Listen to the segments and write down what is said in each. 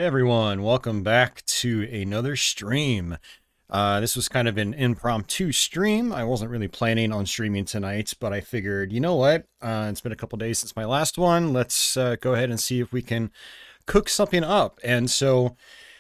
Hey everyone, welcome back to another stream. This was kind of an impromptu stream. I wasn't really planning on streaming tonight, but I figured, you know what? It's been a couple days since my last one. Let's go ahead and see if we can cook something up. And so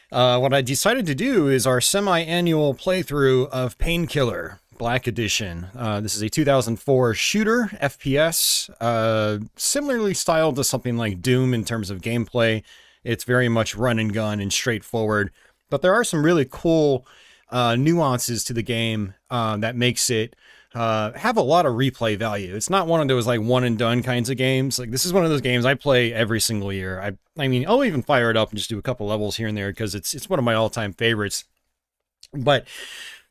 what I decided to do is our semi-annual playthrough of Painkiller Black Edition. This is a 2004 shooter FPS, similarly styled to something like Doom in terms of gameplay. It's very much run and gun and straightforward, but there are some really cool nuances to the game that makes it have a lot of replay value. It's not one of those like one and done kinds of games. Like this is one of those games I play every single year. I mean, I'll even fire it up and just do a couple levels here and there because it's one of my all-time favorites. But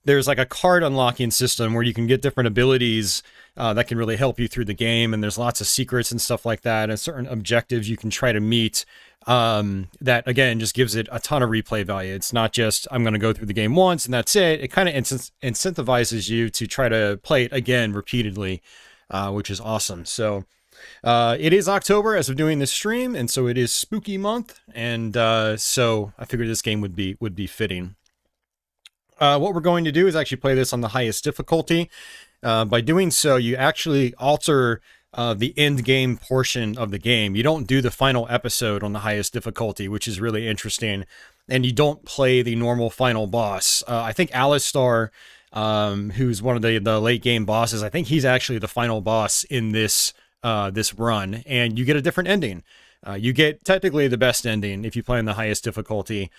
there's like a card unlocking system where you can get different abilities that can really help you through the game, and there's lots of secrets and stuff like that, and certain objectives you can try to meet that again just gives it a ton of replay value. It's not just I'm going to go through the game once and that's it. It kind of incentivizes you to try to play it again repeatedly, which is awesome. So it is October as of doing this stream, and so it is spooky month, and so I figured this game would be fitting. What we're going to do is actually play this on the highest difficulty. By doing so, you actually alter the end game portion of the game. You don't do the final episode on the highest difficulty, which is really interesting. And you don't play the normal final boss. I think Alistar, who's one of the late game bosses, I think he's actually the final boss in this this run. And you get a different ending. You get technically the best ending if you play on the highest difficulty.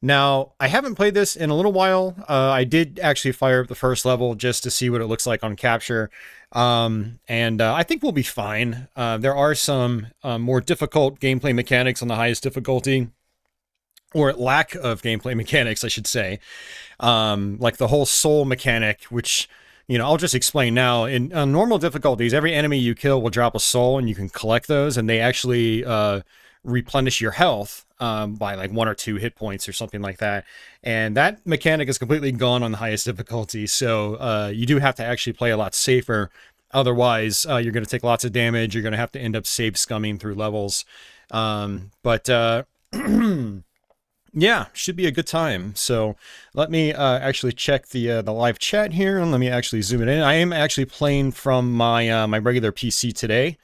Now, I haven't played this in a little while. I did actually fire up the first level just to see what it looks like on capture. And I think we'll be fine. There are some more difficult gameplay mechanics on the highest difficulty, or lack of gameplay mechanics, I should say. Like the whole soul mechanic, which, you know, I'll just explain now. In normal difficulties, every enemy you kill will drop a soul, and you can collect those, and they actually replenish your health by like 1 or 2 hit points or something like that. And that mechanic is completely gone on the highest difficulty. So you do have to actually play a lot safer. Otherwise, you're going to take lots of damage. You're going to have to end up save scumming through levels. Yeah, should be a good time. So let me actually check the live chat here, and let me actually zoom it in. I am actually playing from my my regular PC today.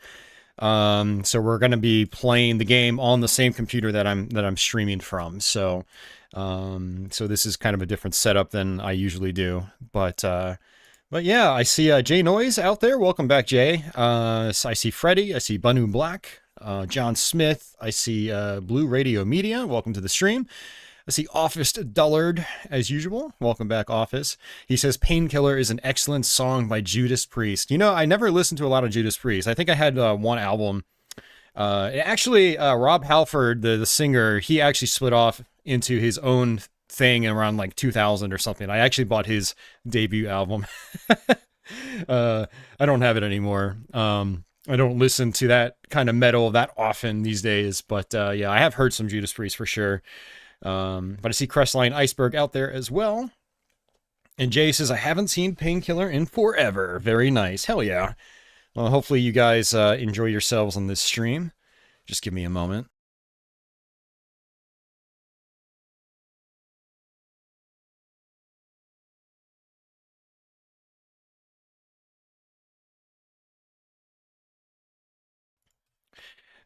So we're going to be playing the game on the same computer that I'm streaming from. So this is kind of a different setup than I usually do. But yeah, I see Jay Noise out there. Welcome back, Jay. I see Freddie. I see Banu Black. John Smith. I see Blue Radio Media. Welcome to the stream. I see Office Dullard, as usual. Welcome back, Office. He says, Painkiller is an excellent song by Judas Priest. You know, I never listened to a lot of Judas Priest. I think I had one album. Actually, Rob Halford, the singer, he actually split off into his own thing around like 2000 or something. I actually bought his debut album. I don't have it anymore. I don't listen to that kind of metal that often these days. But yeah, I have heard some Judas Priest for sure. But I see Crestline Iceberg out there as well. And Jay says, I haven't seen Painkiller in forever. Very nice. Hell yeah. Well, hopefully you guys enjoy yourselves on this stream. Just give me a moment.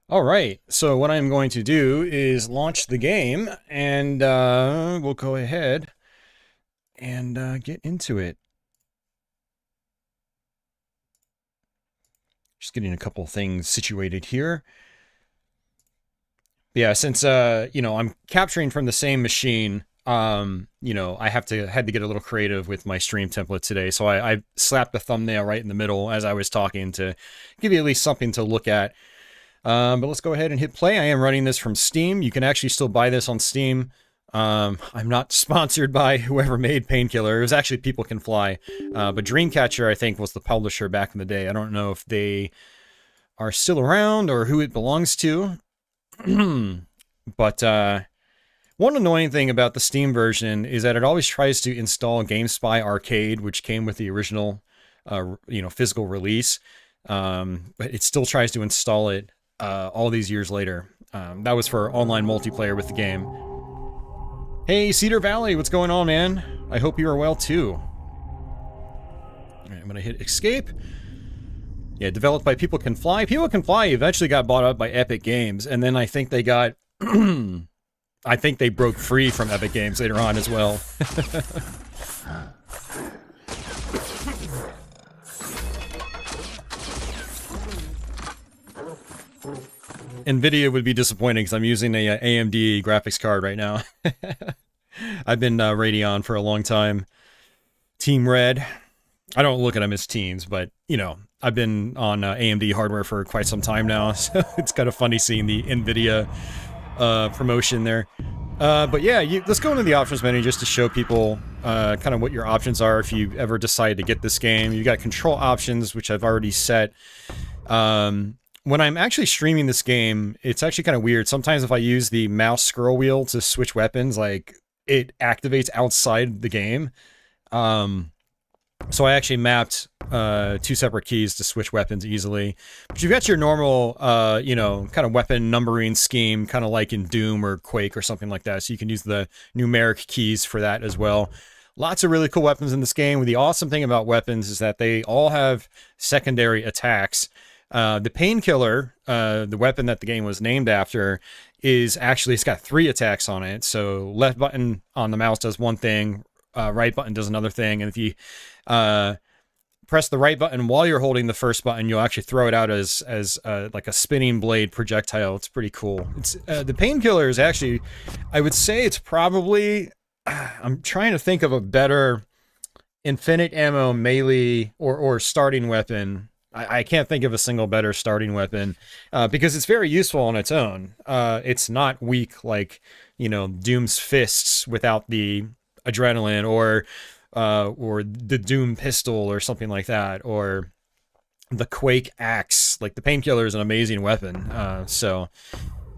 All right, so what I'm going to do is launch the game, and we'll go ahead and get into it. Just getting a couple things situated here. Yeah, since you know, I'm capturing from the same machine, you know, I had to get a little creative with my stream template today. So I slapped a thumbnail right in the middle as I was talking to give you at least something to look at. But let's go ahead and hit play. I am running this from Steam. You can actually still buy this on Steam. I'm not sponsored by whoever made Painkiller. It was actually People Can Fly. But Dreamcatcher, I think, was the publisher back in the day. I don't know if they are still around or who it belongs to. But one annoying thing about the Steam version is that it always tries to install GameSpy Arcade, which came with the original you know, physical release. But it still tries to install it all these years later. That was for online multiplayer with the game. Hey, Cedar Valley, what's going on, man? I hope you are well, too. All right, I'm going to hit escape. Yeah, developed by People Can Fly. People Can Fly eventually got bought up by Epic Games, and then I think they got... I think they broke free from Epic Games later on as well. NVIDIA would be disappointing because I'm using a AMD graphics card right now. I've been Radeon for a long time. Team Red. I don't look at them as teams, but, you know, I've been on AMD hardware for quite some time now, so it's kind of funny seeing the NVIDIA promotion there. But yeah, let's go into the options menu just to show people kind of what your options are if you ever decide to get this game. You've got control options, which I've already set. When I'm actually streaming this game, it's actually kind of weird. Sometimes if I use the mouse scroll wheel to switch weapons, like, it activates outside the game. So I actually mapped 2 separate keys to switch weapons easily. But you've got your normal, you know, kind of weapon numbering scheme, kind of like in Doom or Quake or something like that. So you can use the numeric keys for that as well. Lots of really cool weapons in this game. The awesome thing about weapons is that they all have secondary attacks. The Painkiller, the weapon that the game was named after, is actually, it's got 3 attacks on it. So left button on the mouse does one thing, right button does another thing, and if you press the right button while you're holding the first button, you'll actually throw it out as like a spinning blade projectile. It's pretty cool. It's the Painkiller is actually, I would say it's probably, I'm trying to think of a better infinite ammo melee or starting weapon. I can't think of a single better starting weapon because it's very useful on its own. It's not weak like, you know, Doom's fists without the adrenaline, or the Doom pistol or something like that, or the Quake axe. Like, the Painkiller is an amazing weapon.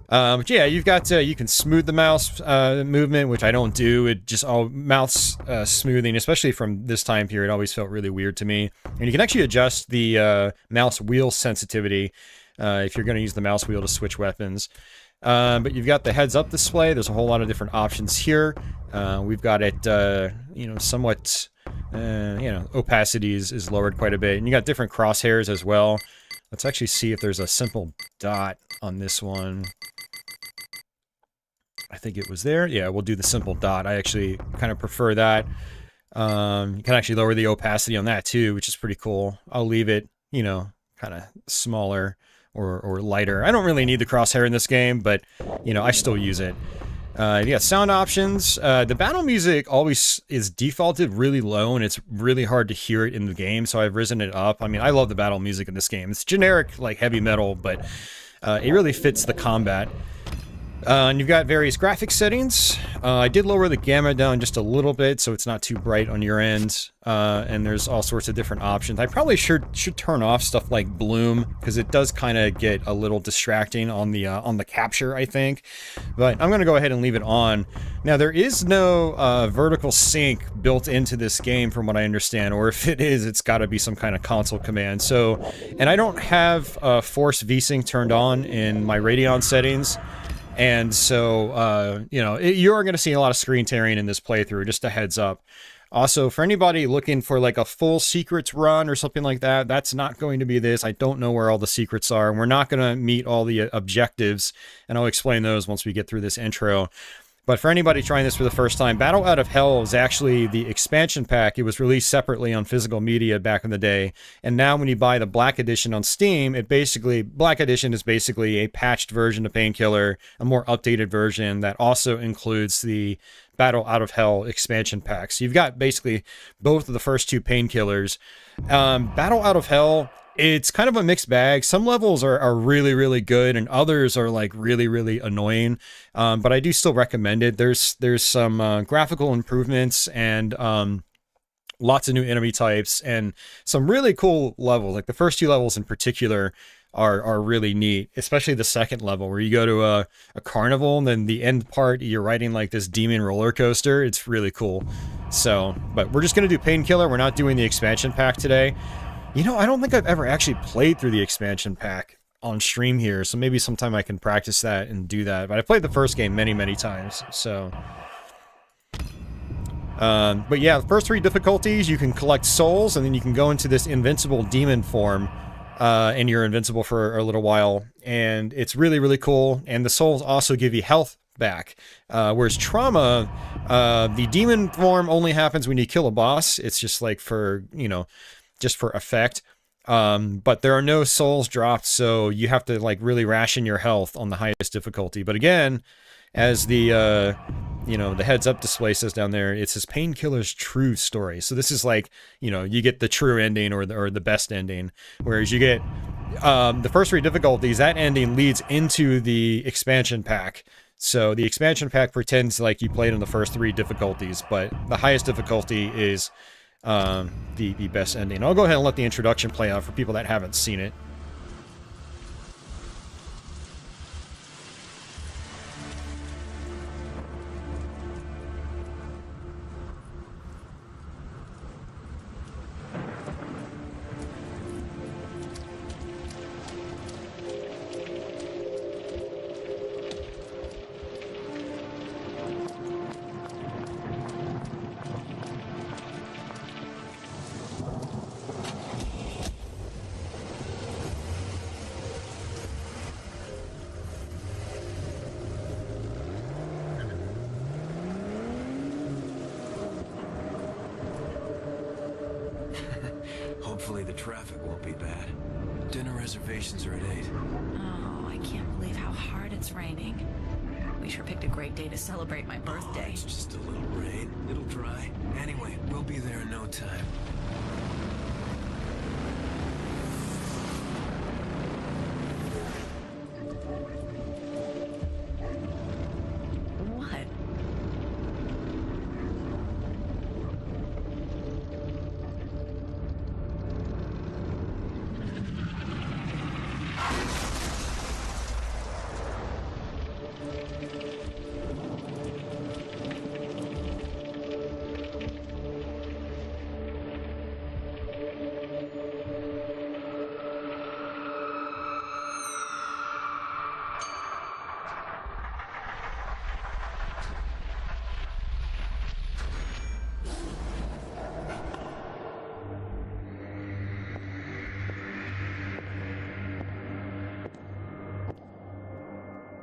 But yeah, you've got you can smooth the mouse movement, which I don't do. It just all mouse smoothing, especially from this time period, always felt really weird to me. And you can actually adjust the mouse wheel sensitivity if you're going to use the mouse wheel to switch weapons. But you've got the heads-up display. There's a whole lot of different options here. We've got it, you know, somewhat, you know, opacity is lowered quite a bit. And you got different crosshairs as well. Let's actually see if there's a simple dot on this one. I think it was there. Yeah, we'll do the simple dot. I actually kind of prefer that. You can actually lower the opacity on that too, which is pretty cool. I'll leave it, you know, kind of smaller or lighter. I don't really need the crosshair in this game, but, you know, I still use it. You got sound options. The battle music always is defaulted really low, and it's really hard to hear it in the game, so I've risen it up. I mean, I love the battle music in this game. It's generic, like, heavy metal, but it really fits the combat. And you've got various graphics settings. I did lower the gamma down just a little bit, so it's not too bright on your end. And there's all sorts of different options. I probably should turn off stuff like bloom, because it does kind of get a little distracting on the capture, I think. But I'm going to go ahead and leave it on. Now, there is no vertical sync built into this game, from what I understand, or if it is, it's got to be some kind of console command. So, and I don't have Force VSync turned on in my Radeon settings. And so, you know, you are going to see a lot of screen tearing in this playthrough, just a heads up. Also, for anybody looking for like a full secrets run or something like that, that's not going to be this. I don't know where all the secrets are, and we're not going to meet all the objectives, and I'll explain those once we get through this intro. But for anybody trying this for the first time, Battle Out of Hell is actually the expansion pack. It was released separately on physical media back in the day. And now when you buy the Black Edition on Steam, Black Edition is basically a patched version of Painkiller, a more updated version that also includes the Battle Out of Hell expansion pack. So you've got basically both of the first 2 Painkillers. Battle Out of Hell, it's kind of a mixed bag. Some levels are really, really good, and others are like really, really annoying. But I do still recommend it. There's some graphical improvements and lots of new enemy types and some really cool levels. Like the first 2 levels in particular are really neat, especially the second level where you go to a carnival, and then the end part you're riding like this demon roller coaster. It's really cool. So, but we're just gonna do Painkiller. We're not doing the expansion pack today. You know, I don't think I've ever actually played through the expansion pack on stream here, so maybe sometime I can practice that and do that. But I played the first game many, many times, so... But yeah, the first 3 difficulties, you can collect souls, and then you can go into this invincible demon form, and you're invincible for a little while. And it's really, really cool. And the souls also give you health back. Whereas trauma, the demon form only happens when you kill a boss. It's just like for, just for effect. But there are no souls dropped, so you have to like really ration your health on the highest difficulty. But again, as the the heads up display says down there, it says Painkiller's true story. So this is like, you get the true ending or the best ending, whereas you get the first 3 difficulties, that ending leads into the expansion pack. So the expansion pack pretends like you played in the first 3 difficulties, but the highest difficulty is the best ending. I'll go ahead and let the introduction play out for people that haven't seen it. Hopefully the traffic won't be bad. Dinner reservations are at 8. Oh, I can't believe how hard it's raining. We sure picked a great day to celebrate my birthday. It's just a little rain. It'll dry. Anyway, we'll be there in no time. What?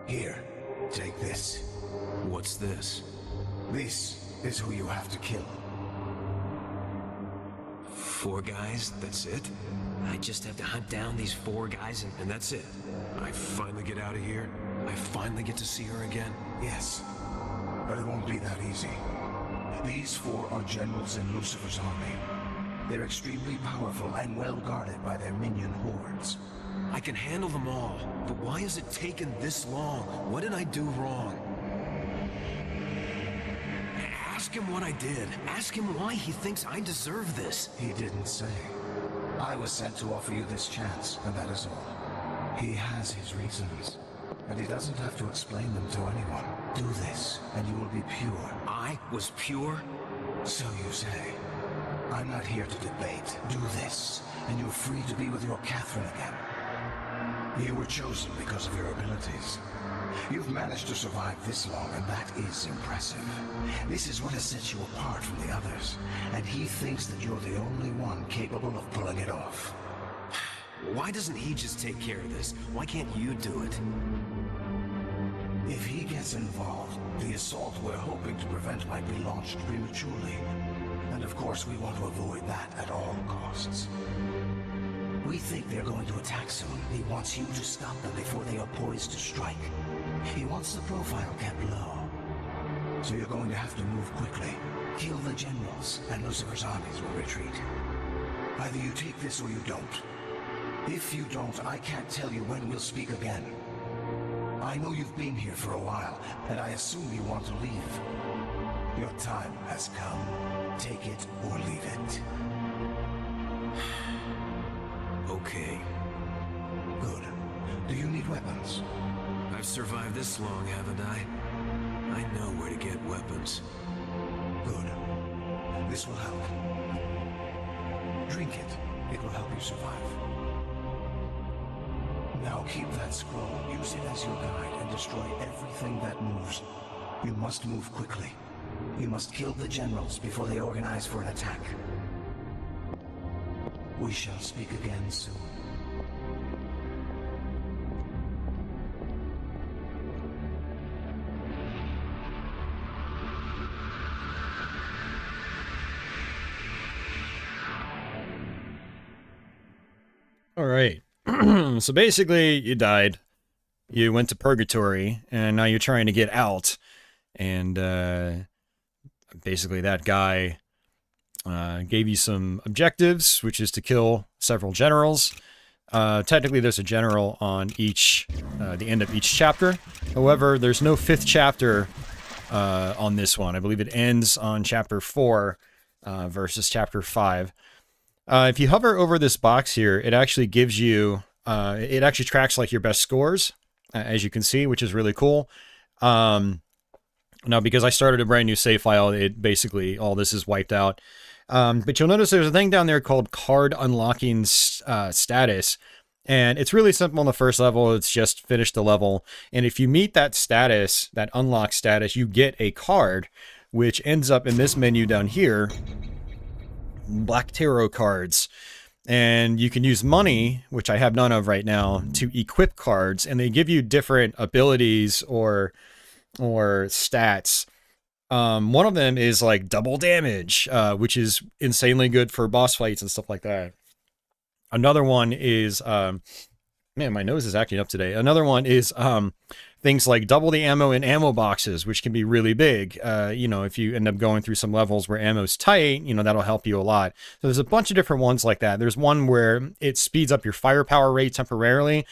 Here, take this. What's this? This is who you have to kill. 4 guys? That's it? I just have to hunt down these 4 guys and that's it? I finally get out of here? I finally get to see her again? Yes, but it won't be that easy. These 4 are generals in Lucifer's army. They're extremely powerful and well guarded by their minion hordes. I can handle them all, but why has it taken this long? What did I do wrong? Ask him what I did. Ask him why he thinks I deserve this. He didn't say. I was sent to offer you this chance, and that is all. He has his reasons, and he doesn't have to explain them to anyone. Do this, and you will be pure. I was pure? So you say. I'm not here to debate. Do this, and you're free to be with your Catherine again. You were chosen because of your abilities. You've managed to survive this long, and that is impressive. This is what has set you apart from the others, and he thinks that you're the only one capable of pulling it off. Why doesn't he just take care of this? Why can't you do it? If he gets involved, the assault we're hoping to prevent might be launched prematurely. And of course, we want to avoid that at all costs. We think they're going to attack soon. He wants you to stop them before they are poised to strike. He wants the profile kept low. So you're going to have to move quickly. Kill the generals, and Lucifer's armies will retreat. Either you take this or you don't. If you don't, I can't tell you when we'll speak again. I know you've been here for a while, and I assume you want to leave. Your time has come. Take it or leave it. Okay. Good. Do you need weapons? I've survived this long, haven't I? I know where to get weapons. Good. This will help. Drink it. It will help you survive. Now keep that scroll. Use it as your guide and destroy everything that moves. You must move quickly. You must kill the generals before they organize for an attack. We shall speak again soon. All right. So basically, you died. You went to purgatory, and now you're trying to get out. And basically, that guy gave you some objectives, which is to kill several generals. Technically, there's a general on each, the end of each chapter. However, there's no 5th chapter on this one. I believe it ends on chapter 4 versus chapter 5. If you hover over this box here, it actually gives you, it actually tracks like your best scores, as you can see, which is really cool. Now, because I started a brand new save file, it basically, all this is wiped out. But you'll notice there's a thing down there called card unlocking status. And it's really simple on the first level. It's just finish the level. And if you meet that status, that unlock status, you get a card, which ends up in this menu down here. Black Tarot cards, and you can use money, which I have none of right now, to equip cards, and they give you different abilities or stats. One of them is like double damage, which is insanely good for boss fights and stuff like that. Another one is man, my nose is acting up today. Another one is things like double the ammo in ammo boxes, which can be really big. You know, if you end up going through some levels where ammo's tight, you know, that'll help you a lot. So there's a bunch of different ones like that. There's one where it speeds up your firepower rate temporarily,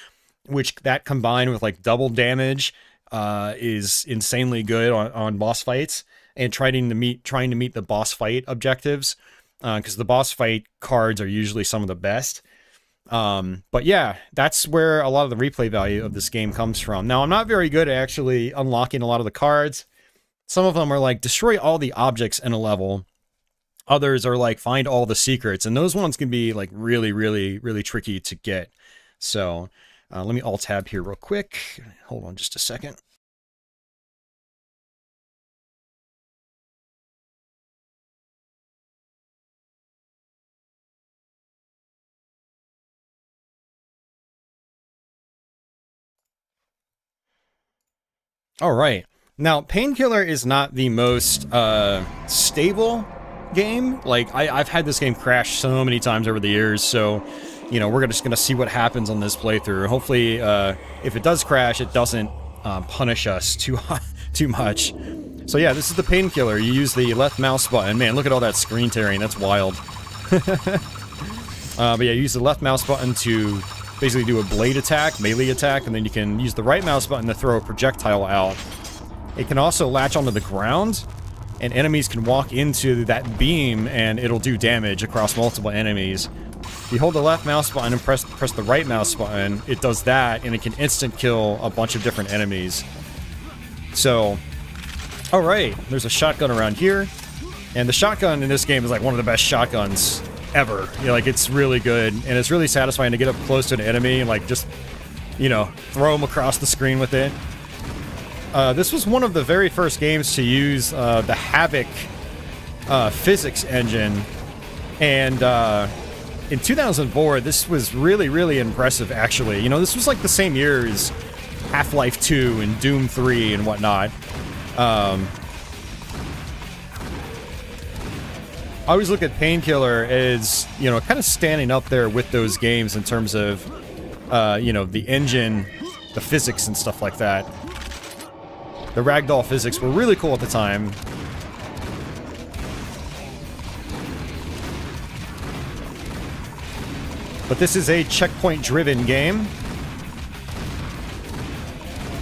which that combined with like double damage is insanely good on boss fights and trying to meet the boss fight objectives, because the boss fight cards are usually some of the best. But yeah, that's where a lot of the replay value of this game comes from. Now, I'm not very good at actually unlocking a lot of the cards. Some of them are like destroy all the objects in a level. Others are like find all the secrets, and those ones can be like really, really, really tricky to get. So let me alt-tab here real quick. Hold on just a second. All right. Now, Painkiller is not the most stable game. Like, I've had this game crash so many times over the years, so, you know, we're just going to see what happens on this playthrough. Hopefully, if it does crash, it doesn't punish us too much. So yeah, this is the Painkiller. You use the left mouse button. Man, look at all that screen tearing. That's wild. But yeah, use the left mouse button to basically do a blade attack, melee attack, and then you can use the right mouse button to throw a projectile out. It can also latch onto the ground, and enemies can walk into that beam, and it'll do damage across multiple enemies. If you hold the left mouse button and press the right mouse button, it does that, and it can instant kill a bunch of different enemies. So, alright, there's a shotgun around here, and the shotgun in this game is like one of the best shotguns ever. You know, like, it's really good, and it's really satisfying to get up close to an enemy and like just, you know, throw them across the screen with it. This was one of the very first games to use the Havoc physics engine, and in 2004 this was really, really impressive, actually. You know, this was like the same year as Half-Life 2 and Doom 3 and whatnot. I always look at Painkiller as, you know, kind of standing up there with those games in terms of, you know, the engine, the physics and stuff like that. The ragdoll physics were really cool at the time. But this is a checkpoint-driven game.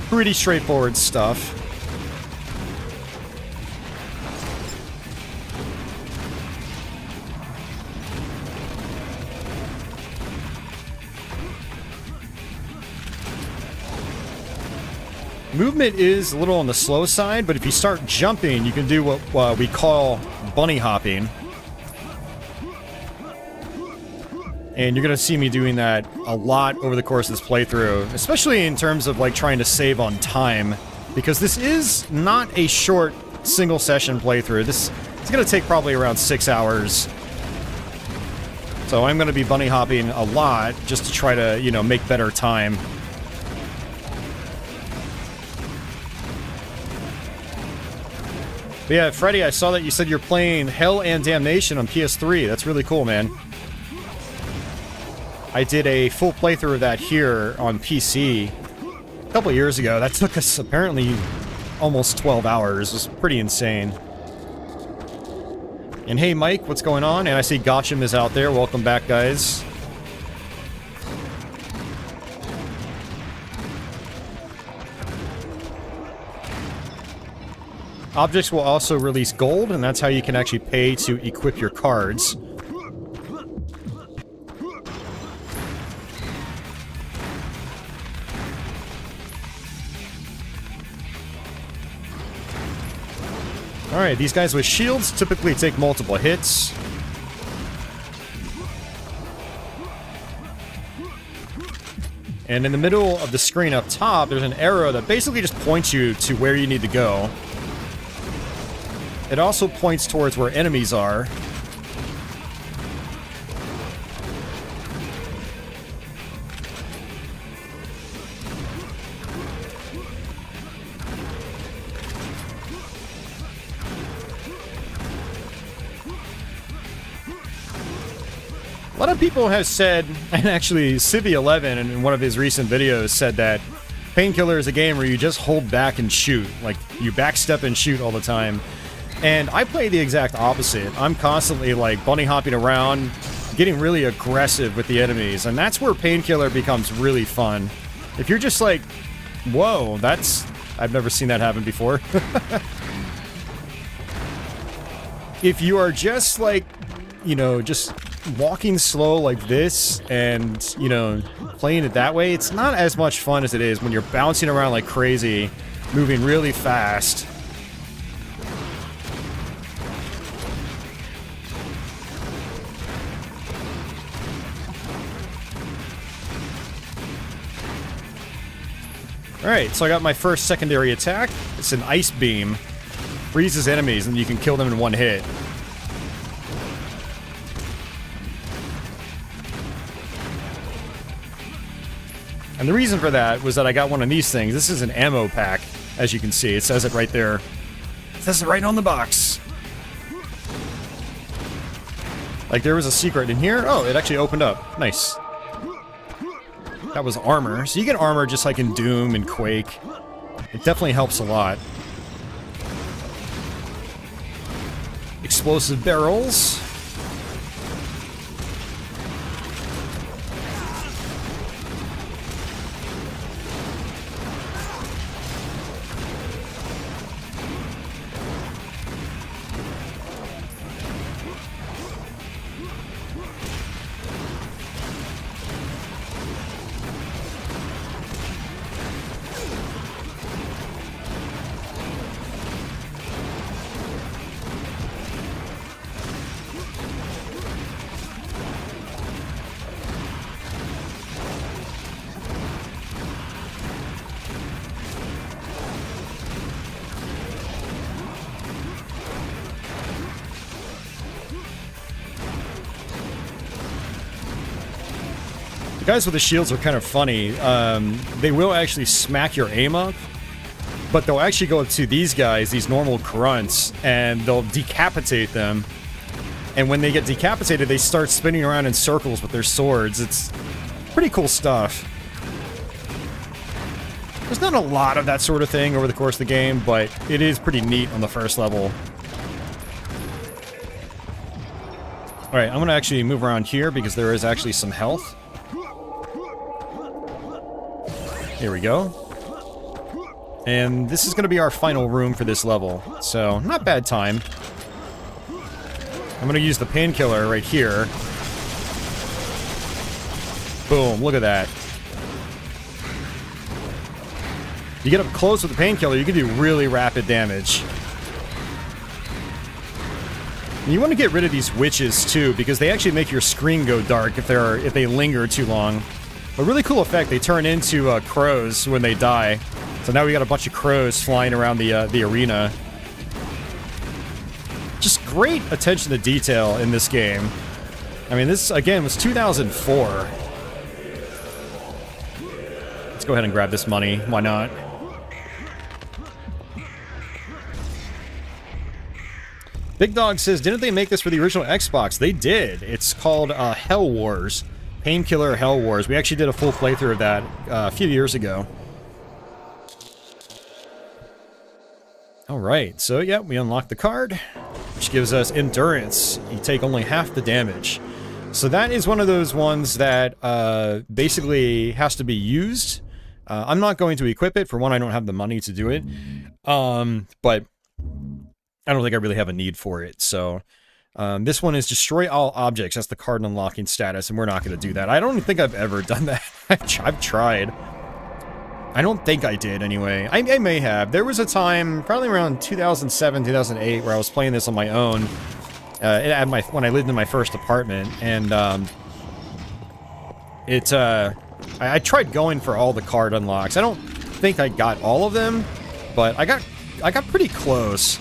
Pretty straightforward stuff. Movement is a little on the slow side, but if you start jumping, you can do what we call bunny hopping. And you're going to see me doing that a lot over the course of this playthrough, especially in terms of like trying to save on time, because this is not a short single session playthrough. This is going to take probably around 6 hours. So I'm going to be bunny hopping a lot just to try to, you know, make better time. But yeah, Freddy, I saw that you said you're playing Hell and Damnation on PS3. That's really cool, man. I did a full playthrough of that here on PC a couple years ago. That took us apparently almost 12 hours. It was pretty insane. And hey, Mike, what's going on? And I see Gotcham is out there. Welcome back, guys. Objects will also release gold, and that's how you can actually pay to equip your cards. Alright, these guys with shields typically take multiple hits. And in the middle of the screen up top, there's an arrow that basically just points you to where you need to go. It also points towards where enemies are. A lot of people have said, and actually Civi11 in one of his recent videos said that Painkiller is a game where you just hold back and shoot. Like, you backstep and shoot all the time. And I play the exact opposite. I'm constantly, like, bunny hopping around, getting really aggressive with the enemies, and that's where Painkiller becomes really fun. If you're just like, whoa, that's... I've never seen that happen before. If you are just, like, you know, just walking slow like this and, you know, playing it that way, it's not as much fun as it is when you're bouncing around like crazy, moving really fast. Alright, so I got my first secondary attack. It's an ice beam. Freezes enemies and you can kill them in one hit. And the reason for that was that I got one of these things. This is an ammo pack, as you can see. It says it right there. It says it right on the box. Like there was a secret in here. Oh, it actually opened up. Nice. That was armor. So you get armor just like in Doom and Quake. It definitely helps a lot. Explosive barrels. The guys with the shields are kind of funny. They will actually smack your aim up, but they'll actually go up to these guys, these normal grunts, and they'll decapitate them. And when they get decapitated, they start spinning around in circles with their swords. It's pretty cool stuff. There's not a lot of that sort of thing over the course of the game, but it is pretty neat on the first level. Alright, I'm going to actually move around here because there is actually some health. Here we go. And this is going to be our final room for this level. So, not bad time. I'm going to use the painkiller right here. Boom, look at that. You get up close with the painkiller, you can do really rapid damage. And you want to get rid of these witches too, because they actually make your screen go dark if they linger too long. A really cool effect, they turn into crows when they die. So now we got a bunch of crows flying around the arena. Just great attention to detail in this game. I mean, this, again, was 2004. Let's go ahead and grab this money. Why not? Big Dog says, didn't they make this for the original Xbox? They did. It's called Hell Wars. Painkiller Hell Wars. We actually did a full playthrough of that a few years ago. Alright, so yeah, we unlock the card, which gives us endurance. You take only half the damage. So that is one of those ones that basically has to be used. I'm not going to equip it. For one, I don't have the money to do it. But I don't think I really have a need for it. So this one is destroy all objects. That's the card unlocking status, and we're not going to do that. I don't think I've ever done that. I've tried. I don't think I did, anyway. I may have. There was a time, probably around 2007, 2008, where I was playing this on my own when I lived in my first apartment, and I tried going for all the card unlocks. I don't think I got all of them, but I got pretty close.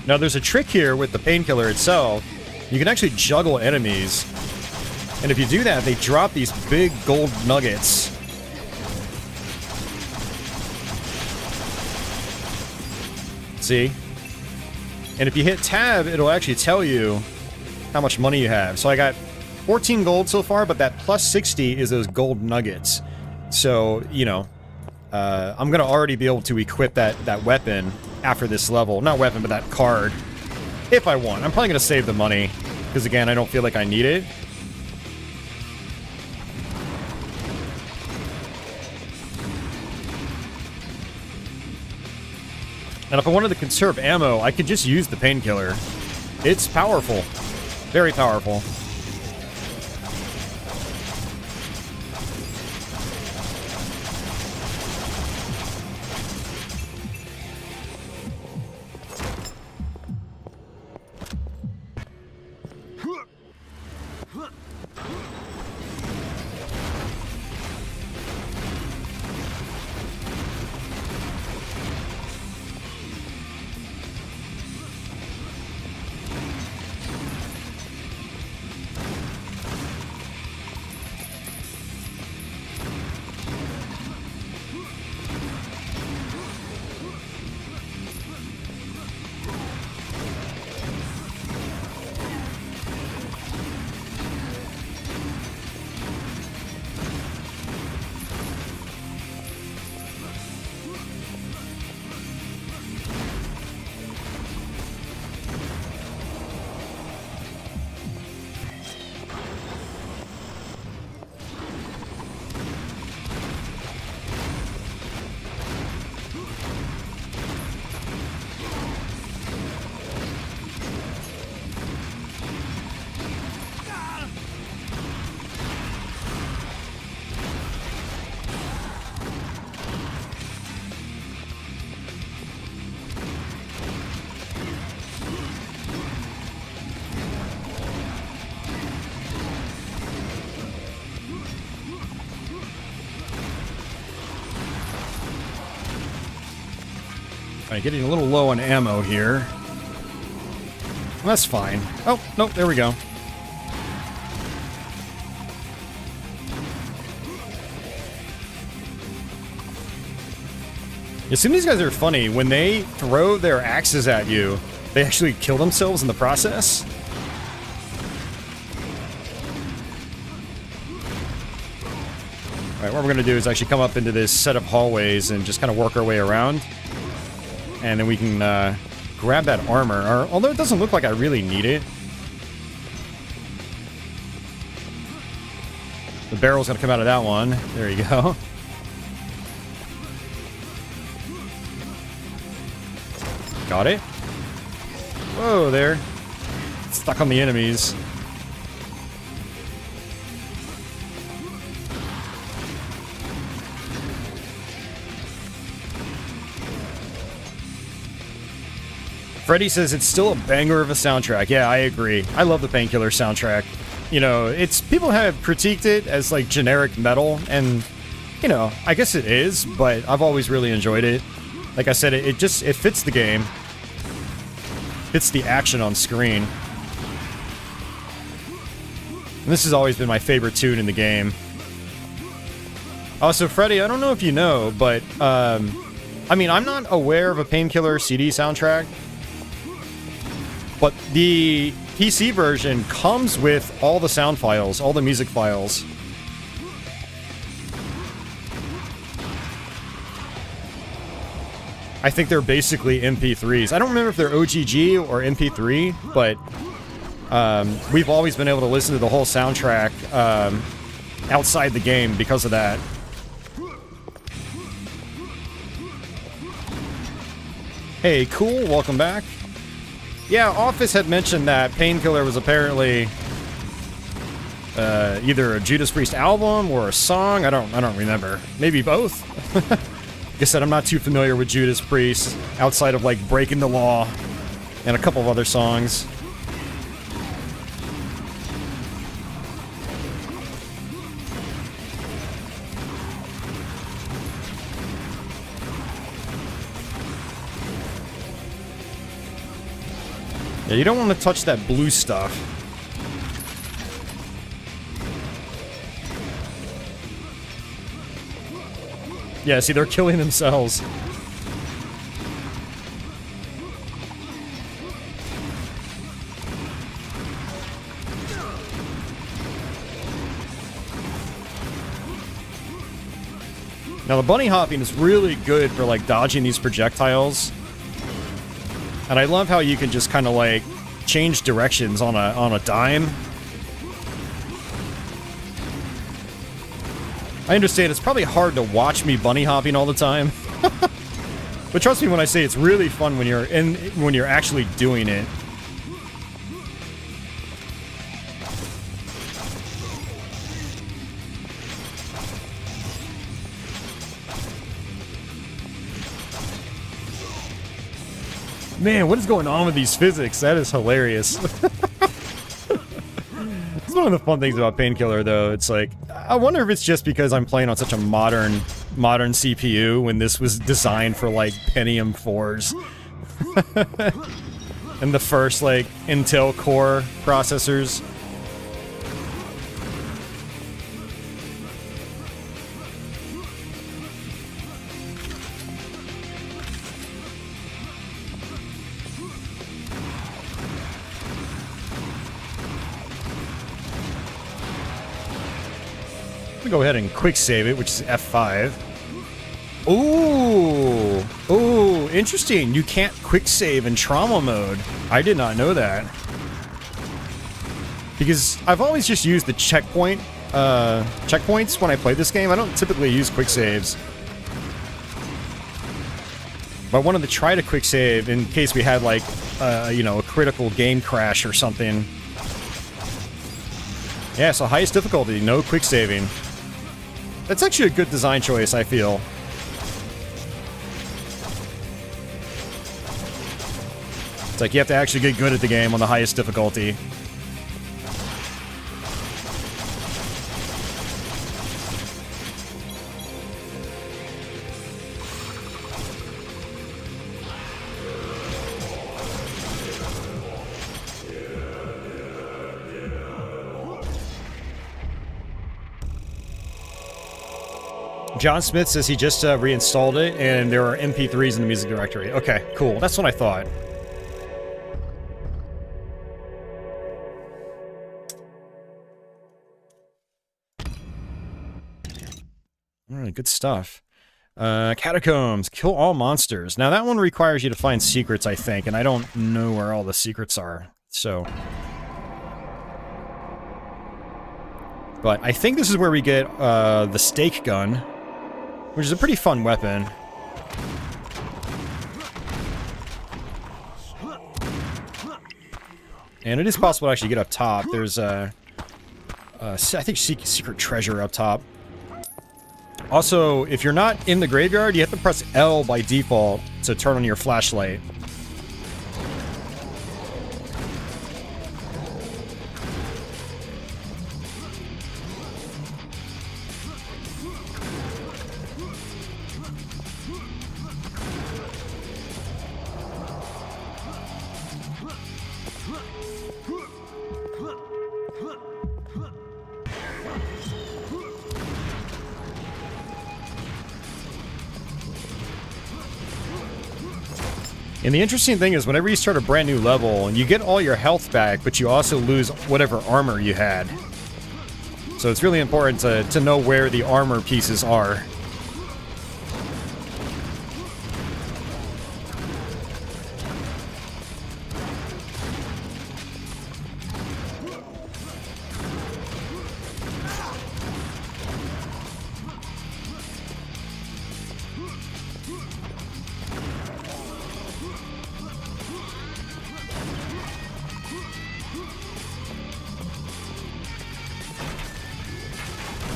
Now, there's a trick here with the painkiller itself. You can actually juggle enemies. And if you do that, they drop these big gold nuggets. See? And if you hit tab, it'll actually tell you how much money you have. So I got 14 gold so far, but that plus 60 is those gold nuggets. So, you know, I'm going to already be able to equip that weapon after this level. Not weapon, but that card. If I want. I'm probably going to save the money. Because, again, I don't feel like I need it. And if I wanted to conserve ammo, I could just use the painkiller. It's powerful. Very powerful. Alright, getting a little low on ammo here. That's fine. Oh, nope, there we go. Yeah, some of these guys are funny. When they throw their axes at you, they actually kill themselves in the process. Alright, what we're going to do is actually come up into this set of hallways and just kind of work our way around. And then we can grab that armor. Although it doesn't look like I really need it. The barrel's going to come out of that one. There you go. Got it. Whoa, there. Stuck on the enemies. Freddy says it's still a banger of a soundtrack. Yeah, I agree. I love the Painkiller soundtrack. You know, it's people have critiqued it as like generic metal, and you know, I guess it is, but I've always really enjoyed it. Like I said, it fits the game, fits the action on screen. And this has always been my favorite tune in the game. Also, Freddy, I don't know if you know, but I mean, I'm not aware of a Painkiller CD soundtrack, but the PC version comes with all the sound files, all the music files. I think they're basically MP3s. I don't remember if they're OGG or MP3, but we've always been able to listen to the whole soundtrack outside the game because of that. Hey, cool, welcome back. Yeah, Office had mentioned that Painkiller was apparently either a Judas Priest album or a song. I don't remember. Maybe both. Like I said, I'm not too familiar with Judas Priest outside of like Breaking the Law and a couple of other songs. Yeah, you don't want to touch that blue stuff. Yeah, see, they're killing themselves. Now, the bunny hopping is really good for, like, dodging these projectiles. And I love how you can just kind of, like, change directions on a dime. I understand it's probably hard to watch me bunny hopping all the time. But trust me when I say it's really fun when you're actually doing it. Man, what is going on with these physics? That is hilarious. It's one of the fun things about Painkiller, though. It's like, I wonder if it's just because I'm playing on such a modern CPU when this was designed for, like, Pentium 4s. And the first, like, Intel Core processors. Go ahead and quick save it, which is F5. Ooh, ooh, interesting. You can't quick save in trauma mode. I did not know that. Because I've always just used the checkpoints when I play this game. I don't typically use quick saves. But I wanted to try to quick save in case we had like, you know, a critical game crash or something. Yeah, so highest difficulty, no quick saving. That's actually a good design choice, I feel. It's like you have to actually get good at the game on the highest difficulty. John Smith says he just reinstalled it, and there are MP3s in the music directory. Okay, cool. That's what I thought. Alright, good stuff. Catacombs. Kill all monsters. Now, that one requires you to find secrets, I think, and I don't know where all the secrets are, so... But I think this is where we get the stake gun, which is a pretty fun weapon. And it is possible to actually get up top. There's I think secret treasure up top. Also, if you're not in the graveyard, you have to press L by default to turn on your flashlight. And the interesting thing is whenever you start a brand new level, you get all your health back, but you also lose whatever armor you had. So it's really important to know where the armor pieces are.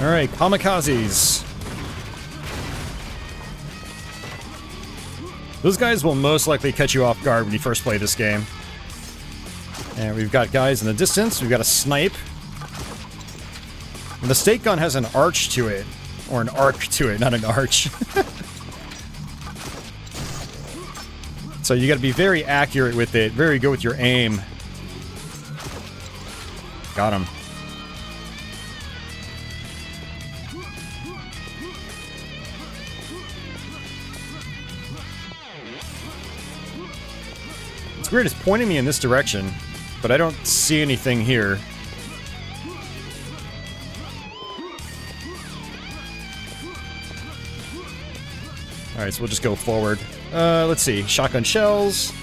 Alright, kamikazes. Those guys will most likely catch you off guard when you first play this game. And we've got guys in the distance. We've got a snipe. And the stake gun has an arch to it. Or an arc to it, not an arch. So you gotta be very accurate with it. Very good with your aim. Got him. It's weird, it's pointing me in this direction, but I don't see anything here. Alright, so we'll just go forward. Let's see. Shotgun shells.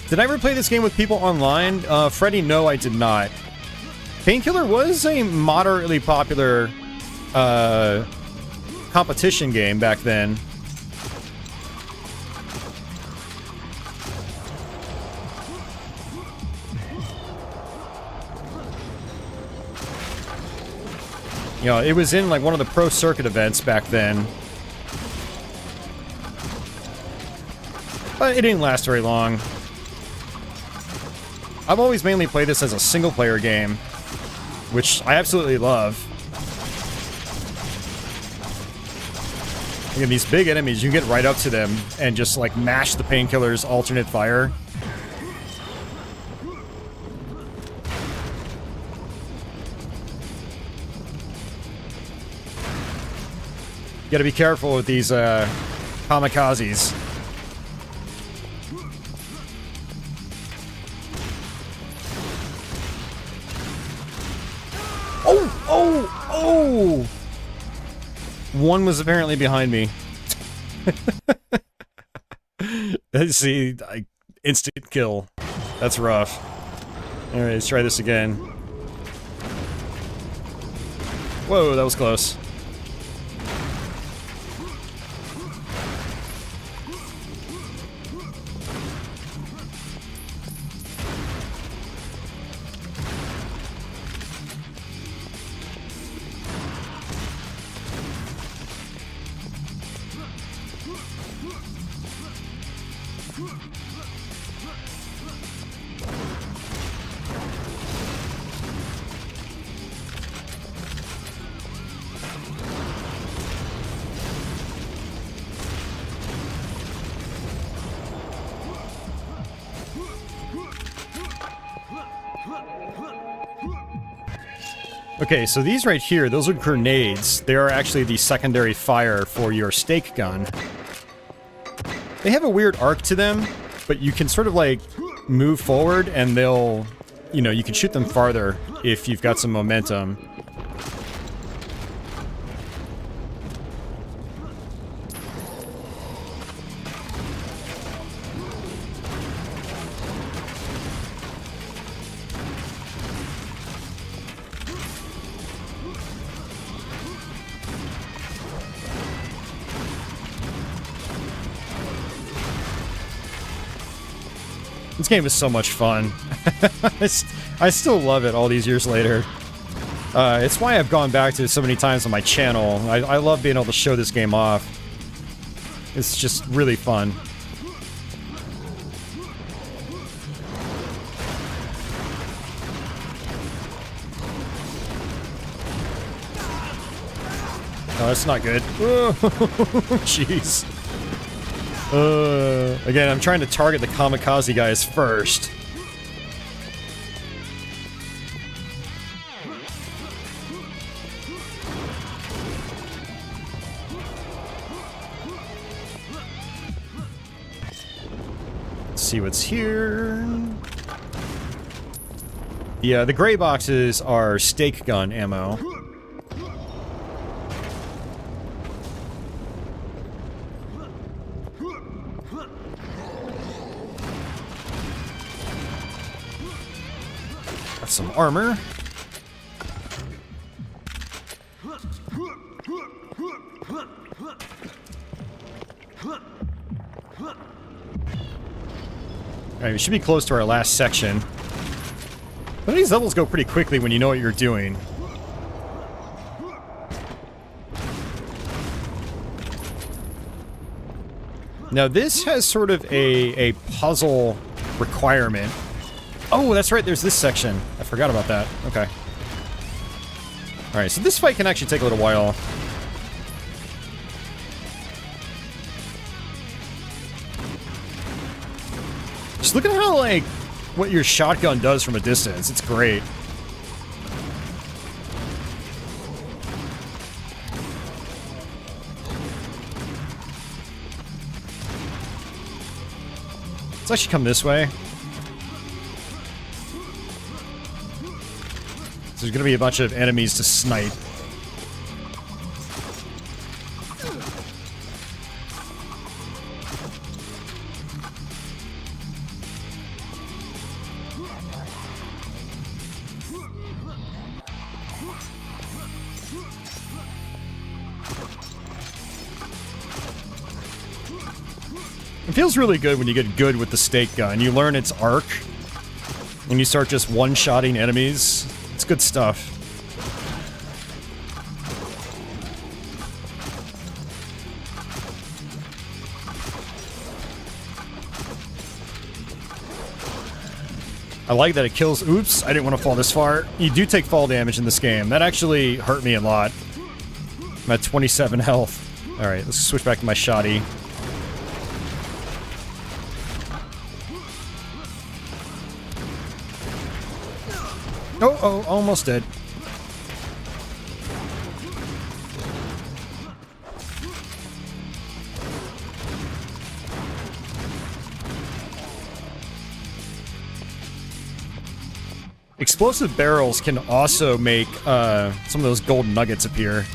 Did I ever play this game with people online? Freddy, no, I did not. Painkiller was a moderately popular competition game back then. You know, it was in like one of the pro circuit events back then. But it didn't last very long. I've always mainly played this as a single player game, which I absolutely love. Again, these big enemies, you can get right up to them and just like mash the Painkiller's alternate fire. You gotta be careful with these kamikazes. Oh! Oh! Oh! One was apparently behind me. See, instant kill. That's rough. Alright, let's try this again. Whoa, that was close. Okay, so these right here, those are grenades. They are actually the secondary fire for your stake gun. They have a weird arc to them, but you can sort of like move forward and they'll, you know, you can shoot them farther if you've got some momentum. This game is so much fun. I still love it all these years later. It's why I've gone back to it so many times on my channel. I love being able to show this game off. It's just really fun. Oh, that's not good. Oh, jeez. Again, I'm trying to target the kamikaze guys first. see what's here. Yeah, the gray boxes are stake gun ammo. Got some armor. Alright, we should be close to our last section. But these levels go pretty quickly when you know what you're doing. Now this has sort of a puzzle requirement. Oh, that's right, there's this section. I forgot about that. Okay. Alright, so this fight can actually take a little while. Just look at how, like, what your shotgun does from a distance. It's great. Let's actually come this way. So there's gonna be a bunch of enemies to snipe. It feels really good when you get good with the stake gun. You learn its arc. When you start just one-shotting enemies. It's good stuff. I like that it kills... Oops, I didn't want to fall this far. You do take fall damage in this game. That actually hurt me a lot. I'm at 27 health. Alright, let's switch back to my shotty. Oh, almost dead. Explosive barrels can also make some of those gold nuggets appear.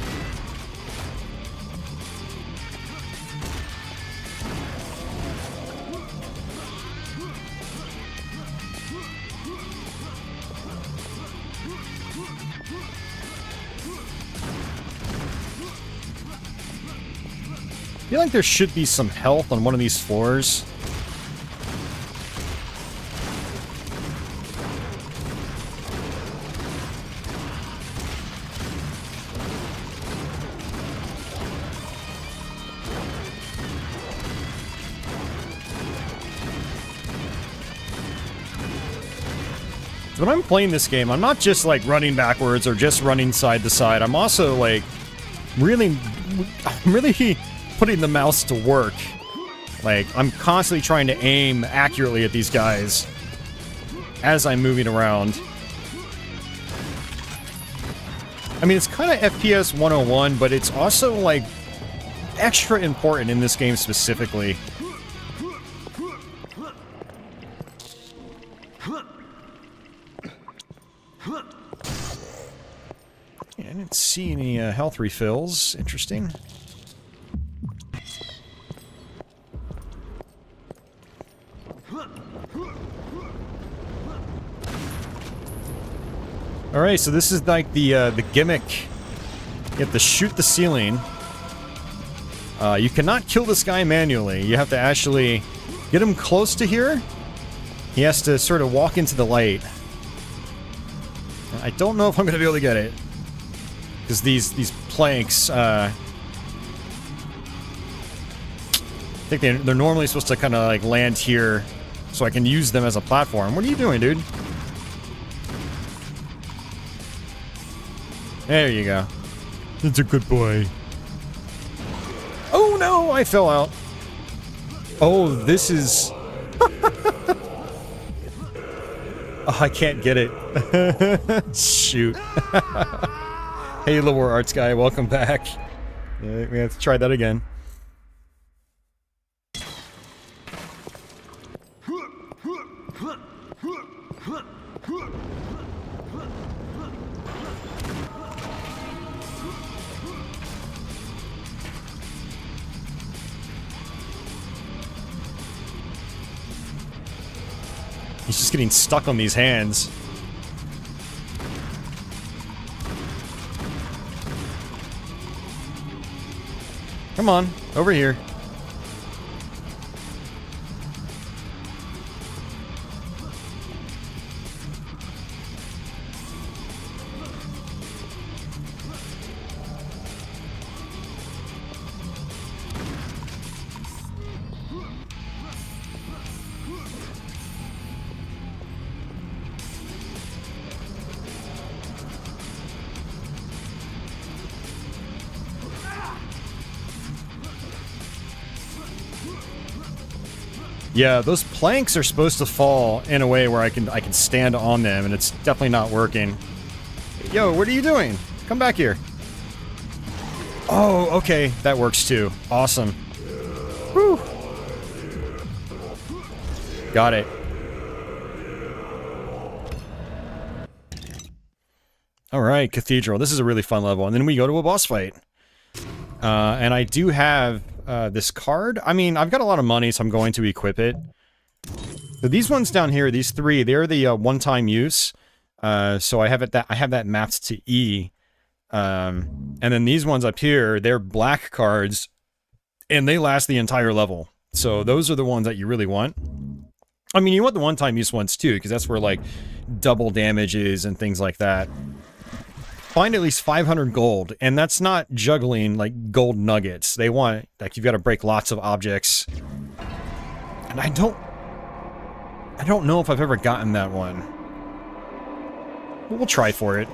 I feel like there should be some health on one of these floors. When I'm playing this game, I'm not just like running backwards or just running side to side. I'm also like really putting the mouse to work. Like, I'm constantly trying to aim accurately at these guys as I'm moving around. I mean, it's kind of FPS 101, but it's also, like, extra important in this game specifically. Yeah, I didn't see any health refills. Interesting. Alright, so this is like the gimmick. You have to shoot the ceiling. You cannot kill this guy manually. You have to actually get him close to here. He has to sort of walk into the light. I don't know if I'm going to be able to get it. Because these planks, I think they're normally supposed to kind of like land here so I can use them as a platform. What are you doing, dude? There you go. That's a good boy. Oh no, I fell out. Oh, this is... Oh, I can't get it. Shoot. Hey, Lower Arts guy, welcome back. We have to try that again. He's just getting stuck on these hands. Come on, over here. Yeah, those planks are supposed to fall in a way where I can stand on them, and it's definitely not working. Yo, what are you doing? Come back here. Oh, okay, that works too. Awesome. Whew. Got it. All right, Cathedral. This is a really fun level, and then we go to a boss fight. And I do have this card. I mean, I've got a lot of money, so I'm going to equip it. So these ones down here, these three, they're the one-time use. So I have that mapped to E. And then these ones up here, they're black cards, and they last the entire level. So those are the ones that you really want. I mean, you want the one-time use ones too, because that's where like double damages and things like that. Find at least 500 gold, and that's not juggling like gold nuggets. They want, like, you've got to break lots of objects. And I don't know if I've ever gotten that one. We'll try for it.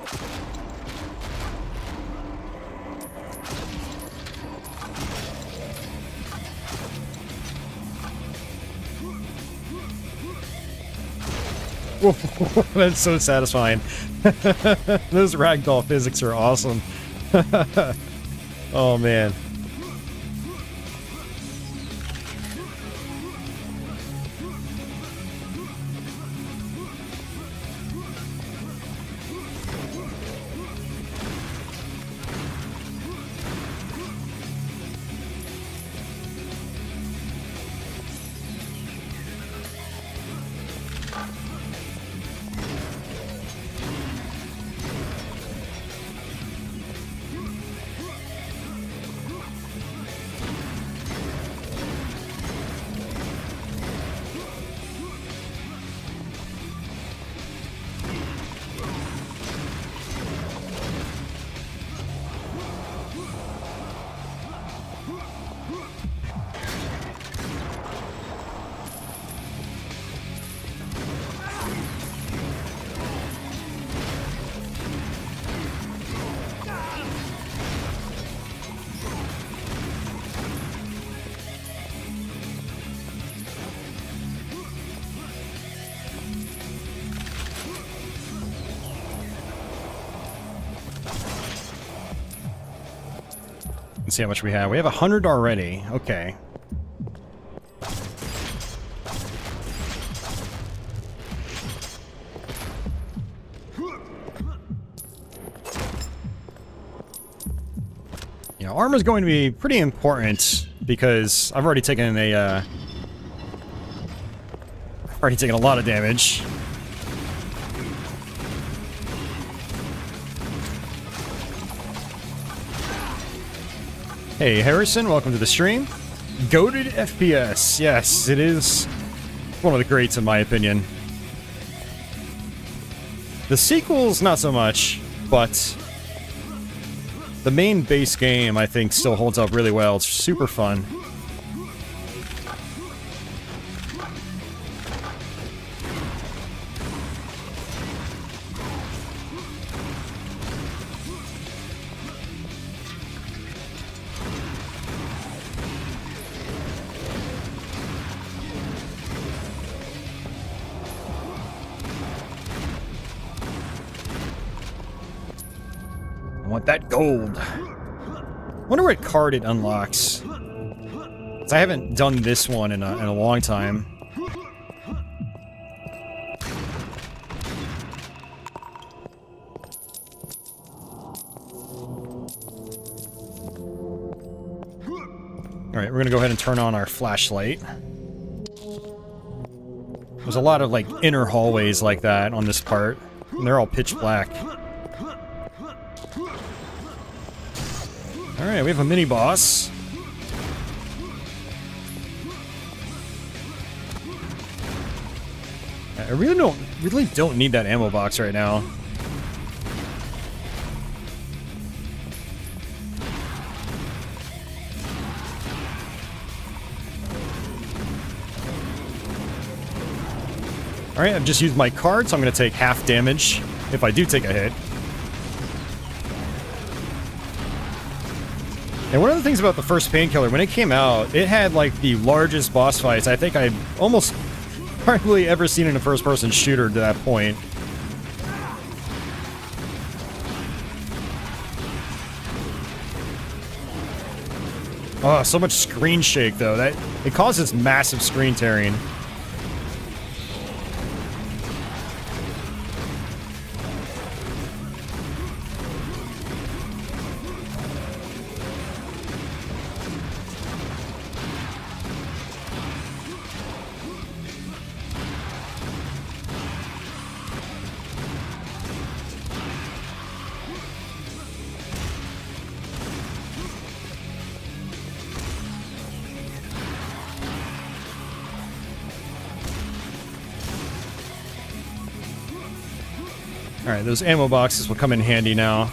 That's so satisfying. Those ragdoll physics are awesome. Oh man. Let's see how much we have. We have 100 already. Okay. Yeah, armor's going to be pretty important because I've already taken a lot of damage. Hey Harrison, welcome to the stream. Goated FPS. Yes, it is one of the greats in my opinion. The sequels, not so much, but the main base game, I think, still holds up really well. It's super fun. That gold. Wonder what card it unlocks. 'Cause I haven't done this one in a long time. Alright, we're gonna go ahead and turn on our flashlight. There's a lot of, like, inner hallways like that on this part, and they're all pitch black. Alright, we have a mini-boss. I really don't need that ammo box right now. Alright, I've just used my card, so I'm going to take half damage if I do take a hit. And one of the things about the first Painkiller, when it came out, it had like the largest boss fights I think I've almost hardly ever seen in a first-person shooter to that point. Oh, so much screen shake though. It causes massive screen tearing. Alright, those ammo boxes will come in handy now.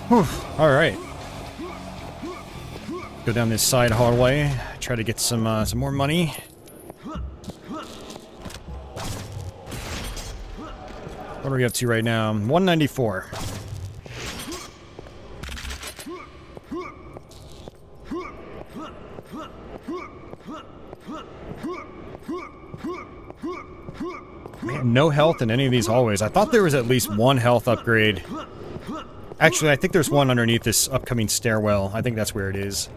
Whew, alright. Go down this side hallway, try to get some more money. What are we up to right now? 194. Man, no health in any of these hallways. I thought there was at least one health upgrade. Actually, I think there's one underneath this upcoming stairwell. I think that's where it is.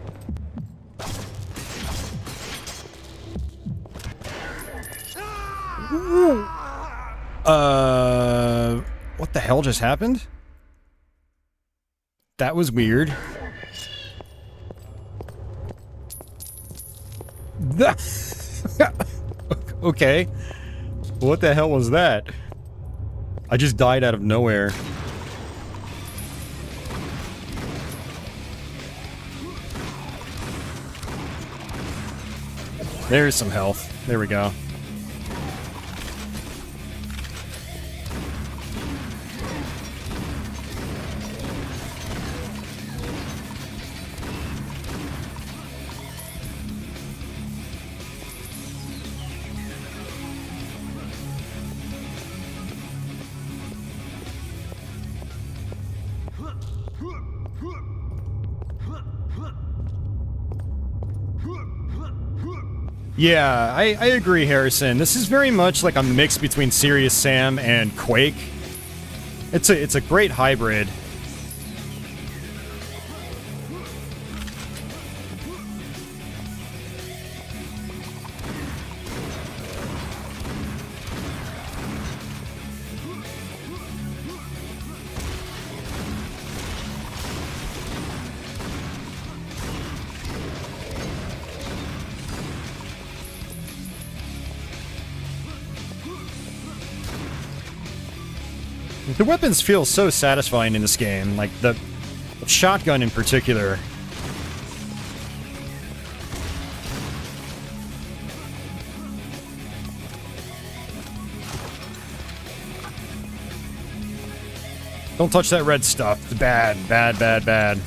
What the hell just happened? That was weird. Okay. What the hell was that? I just died out of nowhere. There's some health. There we go. Yeah, I agree, Harrison. This is very much like a mix between Serious Sam and Quake. It's a great hybrid. The weapons feel so satisfying in this game. Like, the Shotgun in particular. Don't touch that red stuff. It's bad, bad, bad, bad.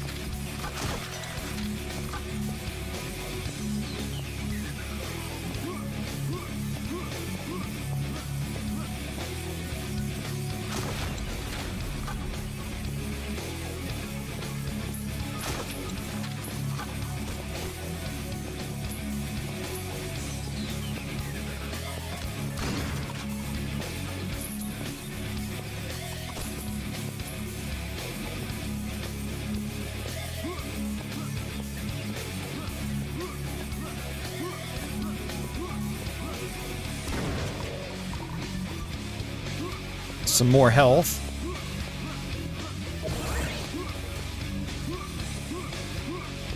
Some more health.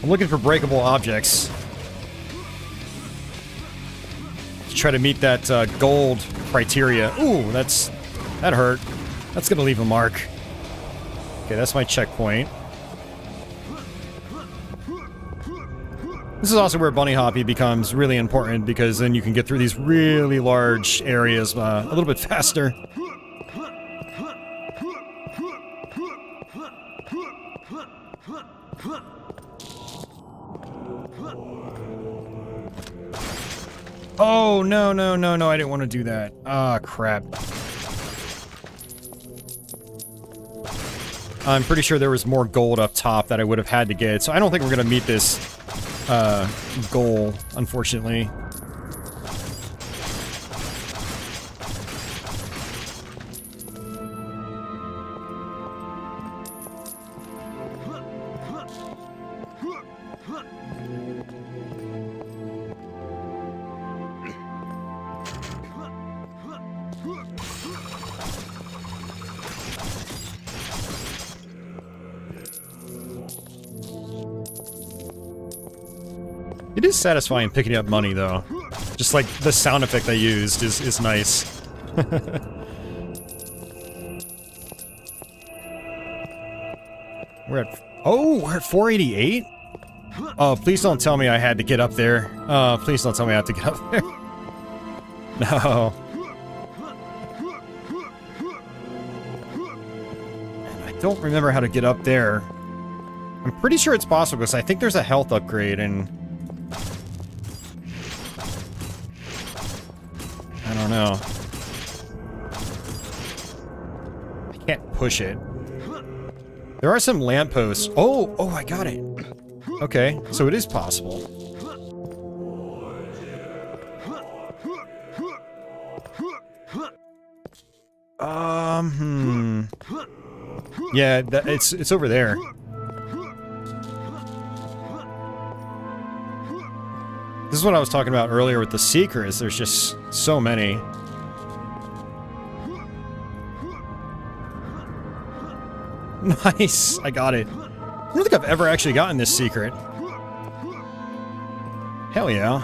I'm looking for breakable objects to try to meet that gold criteria. Ooh, that hurt. That's gonna leave a mark. Okay, that's my checkpoint. This is also where bunny hopping becomes really important, because then you can get through these really large areas a little bit faster. Oh, no, no, no, no, I didn't want to do that. Ah, crap. I'm pretty sure there was more gold up top that I would have had to get, so I don't think we're going to meet this goal, unfortunately. It is satisfying picking up money, though. Just like the sound effect they used is nice. We're at 488? Oh, please don't tell me I had to get up there. Please don't tell me I have to get up there. No. And I don't remember how to get up there. I'm pretty sure it's possible, because I think there's a health upgrade, and I don't know. I can't push it. There are some lampposts. Oh, I got it. Okay, so it is possible. Yeah, it's over there. This is what I was talking about earlier with the Seekers. There's just so many. Nice! I got it. I don't think I've ever actually gotten this secret. Hell yeah.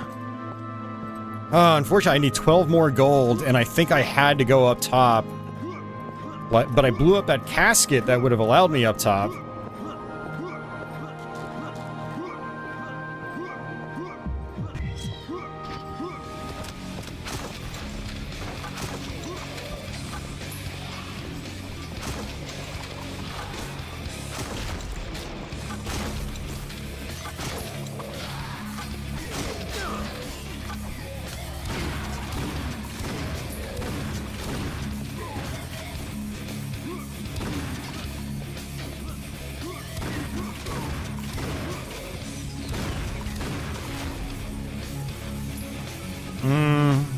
Unfortunately, I need 12 more gold, and I think I had to go up top. But I blew up that casket that would have allowed me up top.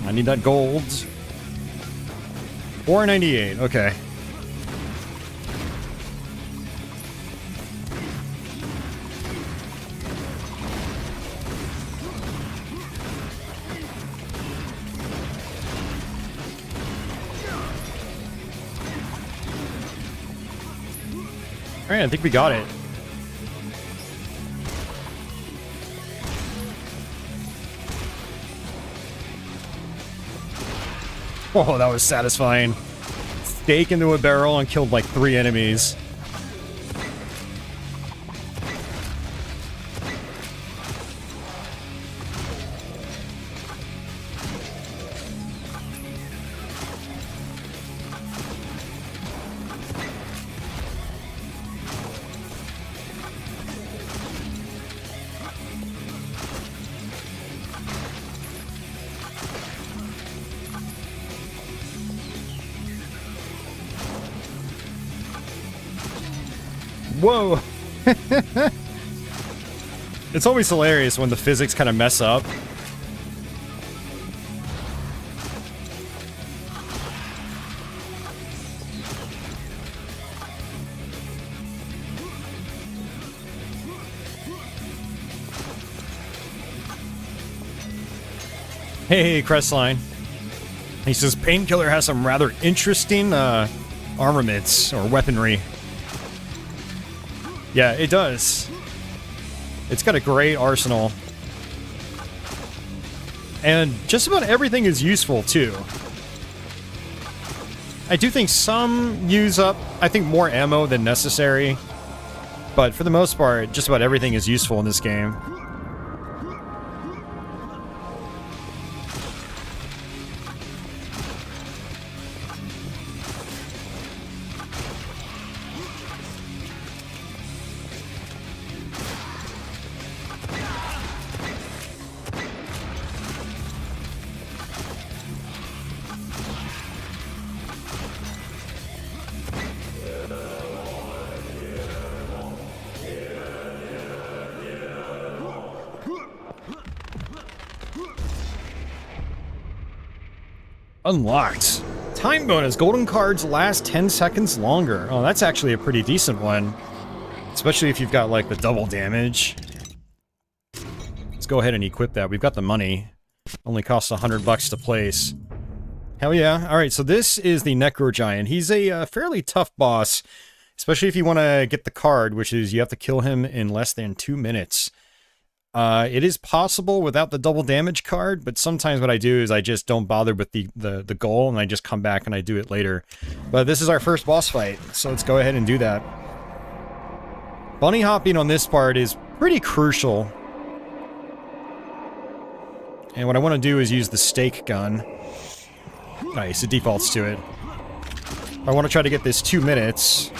I need that gold. 498, okay. Alright, I think we got it. Oh, that was satisfying. Stake into a barrel and killed like 3 enemies. Whoa! It's always hilarious when the physics kind of mess up. Hey, Crestline. He says Painkiller has some rather interesting armaments or weaponry. Yeah, it does. It's got a great arsenal. And just about everything is useful, too. I do think some use up, I think, more ammo than necessary. But for the most part, just about everything is useful in this game. Unlocked. Time bonus. Golden cards last 10 seconds longer. Oh, that's actually a pretty decent one. Especially if you've got, like, the double damage. Let's go ahead and equip that. We've got the money. Only costs $100 to place. Hell yeah. Alright, so this is the Necro Giant. He's a fairly tough boss. Especially if you want to get the card, which is you have to kill him in less than 2 minutes. It is possible without the double damage card, but sometimes what I do is I just don't bother with the goal, and I just come back and I do it later. But this is our first boss fight, so let's go ahead and do that. Bunny hopping on this part is pretty crucial. And what I want to do is use the stake gun. Nice, it defaults to it. I want to try to get this 2 minutes.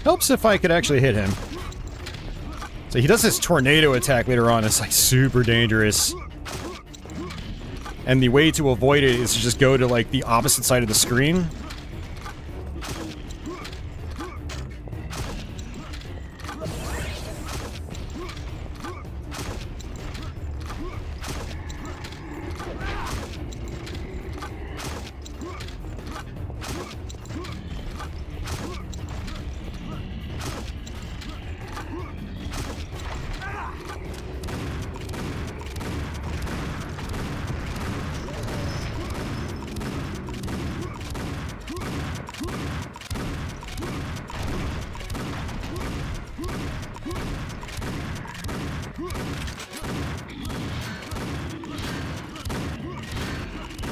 Helps if I could actually hit him. So he does this tornado attack later on. It's like super dangerous. And the way to avoid it is to just go to like the opposite side of the screen.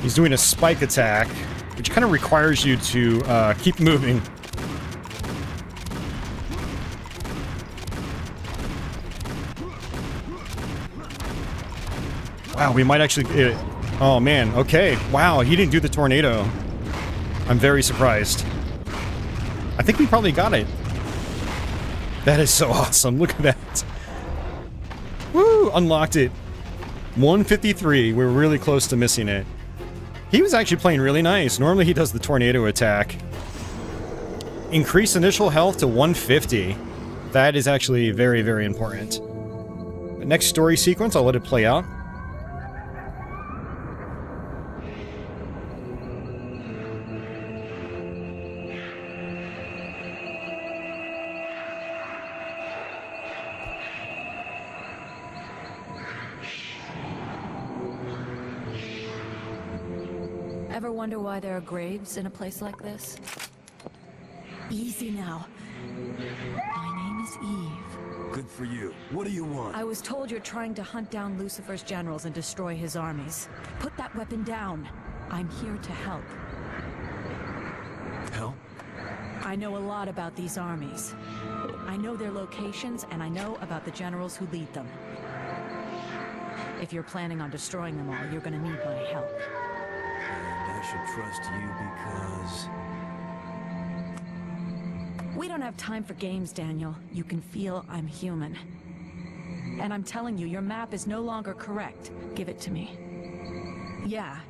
He's doing a spike attack, which kind of requires you to keep moving. Wow, we might actually get it. Oh man, okay. Wow, he didn't do the tornado. I'm very surprised. I think we probably got it. That is so awesome. Look at that. Woo! Unlocked it. 153. We're really close to missing it. He was actually playing really nice. Normally he does the tornado attack. Increase initial health to 150. That is actually very, very important. The next story sequence, I'll let it play out. Ever wonder why there are graves in a place like this? Easy now. My name is Eve. Good for you. What do you want? I was told you're trying to hunt down Lucifer's generals and destroy his armies. Put that weapon down. I'm here to help. Help? I know a lot about these armies. I know their locations, and I know about the generals who lead them. If you're planning on destroying them all, you're gonna need my help. And I should trust you because... We don't have time for games, Daniel. You can feel I'm human. And I'm telling you, your map is no longer correct. Give it to me. Yeah.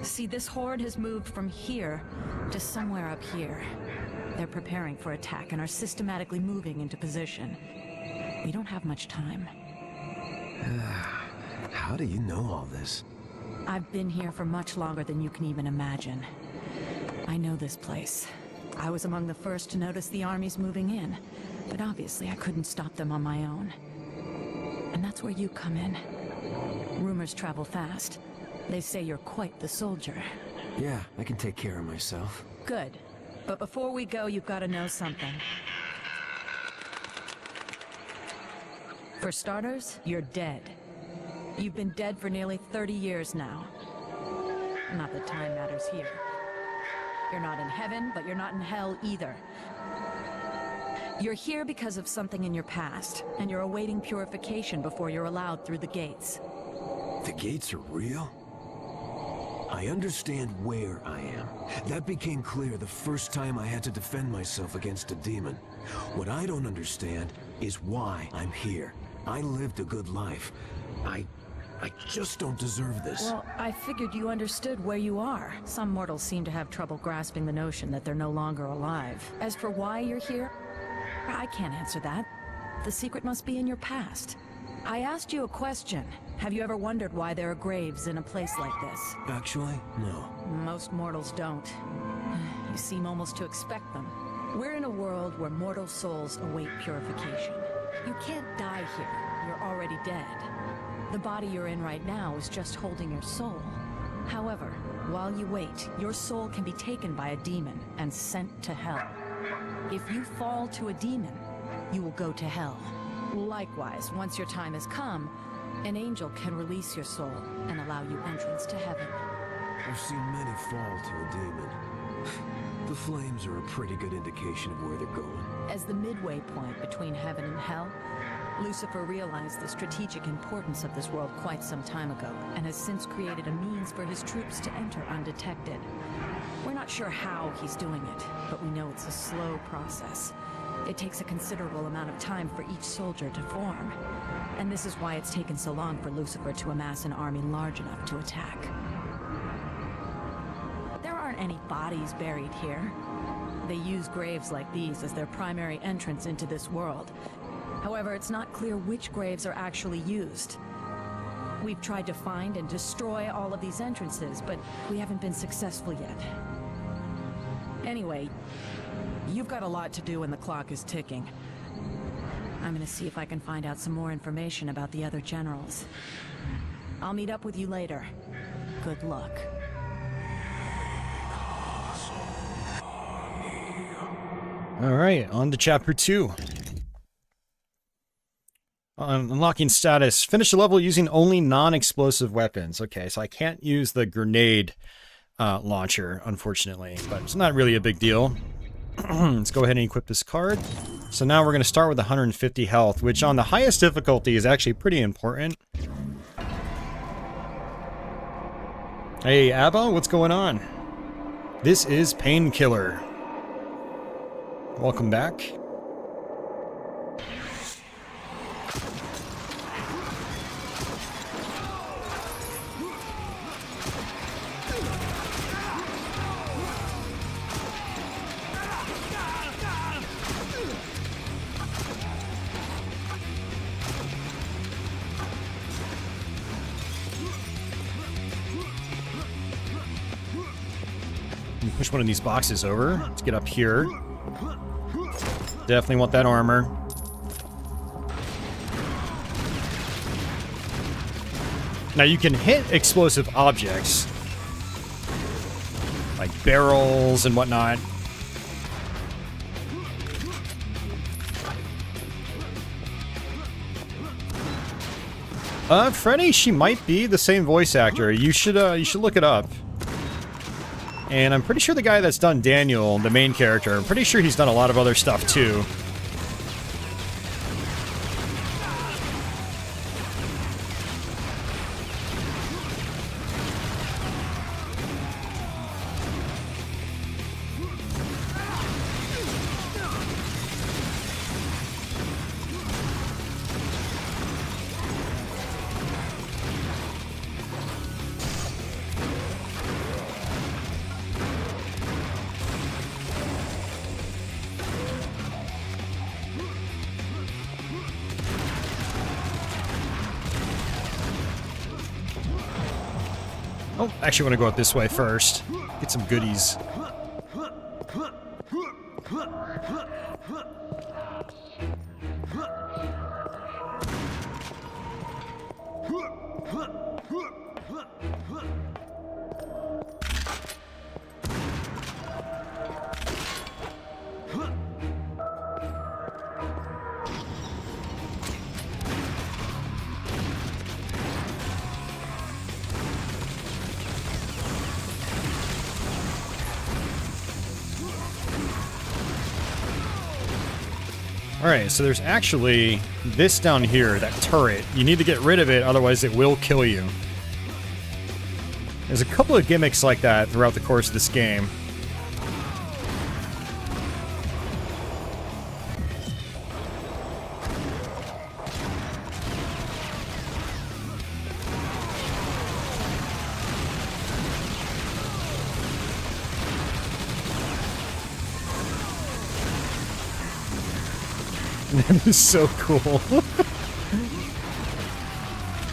See, this horde has moved from here to somewhere up here. They're preparing for attack and are systematically moving into position. We don't have much time. How do you know all this? I've been here for much longer than you can even imagine. I know this place. I was among the first to notice the armies moving in, but obviously I couldn't stop them on my own. And that's where you come in. Rumors travel fast. They say you're quite the soldier. Yeah, I can take care of myself. Good. But before we go, you've got to know something. For starters, you're dead. You've been dead for nearly 30 years now. Not that time matters here. You're not in heaven, but you're not in hell either. You're here because of something in your past, and you're awaiting purification before you're allowed through the gates. The gates are real? I understand where I am. That became clear the first time I had to defend myself against a demon. What I don't understand is why I'm here. I lived a good life. I just don't deserve this. Well, I figured you understood where you are. Some mortals seem to have trouble grasping the notion that they're no longer alive. As for why you're here, I can't answer that. The secret must be in your past. I asked you a question. Have you ever wondered why there are graves in a place like this? Actually, no. Most mortals don't. You seem almost to expect them. We're in a world where mortal souls await purification. You can't die here. You're already dead. The body you're in right now is just holding your soul. However, while you wait, your soul can be taken by a demon and sent to hell. If you fall to a demon, you will go to hell. Likewise, once your time has come, an angel can release your soul and allow you entrance to heaven. I've seen many fall to a demon. The flames are a pretty good indication of where they're going. As the midway point between heaven and hell, Lucifer realized the strategic importance of this world quite some time ago, and has since created a means for his troops to enter undetected. We're not sure how he's doing it, but we know it's a slow process. It takes a considerable amount of time for each soldier to form. And this is why it's taken so long for Lucifer to amass an army large enough to attack. There aren't any bodies buried here. They use graves like these as their primary entrance into this world. However, it's not clear which graves are actually used. We've tried to find and destroy all of these entrances, but we haven't been successful yet. Anyway, you've got a lot to do and the clock is ticking. I'm gonna see if I can find out some more information about the other generals. I'll meet up with you later. Good luck. Alright, on to chapter 2. Unlocking status. Finish a level using only non-explosive weapons. Okay, so I can't use the grenade launcher, unfortunately, but it's not really a big deal. Let's go ahead and equip this card. So now we're going to start with 150 health, which on the highest difficulty is actually pretty important. Hey, Abba, what's going on? This is Painkiller. Welcome back. Push one of these boxes over. Let's get up here. Definitely want that armor. Now you can hit explosive objects, like barrels and whatnot. Freddy, she might be the same voice actor. You should look it up. And I'm pretty sure the guy that's done Daniel, the main character, I'm pretty sure he's done a lot of other stuff too. Oh, actually want to go up this way first. Get some goodies. Alright, so there's actually this down here, that turret. You need to get rid of it, otherwise it will kill you. There's a couple of gimmicks like that throughout the course of this game. That is so cool.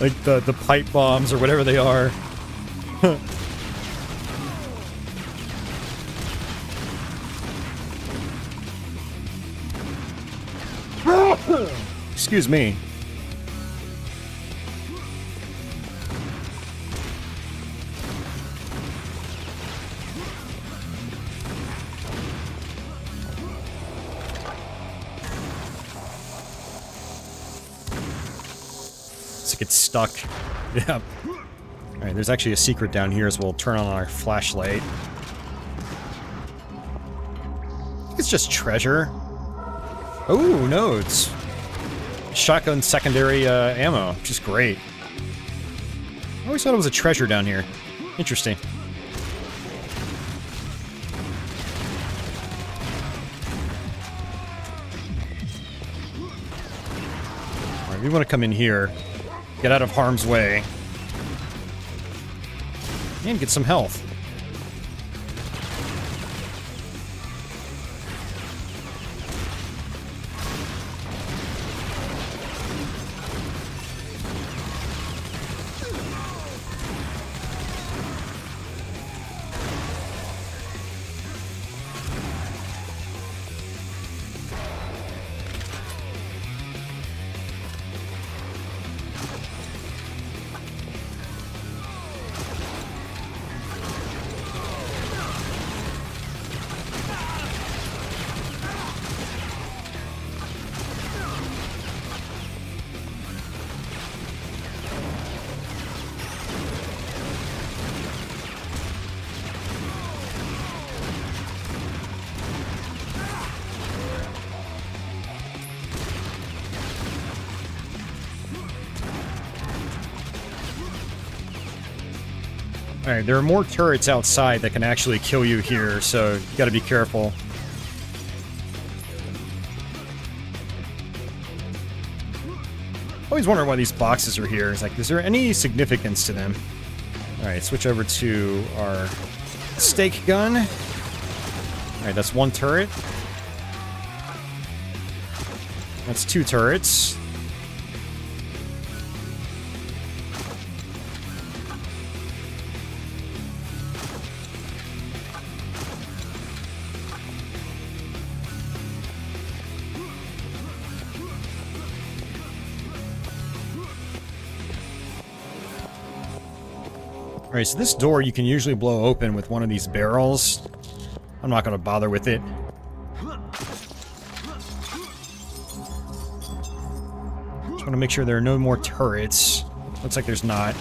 Like the pipe bombs or whatever they are. Excuse me. Gets stuck. Yeah. Alright, there's actually a secret down here as we'll turn on our flashlight. It's just treasure. Oh, no, it's shotgun secondary ammo, which is great. I always thought it was a treasure down here. Interesting. Alright, we want to come in here. Get out of harm's way. And get some health. Alright, there are more turrets outside that can actually kill you here, so you gotta be careful. Always wonder why these boxes are here. It's like, is there any significance to them? Alright, switch over to our stake gun. Alright, that's one turret. That's two turrets. Alright, so this door you can usually blow open with one of these barrels. I'm not going to bother with it. Just want to make sure there are no more turrets. Looks like there's not.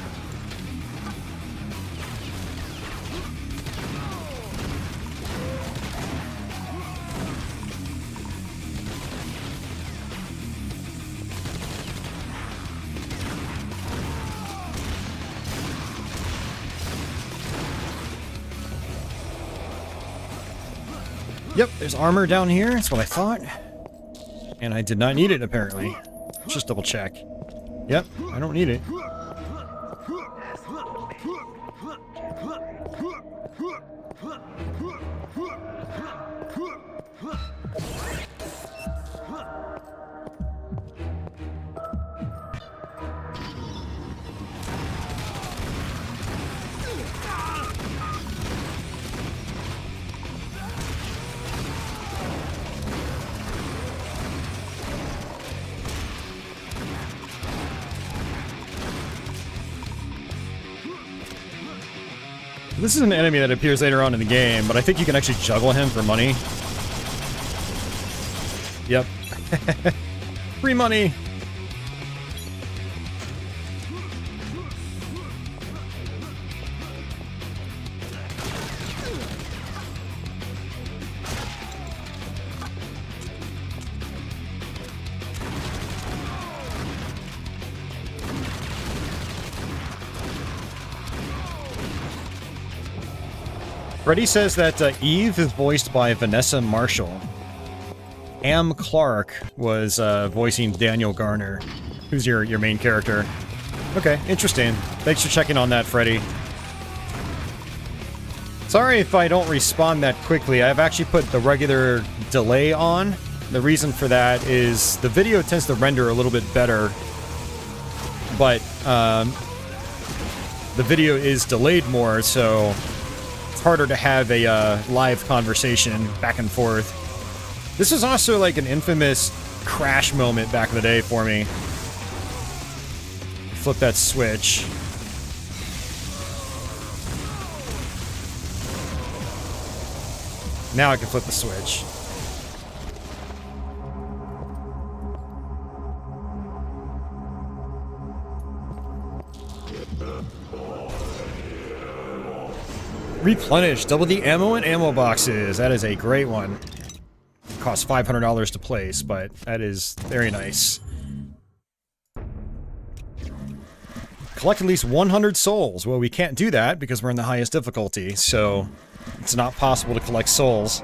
Yep, there's armor down here. That's what I thought. And I did not need it, apparently. Let's just double check. Yep, I don't need it. This is an enemy that appears later on in the game, but I think you can actually juggle him for money. Yep. Free money! Freddy says that Eve is voiced by Vanessa Marshall. Am Clark was voicing Daniel Garner, who's your main character. Okay, interesting. Thanks for checking on that, Freddy. Sorry if I don't respond that quickly. I've actually put the regular delay on. The reason for that is the video tends to render a little bit better, but the video is delayed more, so it's harder to have a live conversation back and forth. This was also like an infamous crash moment back in the day for me. Flip that switch. Now I can flip the switch. Replenish. Double the ammo and ammo boxes. That is a great one. Costs $500 to place, but that is very nice. Collect at least 100 souls. Well, we can't do that because we're in the highest difficulty, so it's not possible to collect souls.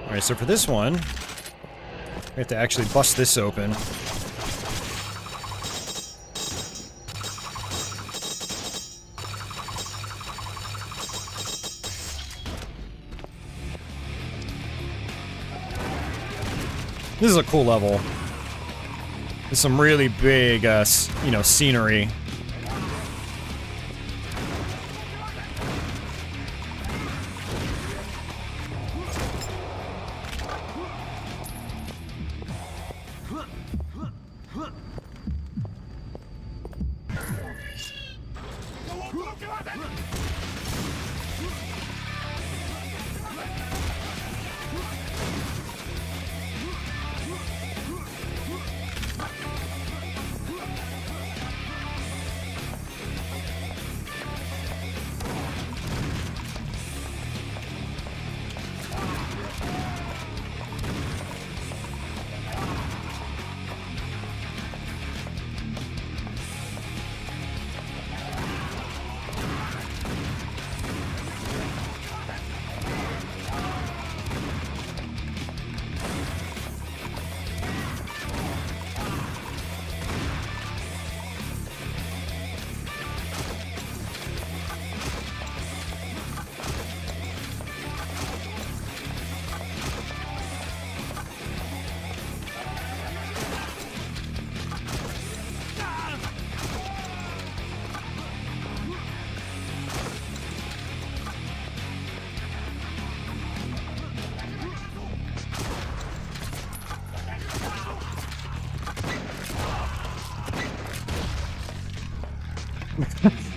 Alright, so for this one, we have to actually bust this open. This is a cool level. There's some really big, you know, scenery.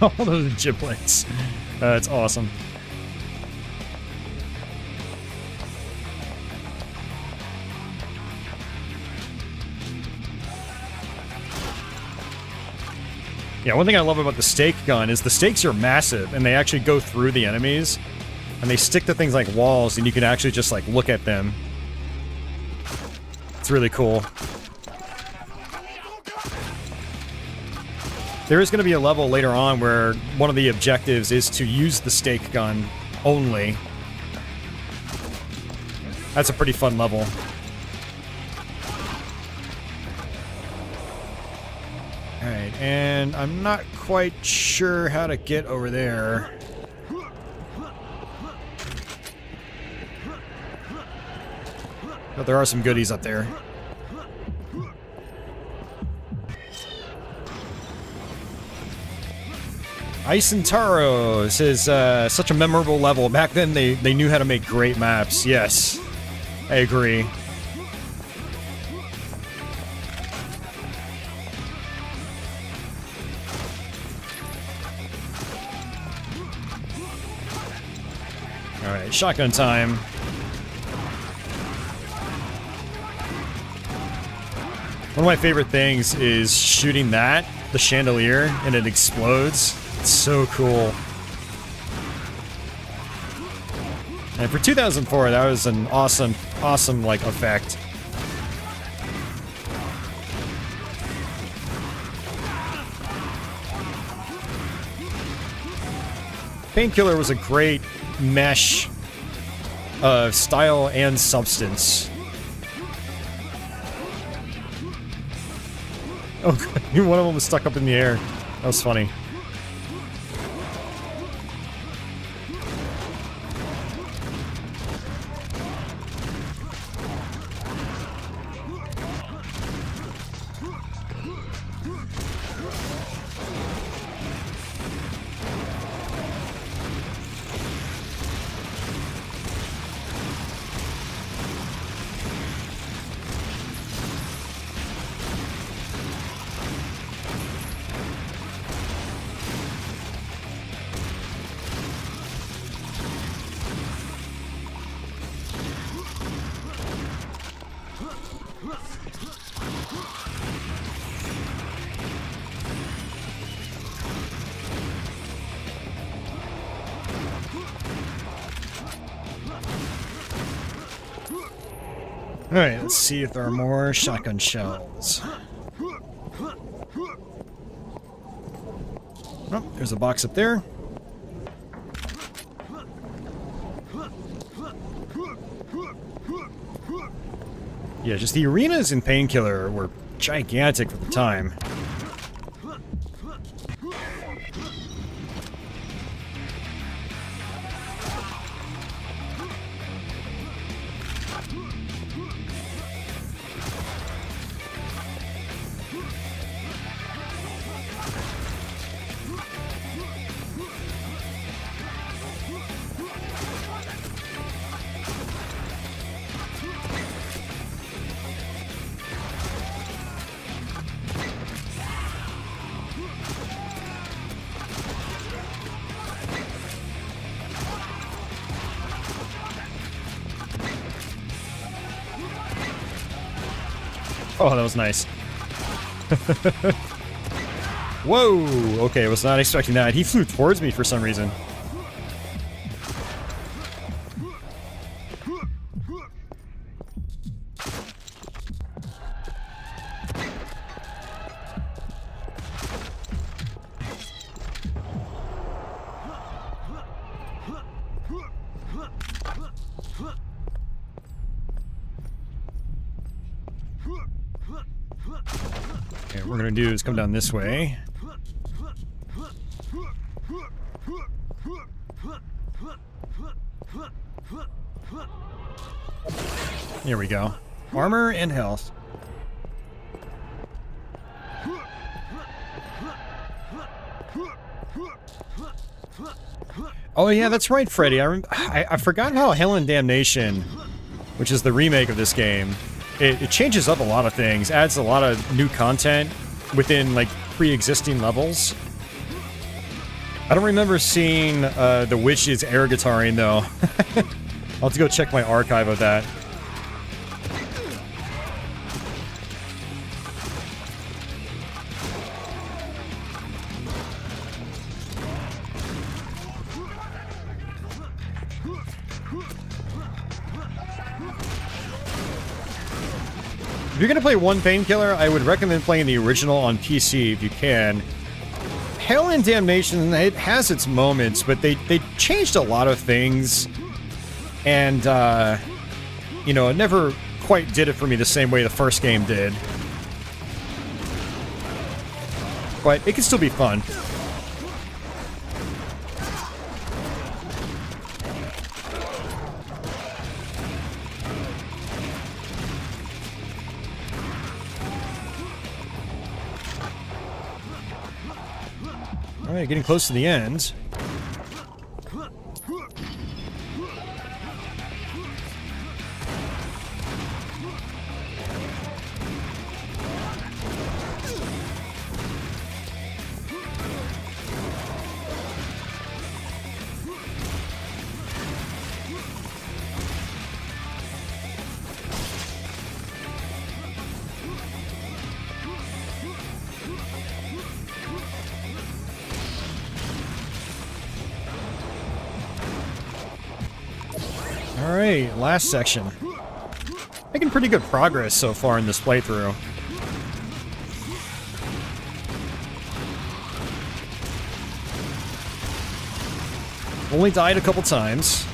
All those giblets. That's awesome. Yeah, one thing I love about the stake gun is the stakes are massive, and they actually go through the enemies, and they stick to things like walls, and you can actually just, like, look at them. It's really cool. There is going to be a level later on where one of the objectives is to use the stake gun only. That's a pretty fun level. Alright, and I'm not quite sure how to get over there. But there are some goodies up there. Ice and Taro. This is such a memorable level. Back then, they knew how to make great maps. Yes, I agree. All right, shotgun time. One of my favorite things is shooting the chandelier, and it explodes. It's so cool. And for 2004, that was an awesome, like, effect. Painkiller was a great mesh of style and substance. Oh, one of them was stuck up in the air. That was funny. Alright, let's see if there are more shotgun shells. Oh, there's a box up there. Yeah, just the arenas in Painkiller were gigantic for the time. Oh, that was nice. Whoa! Okay, I was not expecting that. He flew towards me for some reason. Okay, what we're gonna do is come down this way. Here we go. Armor and health. Oh yeah, that's right, Freddy. I forgot how Hell and Damnation, which is the remake of this game, it changes up a lot of things, adds a lot of new content within, like, pre-existing levels. I don't remember seeing the Witch's air guitaring, though. I'll have to go check my archive of that. If you're gonna play one Painkiller, I would recommend playing the original on PC if you can. Hell and Damnation, it has its moments, but they changed a lot of things, and you know, it never quite did it for me the same way the first game did. But it can still be fun. Alright, getting close to the end. Alright, last section. Making pretty good progress so far in this playthrough. Only died a couple times.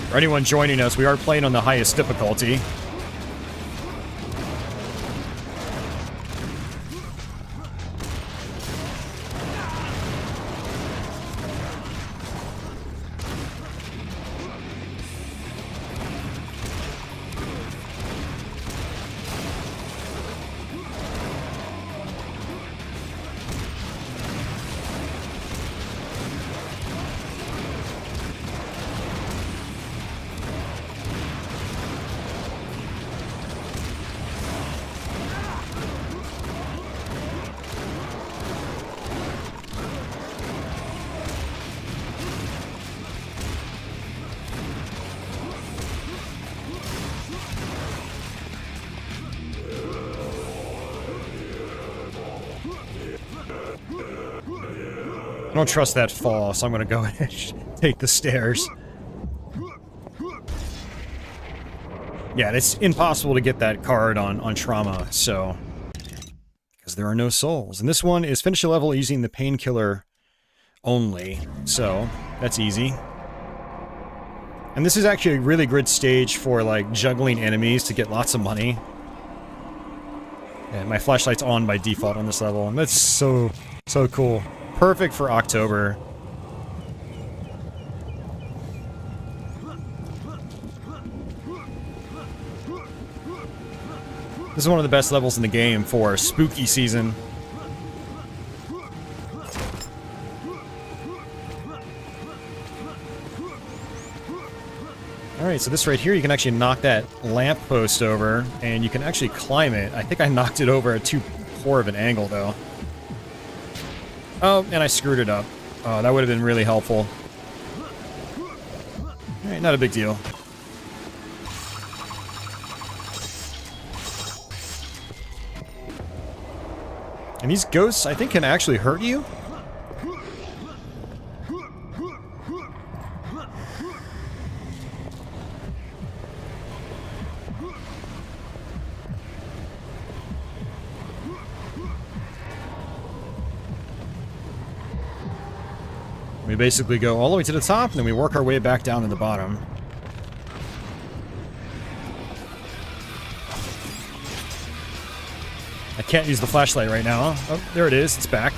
For anyone joining us, we are playing on the highest difficulty. I don't trust that fall, so I'm gonna go ahead and take the stairs. Yeah, it's impossible to get that card on trauma, so... because there are no souls. And this one is finish a level using the Painkiller only, so that's easy. And this is actually a really good stage for, like, juggling enemies to get lots of money. And my flashlight's on by default on this level, and that's so cool. Perfect for October. This is one of the best levels in the game for spooky season. Alright, so this right here, you can actually knock that lamppost over, and you can actually climb it. I think I knocked it over at too poor of an angle, though. Oh, and I screwed it up. Oh, that would have been really helpful. Alright, not a big deal. And these ghosts, I think, can actually hurt you? We basically go all the way to the top, and then we work our way back down to the bottom. I can't use the flashlight right now. Oh, there it is. It's back.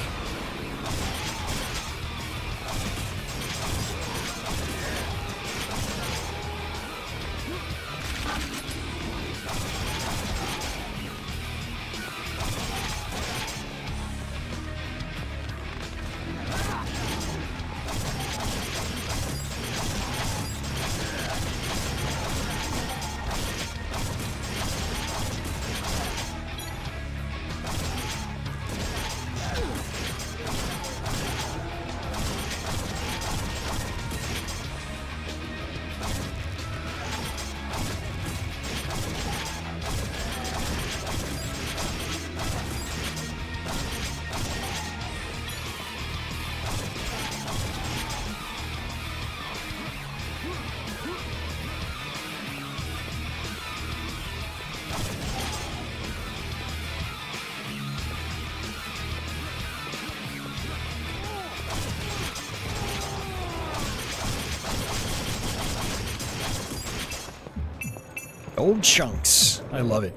Old chunks. I love it.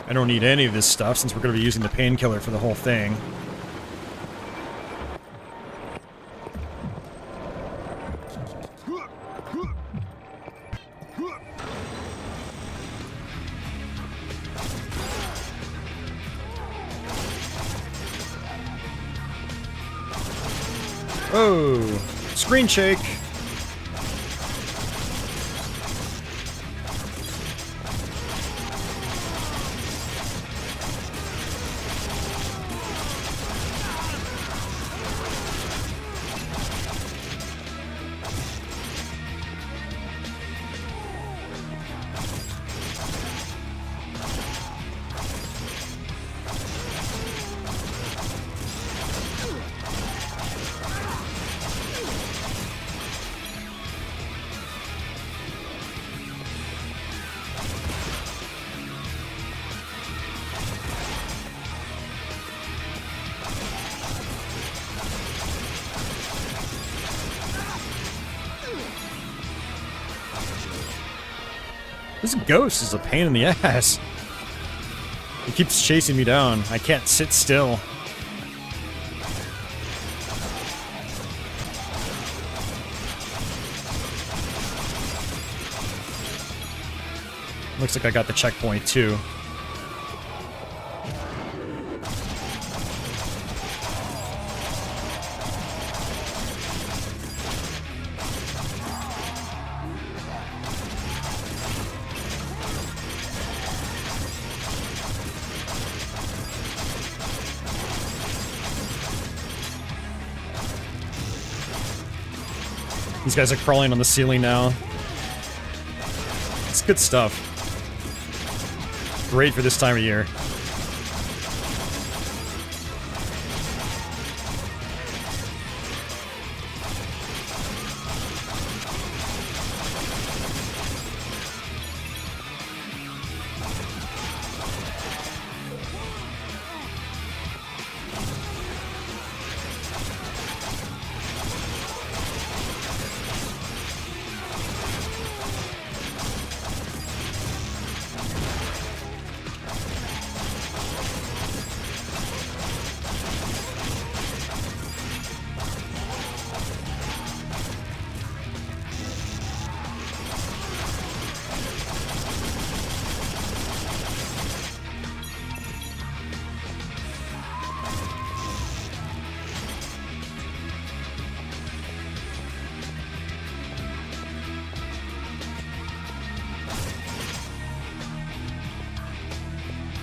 I don't need any of this stuff since we're going to be using the painkiller for the whole thing. Oh, screen shake. This ghost is a pain in the ass. He keeps chasing me down. I can't sit still. Looks like I got the checkpoint too. These guys are crawling on the ceiling now. It's good stuff. Great for this time of year.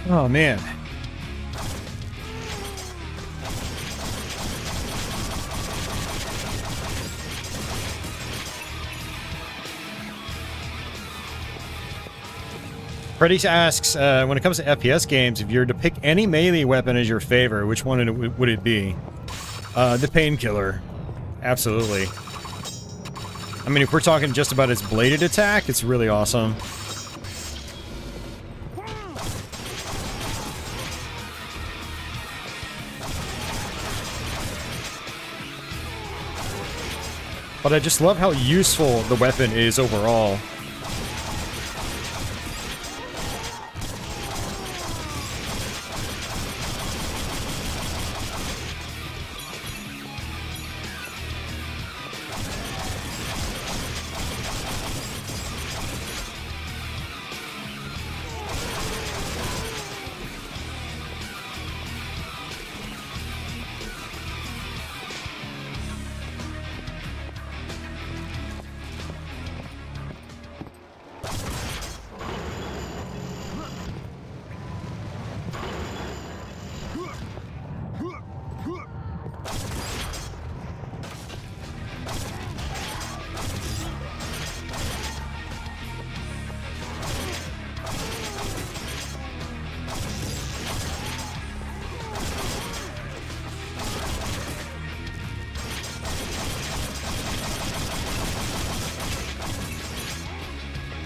Oh, man. Freddy asks, when it comes to FPS games, if you're to pick any melee weapon as your favorite, which one would it be? The Painkiller. Absolutely. I mean, if we're talking just about its bladed attack, it's really awesome. But I just love how useful the weapon is overall.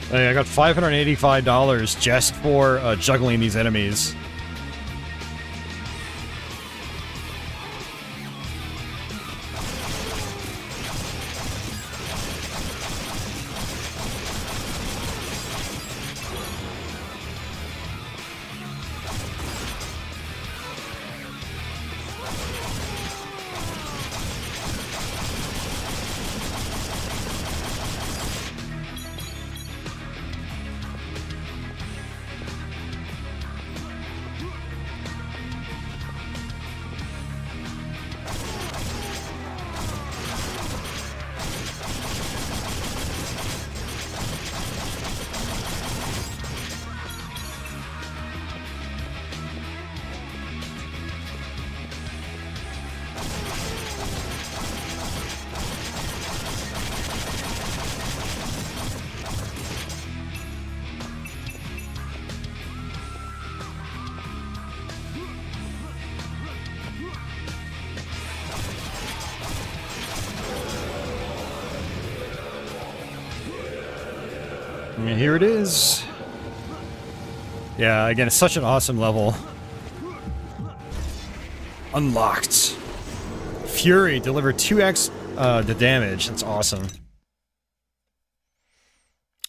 Hey, I got $585 just for juggling these enemies. And here it is. Yeah, again, it's such an awesome level. Unlocked. Fury, deliver 2x the damage. That's awesome.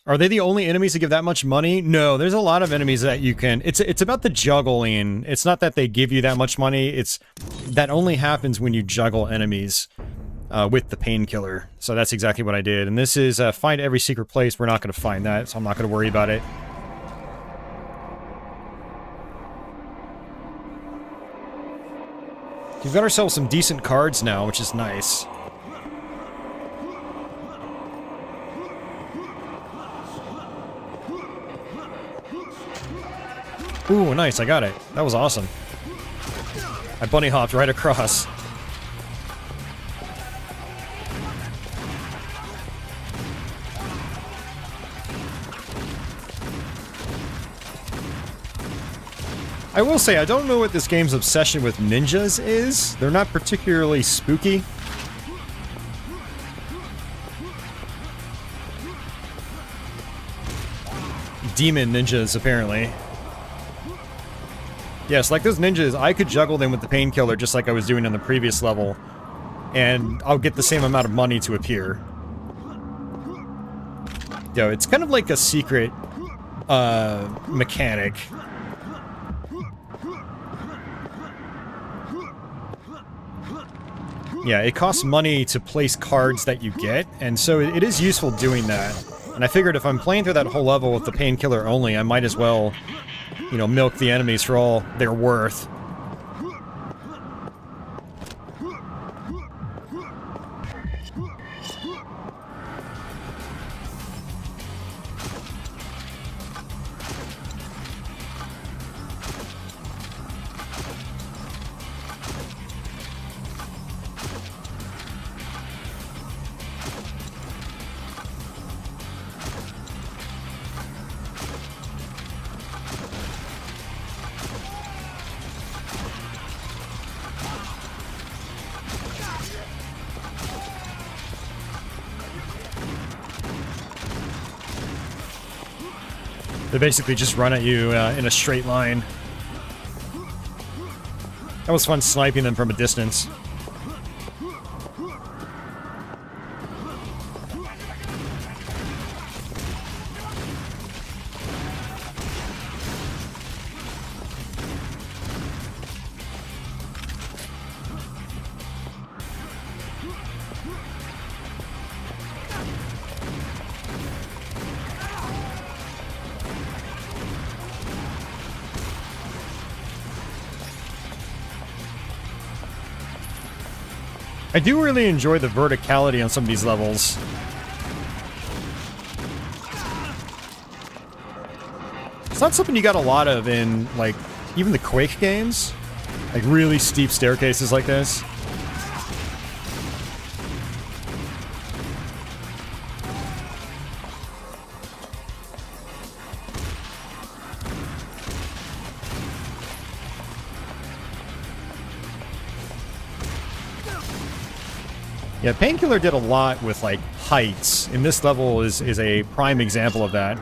Are they the only enemies that give that much money? No, there's a lot of enemies that you can... It's about the juggling. It's not that they give you that much money. It's... That only happens when you juggle enemies with the Painkiller. So that's exactly what I did. And this is find every secret place. We're not going to find that, so I'm not going to worry about it. We've got ourselves some decent cards now, which is nice. Ooh, nice, I got it. That was awesome. I bunny hopped right across. I will say, I don't know what this game's obsession with ninjas is. They're not particularly spooky. Demon ninjas, apparently. Yes, like those ninjas, I could juggle them with the Painkiller just like I was doing in the previous level, and I'll get the same amount of money to appear. Yo, it's kind of like a secret mechanic. Yeah, it costs money to place cards that you get, and so it is useful doing that. And I figured if I'm playing through that whole level with the Painkiller only, I might as well, you know, milk the enemies for all they're worth. They basically just run at you in a straight line. That was fun sniping them from a distance. I do really enjoy the verticality on some of these levels. It's not something you got a lot of in, like, even the Quake games. Like, really steep staircases like this. Yeah, Painkiller did a lot with, like, heights, and this level is a prime example of that.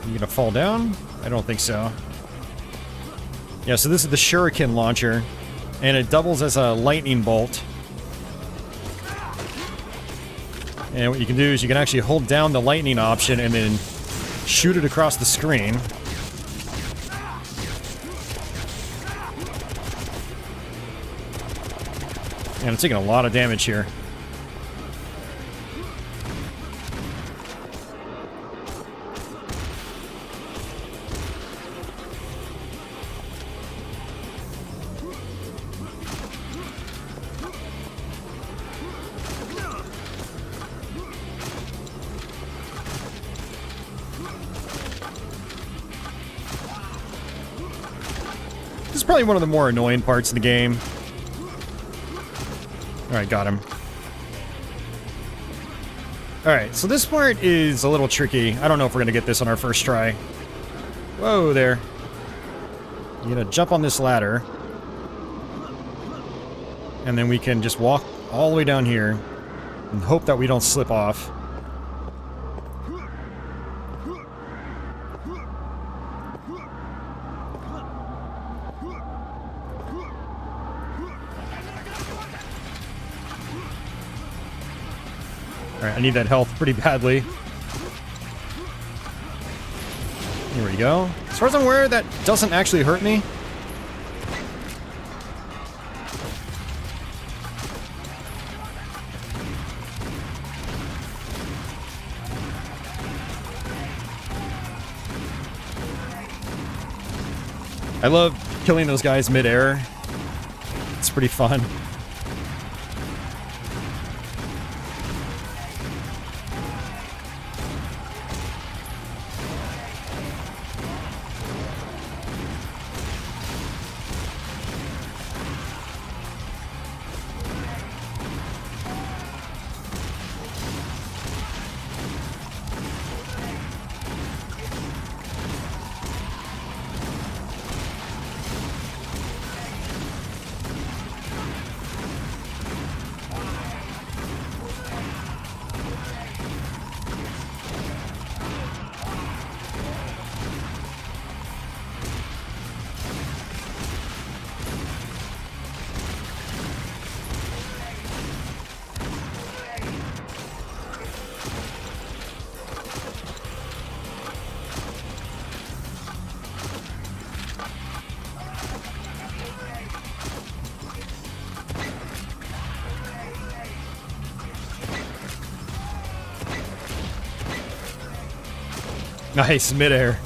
You gonna fall down? I don't think so. Yeah, so this is the Shuriken launcher, and it doubles as a lightning bolt. And what you can do is you can actually hold down the lightning option and then shoot it across the screen. And I'm taking a lot of damage here. This is probably one of the more annoying parts of the game. Alright, got him. Alright, so this part is a little tricky. I don't know if we're going to get this on our first try. Whoa there. You're going to jump on this ladder. and then we can just walk all the way down here and hope that we don't slip off. Alright, I need that health pretty badly. Here we go. As far as I'm aware, that doesn't actually hurt me. I love killing those guys mid-air. It's pretty fun. Nice, midair.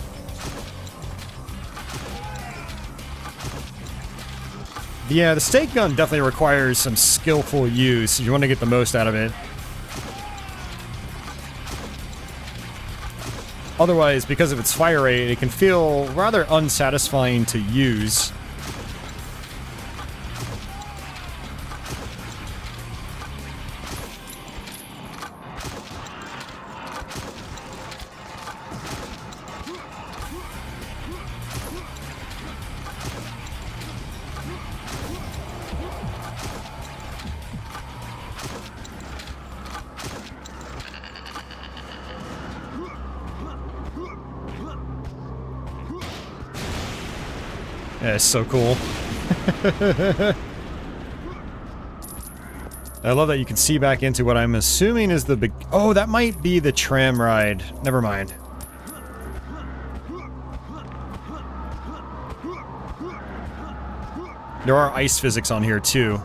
Yeah, the stake gun definitely requires some skillful use. You want to get the most out of it. Otherwise, because of its fire rate, it can feel rather unsatisfying to use. Yeah, it's so cool. I love that you can see back into what I'm assuming is the big... Oh, that might be the tram ride. Never mind. There are ice physics on here, too.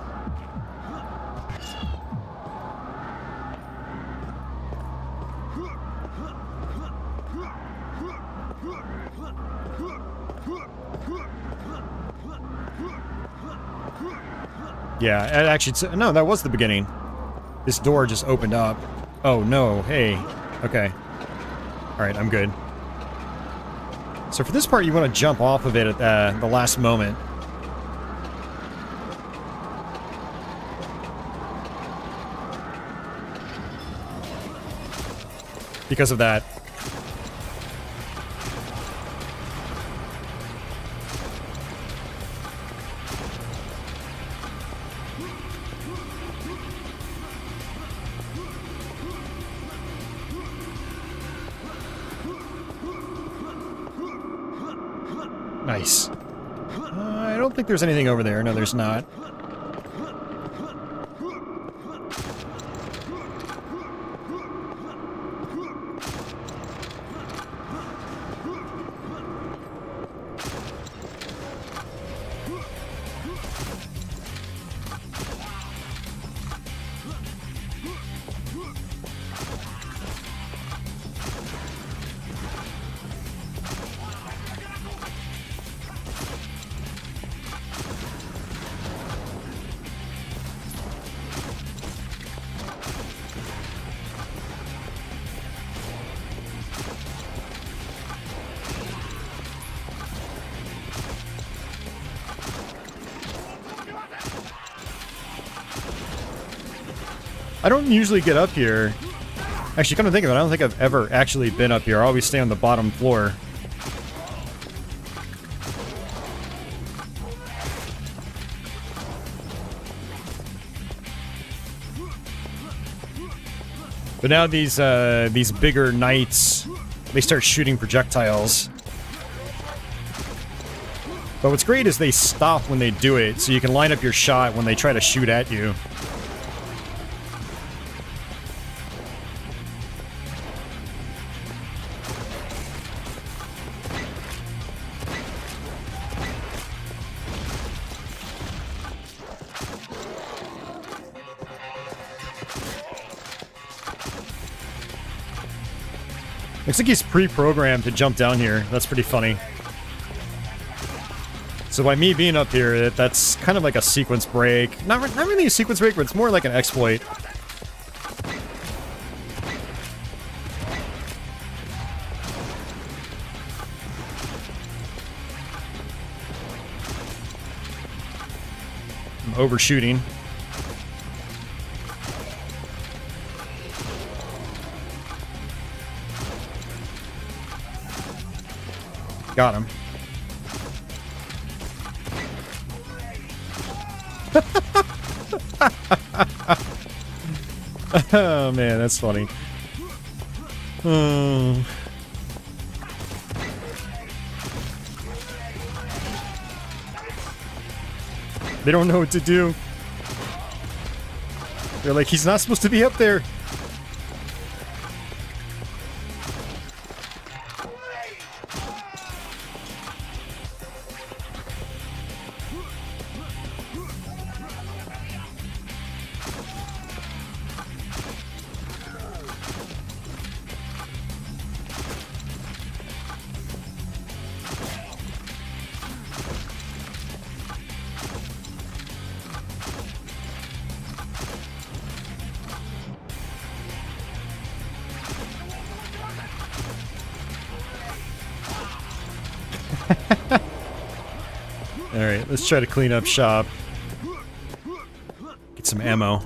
Yeah, it actually... No, that was the beginning. This door just opened up. Oh, no. Hey. Okay. Alright, I'm good. So for this part, you want to jump off of it at the last moment. Because of that. Nice. I don't think there's anything over there. No, there's not. I don't usually get up here. Actually, come to think of it, I don't think I've ever actually been up here. I always stay on the bottom floor. But now these bigger knights, they start shooting projectiles. But what's great is they stop when they do it, so you can line up your shot when they try to shoot at you. Looks like he's pre-programmed to jump down here. That's pretty funny. So by me being up here, that's kind of like a sequence break. Not really a sequence break, but it's more like an exploit. I'm overshooting. Got him. Oh man, that's funny. They don't know what to do. They're like, he's not supposed to be up there. Alright, let's try to clean up shop. Get some ammo.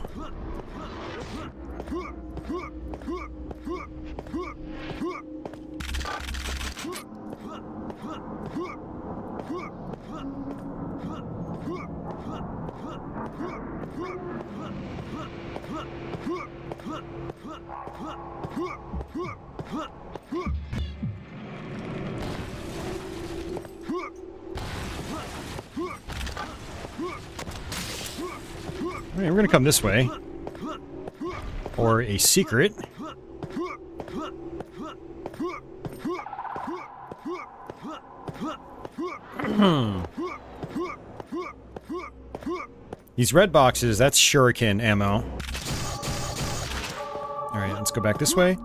Alright, we're gonna come this way. Or a secret. These red boxes, that's shuriken ammo. Alright, let's go back this way.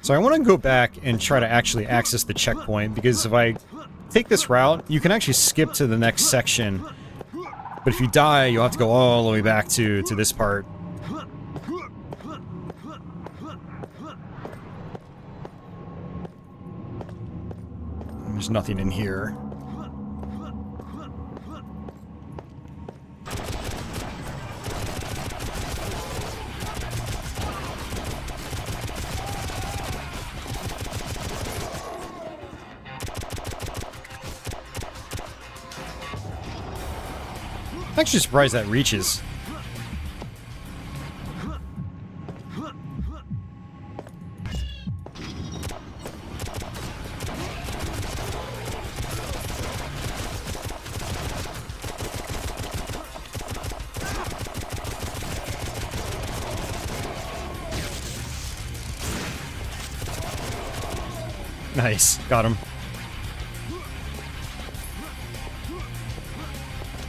So I want to go back and try to actually access the checkpoint, because if I take this route, you can actually skip to the next section. But if you die, you'll have to go all the way back to this part. There's nothing in here. I'm actually surprised that reaches. Nice, got him.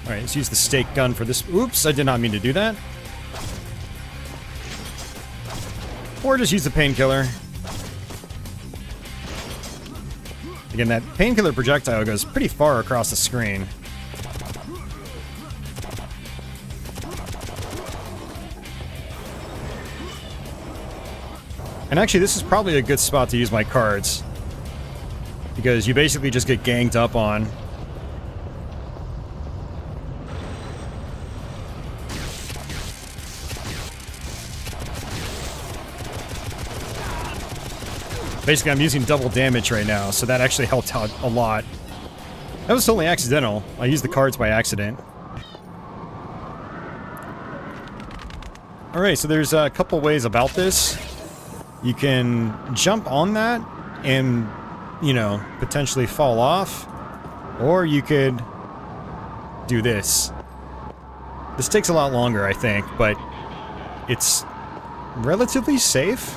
Alright, let's use the stake gun for this. Oops, I did not mean to do that. Or just use the painkiller. Again, that painkiller projectile goes pretty far across the screen. And actually, this is probably a good spot to use my cards. Because you basically just get ganged up on. Basically, I'm using double damage right now, so that actually helped out a lot. That was totally accidental. I used the cards by accident. Alright, so there's a couple ways about this. you can jump on that and, you know, potentially fall off, or you could do this. This takes a lot longer, I think, but it's relatively safe.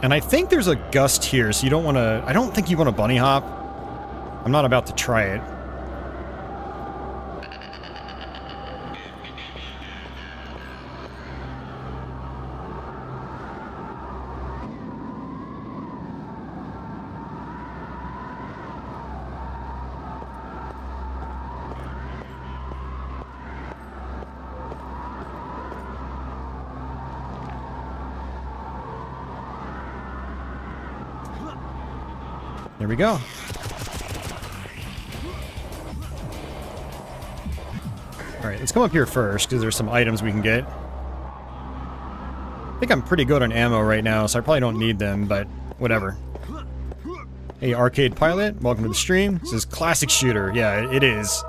And I think there's a gust here, so you don't want to... I don't think you want to bunny hop. I'm not about to try it. There we go. Alright, let's come up here first, because there's some items we can get. I think I'm pretty good on ammo right now, so I probably don't need them, but whatever. Hey, Arcade Pilot, welcome to the stream. This is classic shooter. Yeah, it is.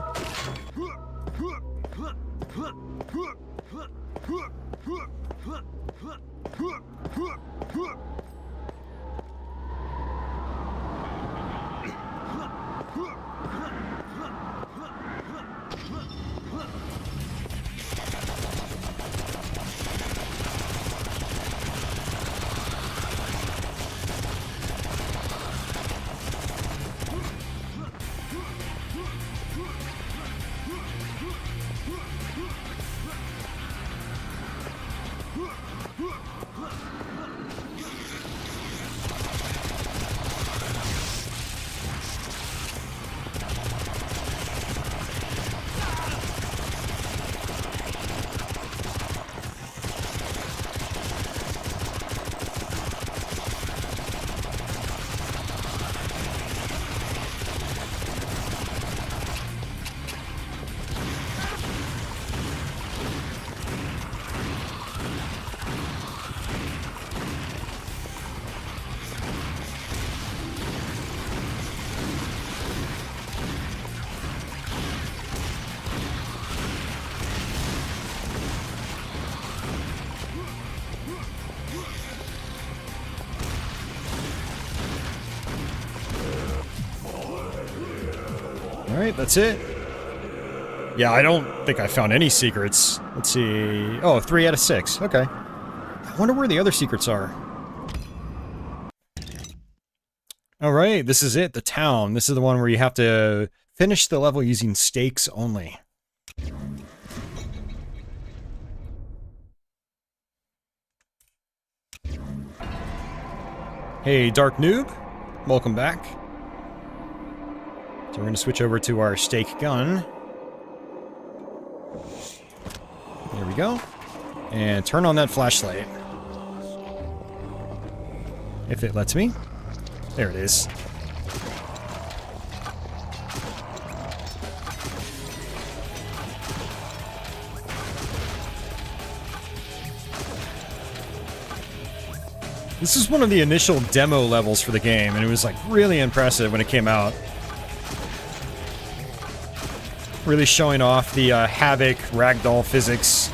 Alright, that's it. Yeah, I don't think I found any secrets. Let's see. Oh, 3 out of 6. Okay. I wonder where the other secrets are. Alright, this is it. The town. This is the one where you have to finish the level using stakes only. Hey, Dark Noob. Welcome back. So we're going to switch over to our stake gun. There we go. And turn on that flashlight. If it lets me. There it is. This is one of the initial demo levels for the game, and it was like really impressive when it came out. Really showing off the Havoc ragdoll physics.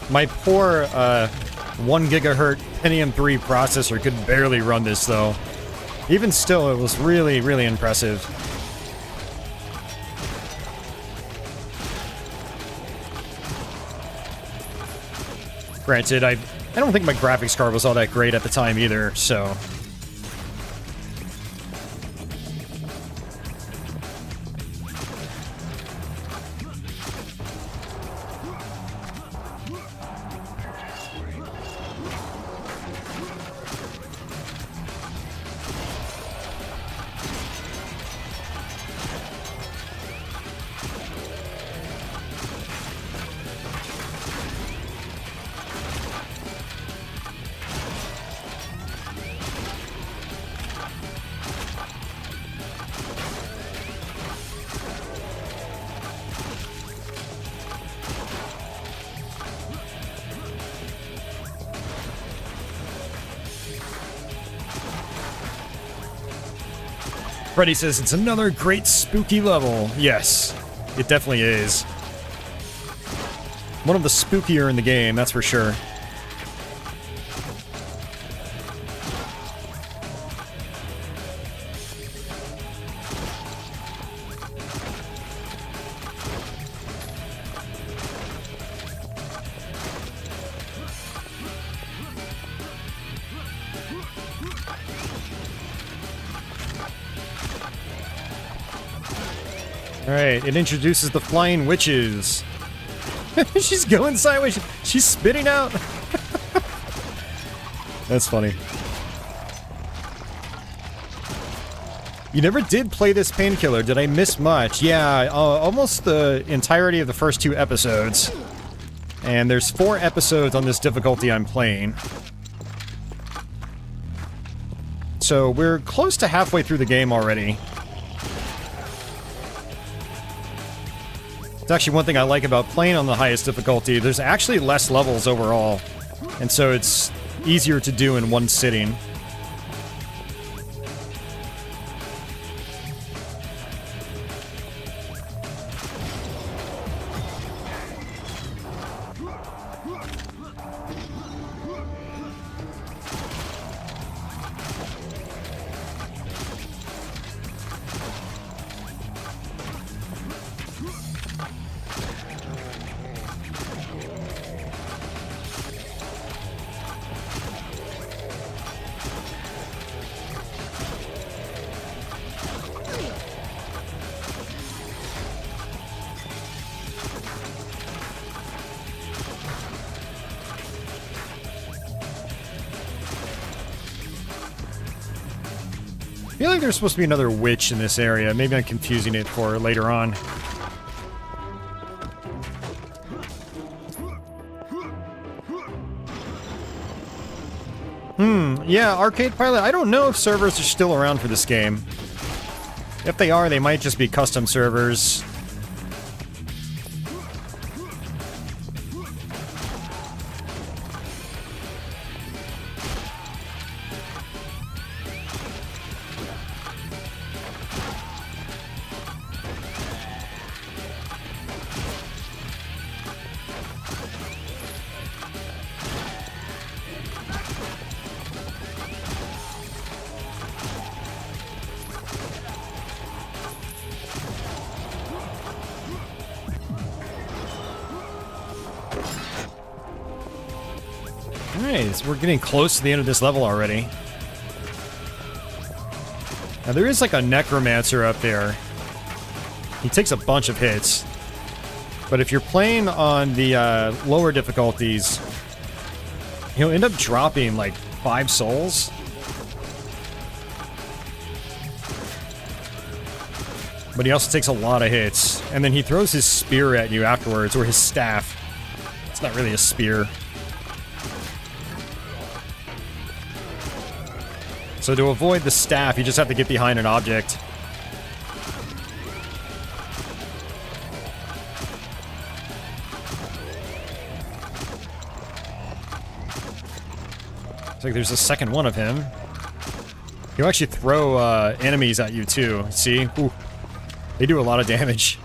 My poor 1 gigahertz Pentium 3 processor could barely run this though. Even still, it was really, really impressive. Granted, I don't think my graphics card was all that great at the time either, so... Freddy says it's another great spooky level. Yes, it definitely is. One of the spookier in the game, that's for sure. Alright, it introduces the flying witches. She's going sideways. She's spitting out. That's funny. You never did play this Painkiller. Did I miss much? Yeah, almost the entirety of the first 2 episodes. And there's 4 episodes on this difficulty I'm playing. So we're close to halfway through the game already. It's actually one thing I like about playing on the highest difficulty. There's actually less levels overall, and so it's easier to do in one sitting. I feel like there's supposed to be another witch in this area. Maybe I'm confusing it for later on. Yeah, Arcade Pilot. I don't know if servers are still around for this game. If they are, they might just be custom servers. Alright, we're getting close to the end of this level already. Now there is like a necromancer up there. He takes a bunch of hits. But if you're playing on the lower difficulties, he'll end up dropping like 5 souls. But he also takes a lot of hits. And then he throws his spear at you afterwards, or his staff. It's not really a spear. So to avoid the staff, you just have to get behind an object. Looks like there's a second one of him. He'll actually throw enemies at you too. See? Ooh. They do a lot of damage.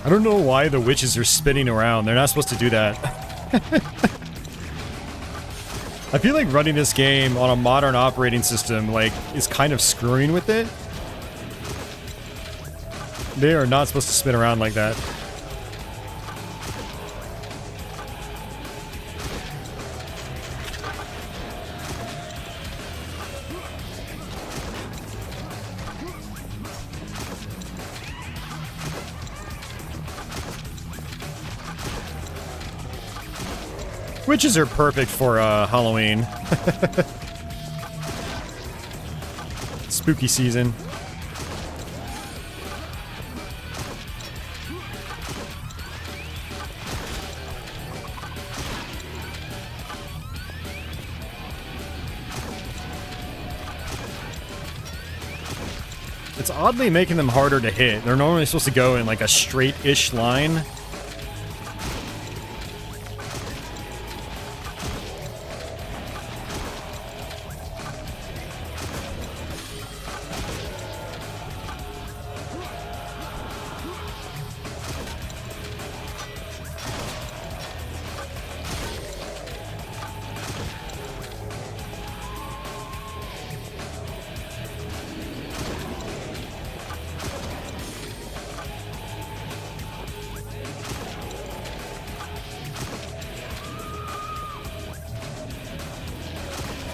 I don't know why the witches are spinning around. They're not supposed to do that. I feel like running this game on a modern operating system, like, is kind of screwing with it. They are not supposed to spin around like that. Witches are perfect for Halloween. Spooky season. It's oddly making them harder to hit. They're normally supposed to go in like a straight-ish line.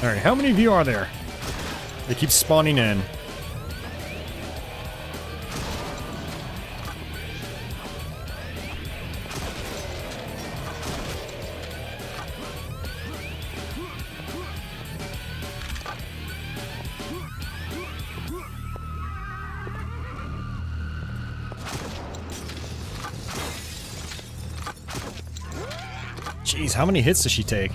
Alright, how many of you are there? They keep spawning in. Jeez, how many hits does she take?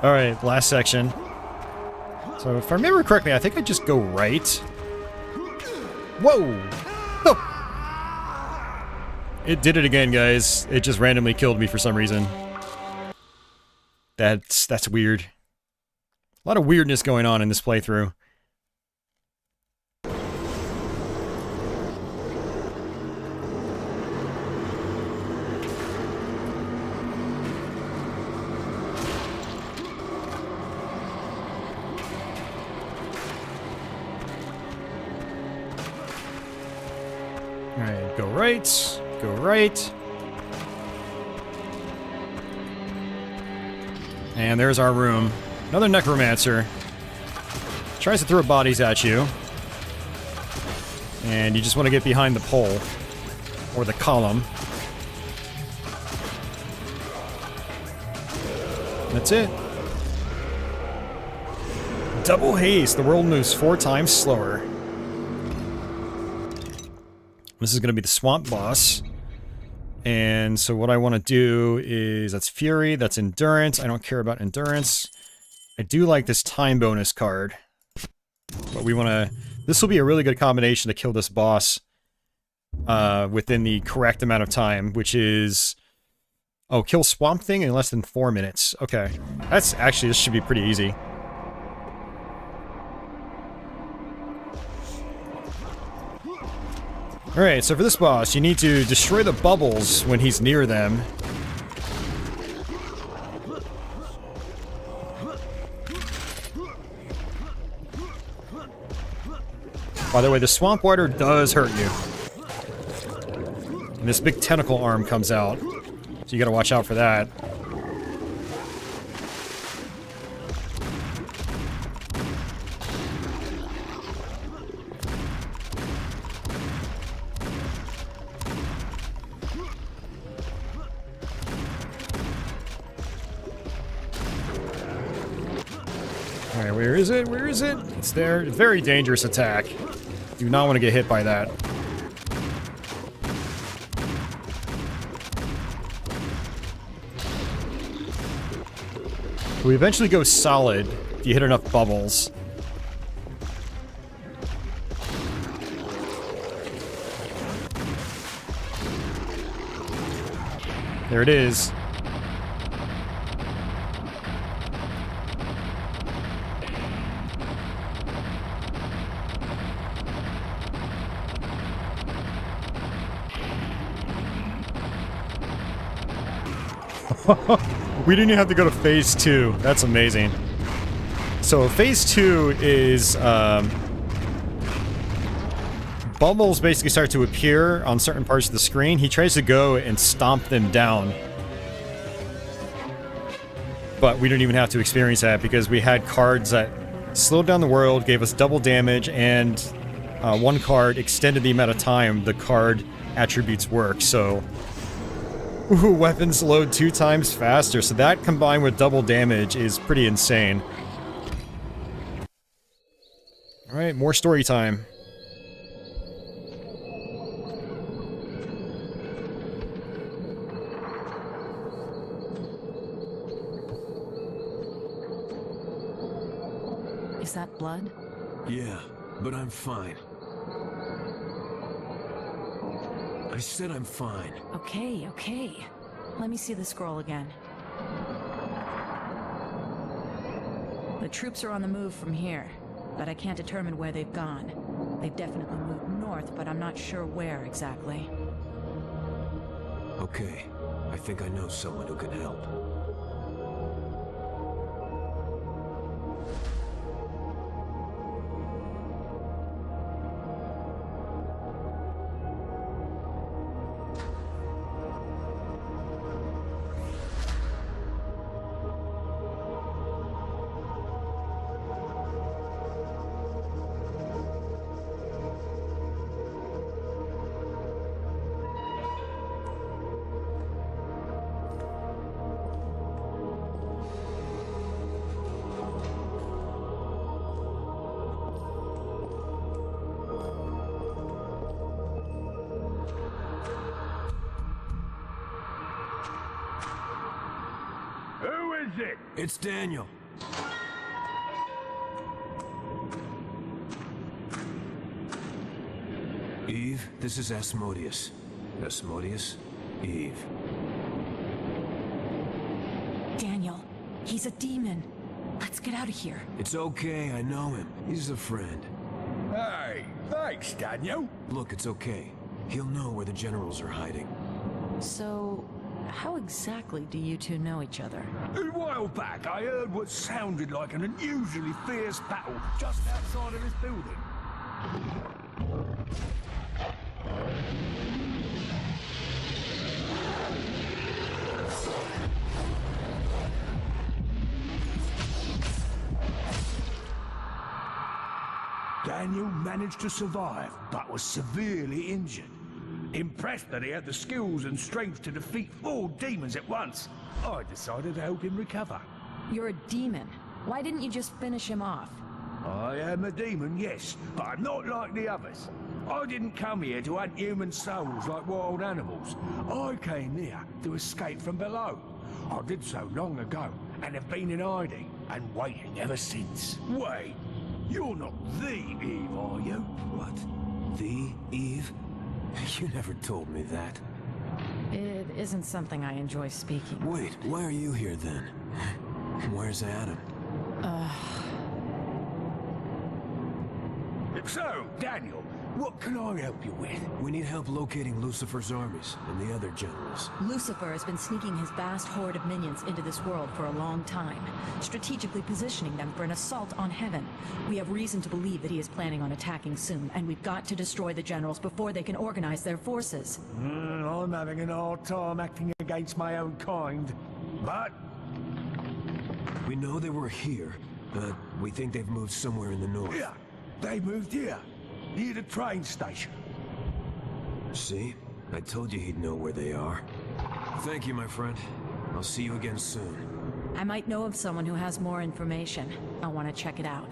Alright, last section. So if I remember correctly, I think I just go right. Whoa! Oh! It did it again, guys. It just randomly killed me for some reason. That's weird. A lot of weirdness going on in this playthrough. Alright, go right, go right. And there's our room. Another necromancer. Tries to throw bodies at you. And you just want to get behind the pole. Or the column. That's it. Double haste. The world moves 4 times slower. This is going to be the swamp boss. And so what I want to do is... That's Fury, that's Endurance. I don't care about Endurance. I do like this time bonus card. But we want to... This will be a really good combination to kill this boss within the correct amount of time, which is... Oh, kill Swamp Thing in less than 4 minutes. Okay. That's actually... This should be pretty easy. Alright, so for this boss, you need to destroy the bubbles when he's near them. By the way, the swamp water does hurt you. And this big tentacle arm comes out. So you gotta watch out for that. Alright, where is it? Where is it? It's there. Very dangerous attack. Do not want to get hit by that. We eventually go solid if you hit enough bubbles. There it is. We didn't even have to go to phase 2. That's amazing. So phase 2 is bubbles basically start to appear on certain parts of the screen. He tries to go and stomp them down. but we didn't even have to experience that because we had cards that slowed down the world, gave us double damage, and one card extended the amount of time the card attributes work, so... Ooh, weapons load 2 times faster, so that combined with double damage is pretty insane. Alright, more story time. Is that blood? Yeah, but I'm fine. I said I'm fine. Okay, okay. Let me see the scroll again. The troops are on the move from here, but I can't determine where they've gone. They've definitely moved north, but I'm not sure where exactly. Okay, I think I know someone who can help. Who is it? It's Daniel. Eve, this is Asmodeus. Asmodeus, Eve. Daniel, he's a demon. Let's get out of here. It's okay, I know him. He's a friend. Hey, thanks, Daniel. Look, it's okay. He'll know where the generals are hiding. So, how exactly do you two know each other? A while back, I heard what sounded like an unusually fierce battle just outside of this building. Daniel managed to survive, but was severely injured. Impressed that he had the skills and strength to defeat 4 demons at once, I decided to help him recover. You're a demon. Why didn't you just finish him off? I am a demon, yes, but I'm not like the others. I didn't come here to hunt human souls like wild animals. I came here to escape from below. I did so long ago, and have been in hiding, and waiting ever since. Wait, you're not the Eve, are you? What? The Eve? You never told me that. It isn't something I enjoy speaking. Wait, why are you here then? Where's Adam? So, Daniel, what can I help you with? We need help locating Lucifer's armies and the other generals. Lucifer has been sneaking his vast horde of minions into this world for a long time, strategically positioning them for an assault on heaven. We have reason to believe that he is planning on attacking soon, and we've got to destroy the generals before they can organize their forces. I'm having an hard time acting against my own kind, but We know they were here, but we think they've moved somewhere in the north. yeah, they moved here, near the train station. See? I told you he'd know where they are. Thank you, my friend. I'll see you again soon. I might know of someone who has more information. I want to check it out.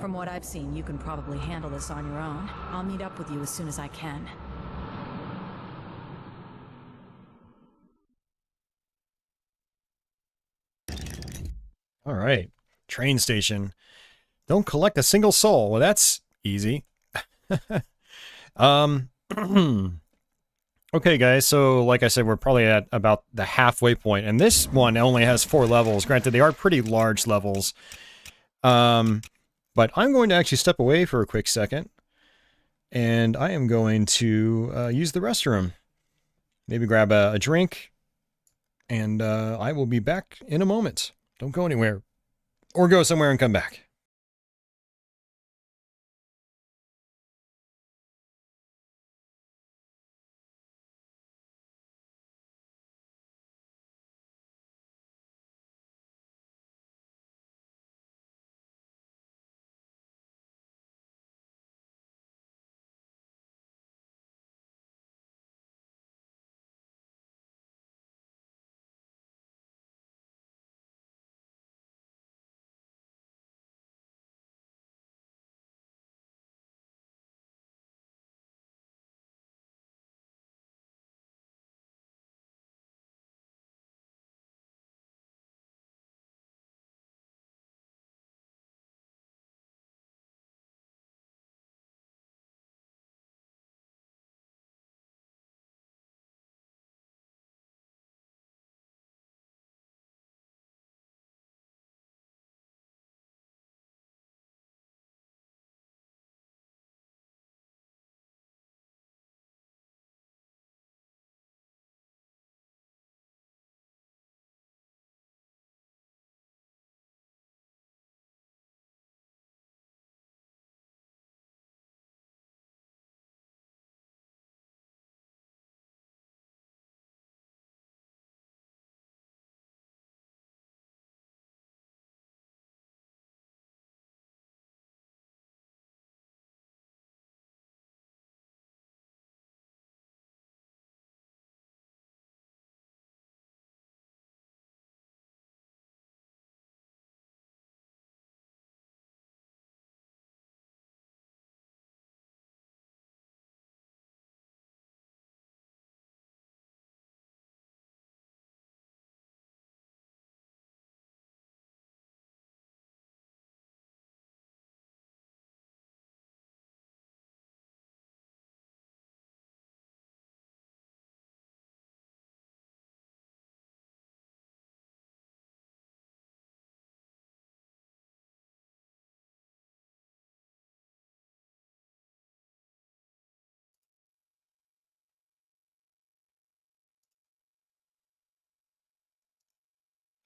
From what I've seen, you can probably handle this on your own. I'll meet up with you as soon as I can. Alright. Train station. Don't collect a single soul. Well, that's easy. Okay, guys, so like I said, we're probably at about the halfway point, and this one only has 4 levels. Granted, they are pretty large levels. But I'm going to actually step away for a quick second, and I am going to use the restroom. Maybe grab a drink, and I will be back in a moment. Don't go anywhere. Or go somewhere and come back.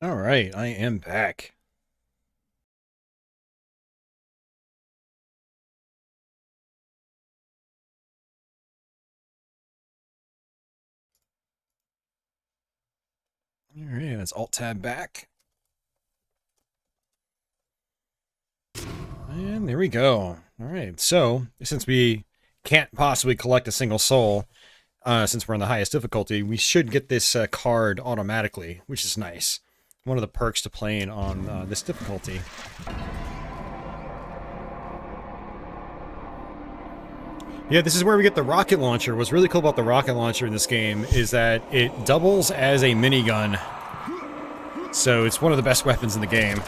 All right, I am back. All right, let's Alt-Tab back. And there we go. All right, so since we can't possibly collect a single soul, since we're on the highest difficulty, we should get this card automatically, which is nice. One of the perks to playing on this difficulty. Yeah, this is where we get the rocket launcher. What's really cool about the rocket launcher in this game is that it doubles as a minigun. So it's one of the best weapons in the game.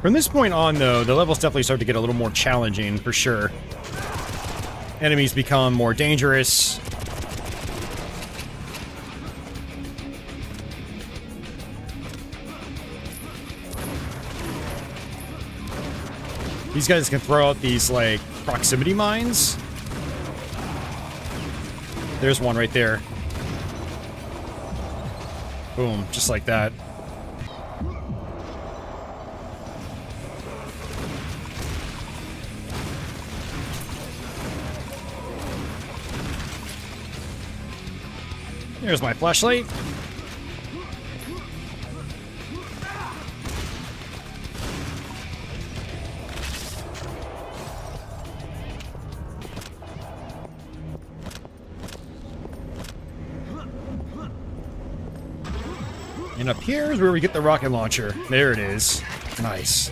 From this point on, though, the levels definitely start to get a little more challenging, for sure. Enemies become more dangerous. These guys can throw out these, like, proximity mines. There's one right there. Boom, just like that. There's my flashlight. And up here is where we get the rocket launcher. There it is. Nice.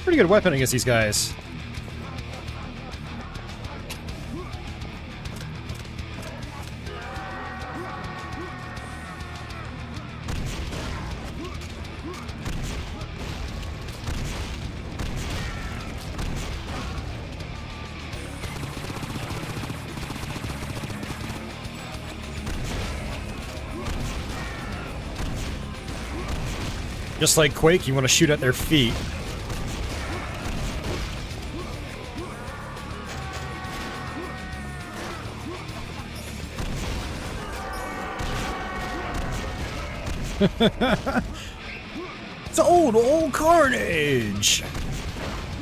Pretty good weapon against these guys. Just like Quake, you want to shoot at their feet. It's old carnage.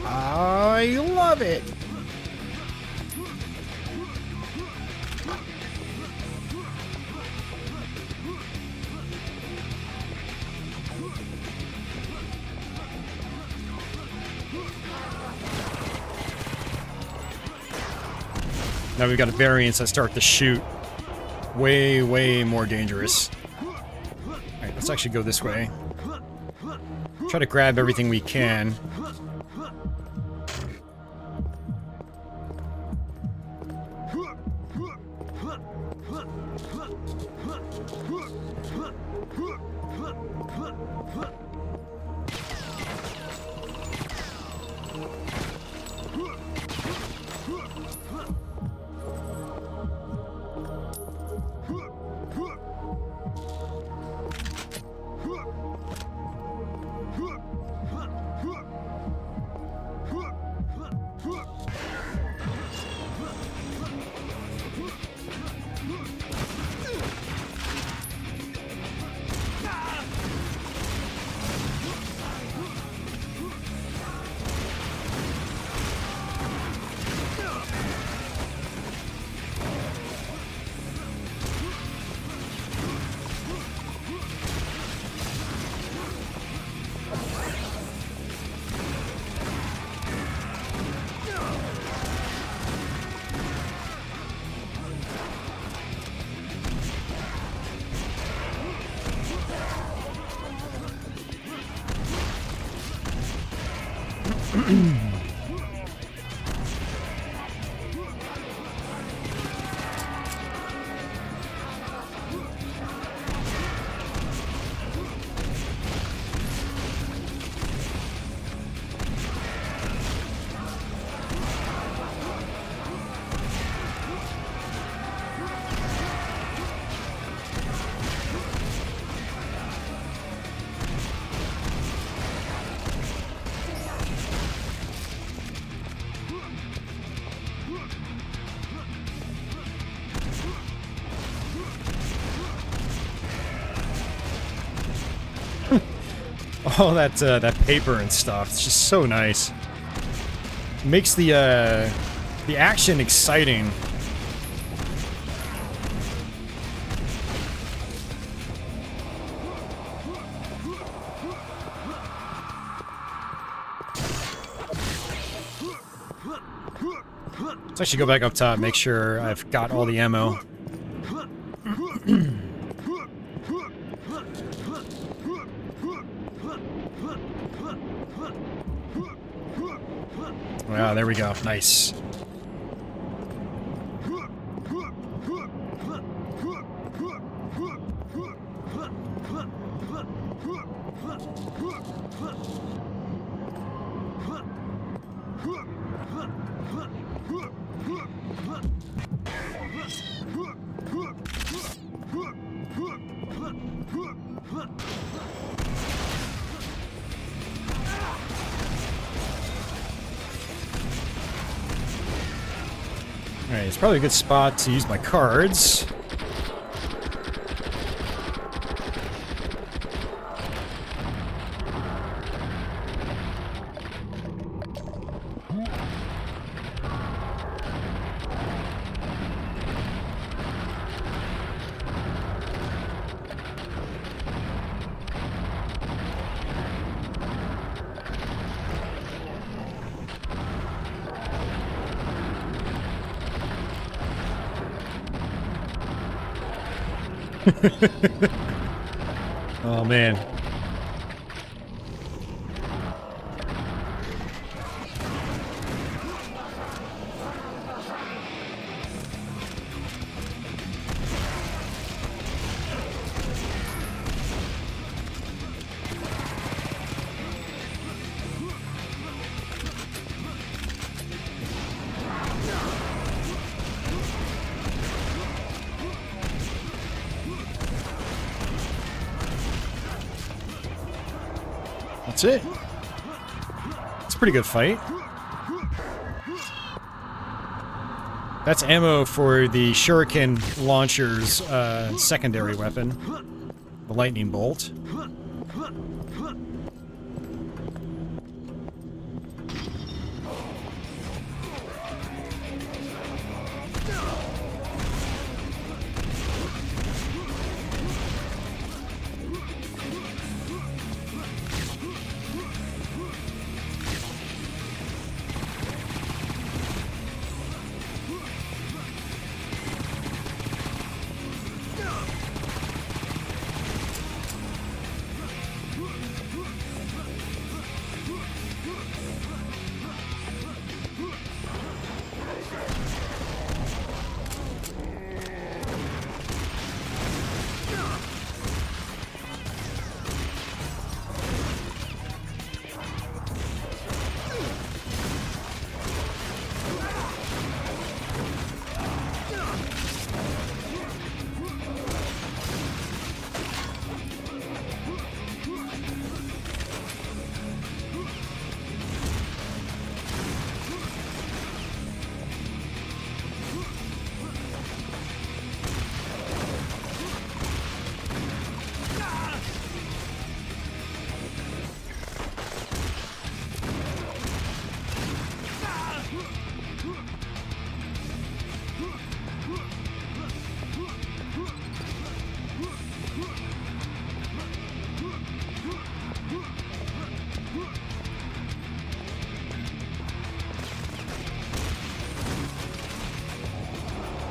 I love it. Now we've got variants that start to shoot way more dangerous. Alright, let's actually go this way. Try to grab everything we can. Oh, that paper and stuff. It's just so nice. Makes the action exciting. Let's actually go back up top, make sure I've got all the ammo. Wow, there we go. Nice. Alright, it's probably a good spot to use my cards. Oh man. That's it. It's a pretty good fight. That's ammo for the shuriken launcher's secondary weapon, the lightning bolt.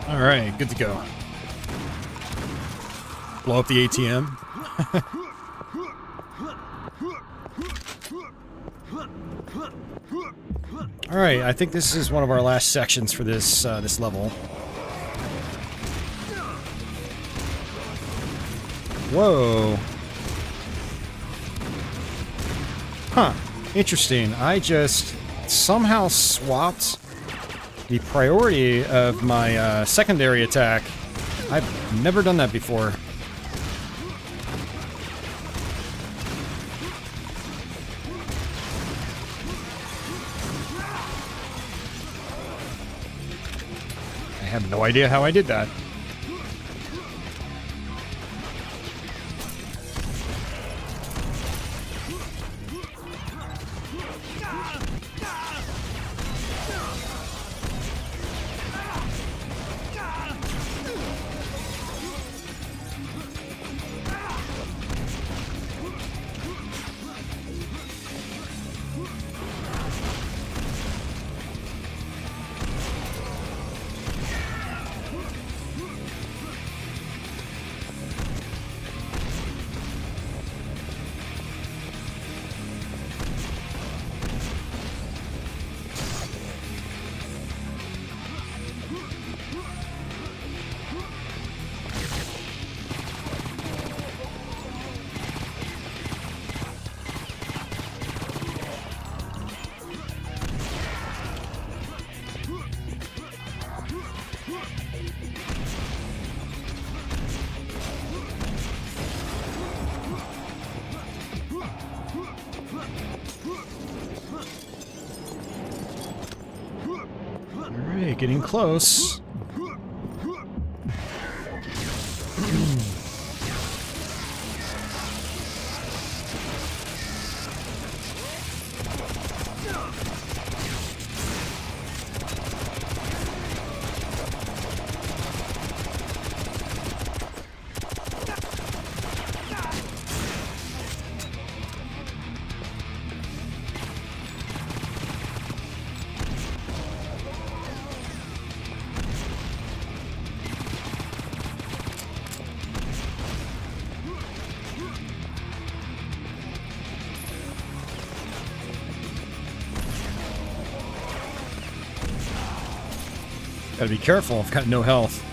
Alright, good to go. Blow up the ATM. Alright, I think this is one of our last sections for this, this level. Whoa. Huh. Interesting. I just somehow swapped the priority of my secondary attack. I've never done that before. I have no idea how I did that. Alright, getting close. Gotta be careful, I've got no health.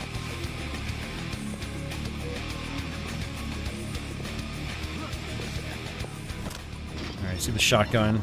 Alright, see the shotgun.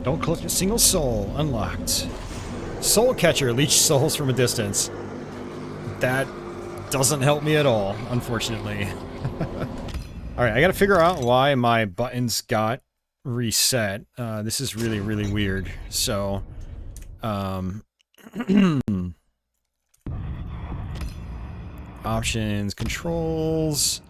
Don't collect a single soul. Unlocked. Soul Catcher. Leech souls from a distance. That doesn't help me at all, unfortunately. Alright, I gotta figure out why my buttons got reset. This is really, really weird. So, options, controls...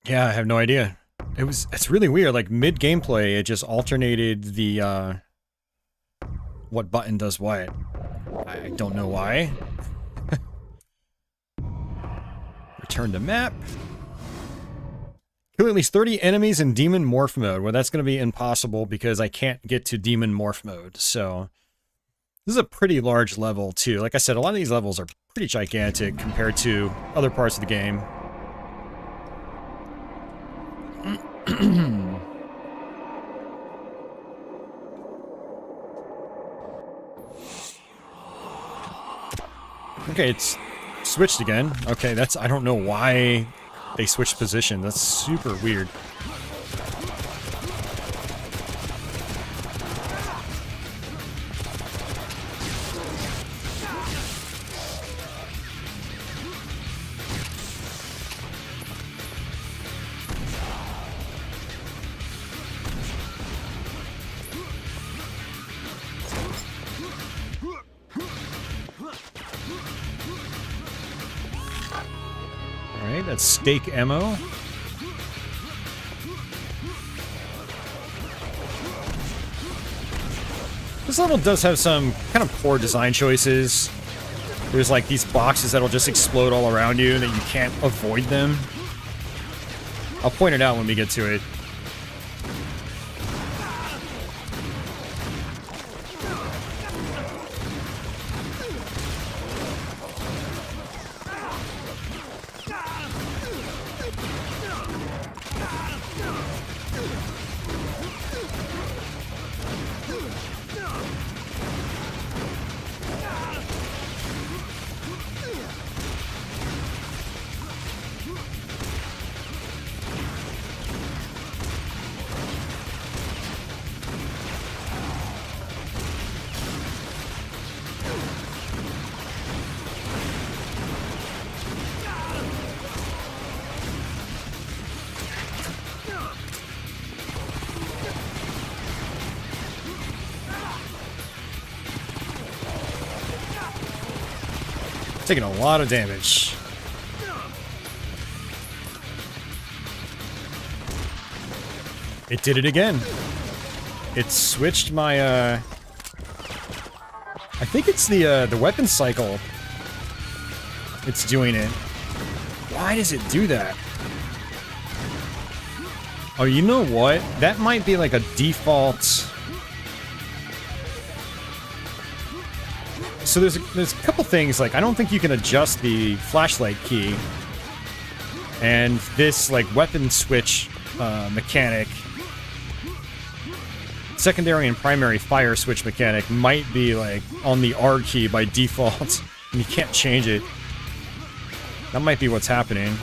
Yeah, I have no idea. It's really weird, like mid-gameplay, it just alternated the, what button does what. I don't know why. Return to map. Kill at least 30 enemies in Demon Morph mode. Well, that's going to be impossible because I can't get to Demon Morph mode, so... This is a pretty large level, too. Like I said, a lot of these levels are pretty gigantic compared to other parts of the game. Okay, it's switched again. Okay, that's... I don't know why they switched position. That's super weird. stake ammo. This level does have some kind of poor design choices. There's like these boxes that'll just explode all around you that you can't avoid them. I'll point it out when we get to it. Taking a lot of damage. It did it again. It switched my, I think it's the weapon cycle. It's doing it. Why does it do that? Oh, you know what? That might be like a default. So there's a couple things, like, I don't think you can adjust the flashlight key. And this, like, weapon switch mechanic, secondary and primary fire switch mechanic might be, like, on the R key by default, and you can't change it. That might be what's happening.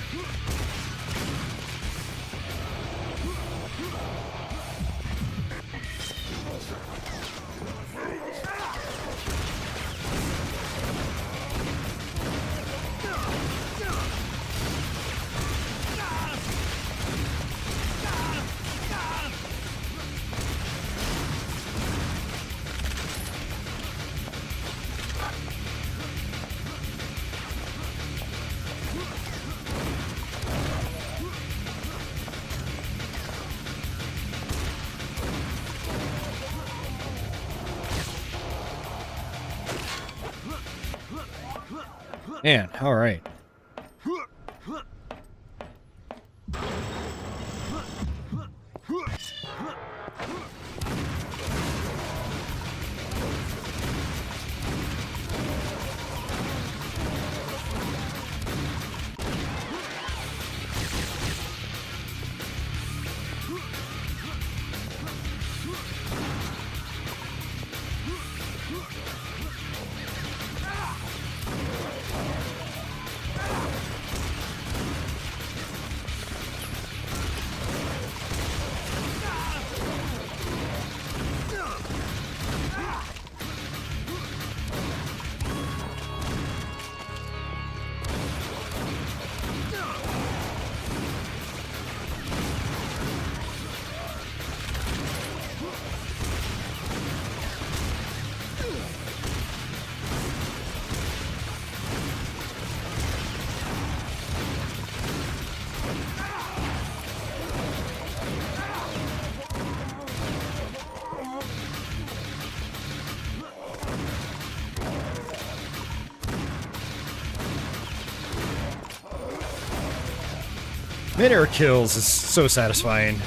Man, alright. Mid-air kills is so satisfying.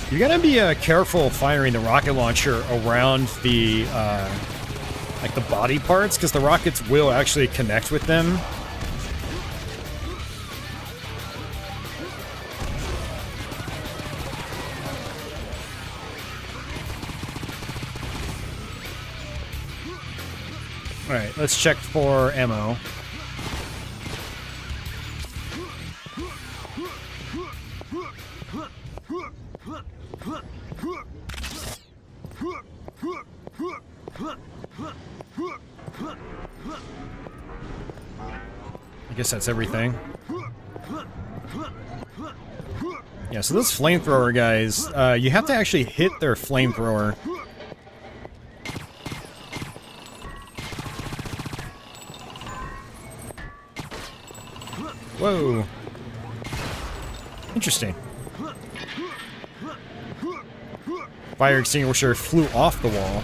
You gotta be careful firing the rocket launcher around the like the body parts, because the rockets will actually connect with them. Alright, let's check for ammo. I guess that's everything. Yeah, so those flamethrower guys, you have to actually hit their flamethrower. Whoa. Interesting. Fire extinguisher flew off the wall.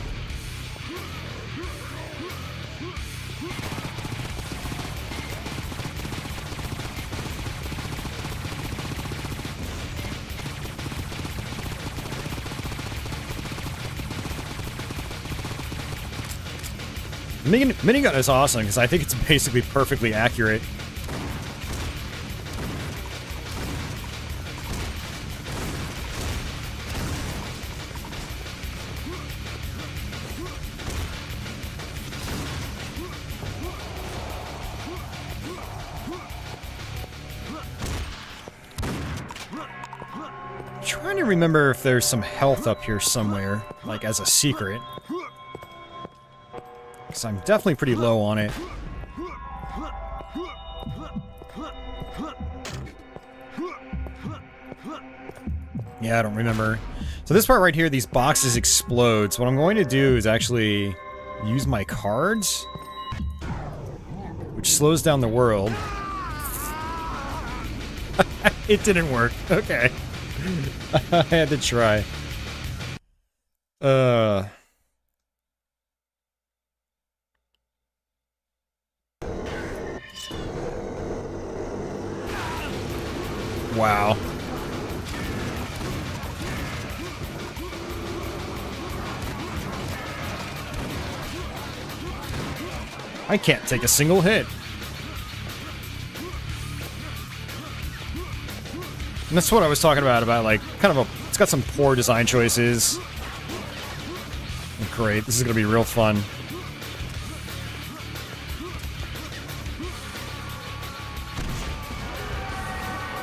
Minigun is awesome because I think it's basically perfectly accurate. Trying to remember if there's some health up here somewhere, like as a secret. Because I'm definitely pretty low on it. Yeah, I don't remember. So this part right here, these boxes explode. So what I'm going to do is actually use my cards, which slows down the world. It didn't work. Okay. I had to try. Wow. I can't take a single hit. And that's what I was talking about like, kind of it's got some poor design choices. Great, this is gonna be real fun.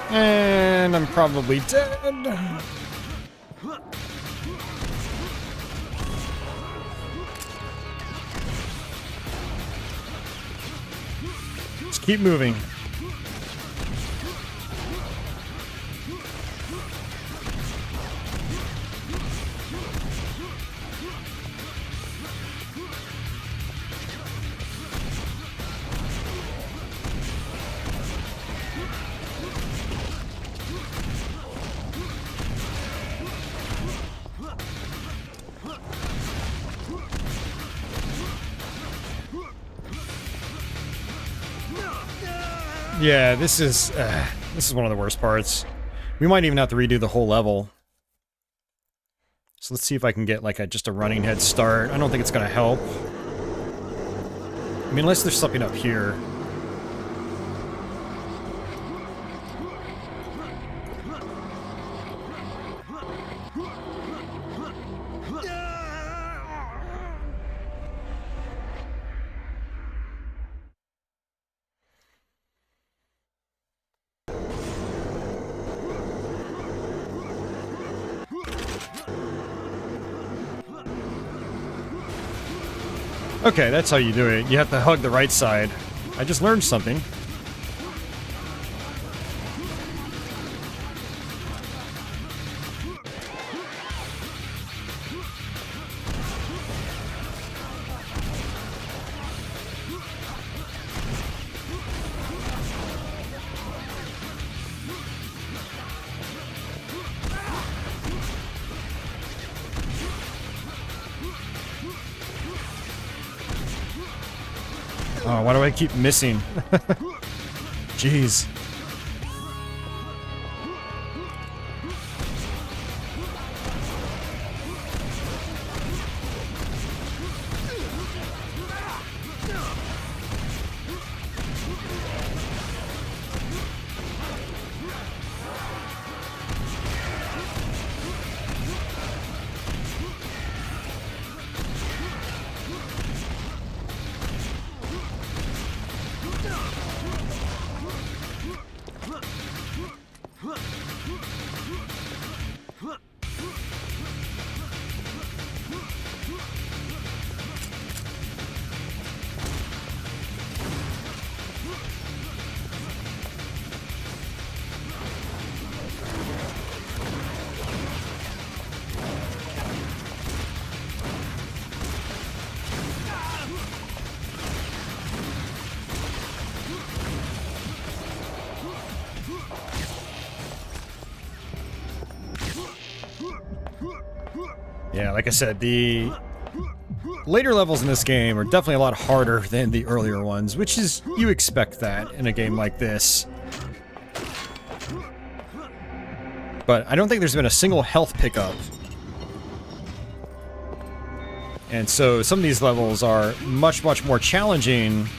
And I'm probably dead. Let's keep moving. Yeah, this is one of the worst parts. We might even have to redo the whole level. So let's see if I can get like just a running head start. I don't think it's gonna help. I mean, unless there's something up here. Okay, that's how you do it. You have to hug the right side. I just learned something. Oh, why do I keep missing? Jeez. Yeah, like I said, the later levels in this game are definitely a lot harder than the earlier ones, which is, you expect that in a game like this. But I don't think there's been a single health pickup. And so some of these levels are much, much more challenging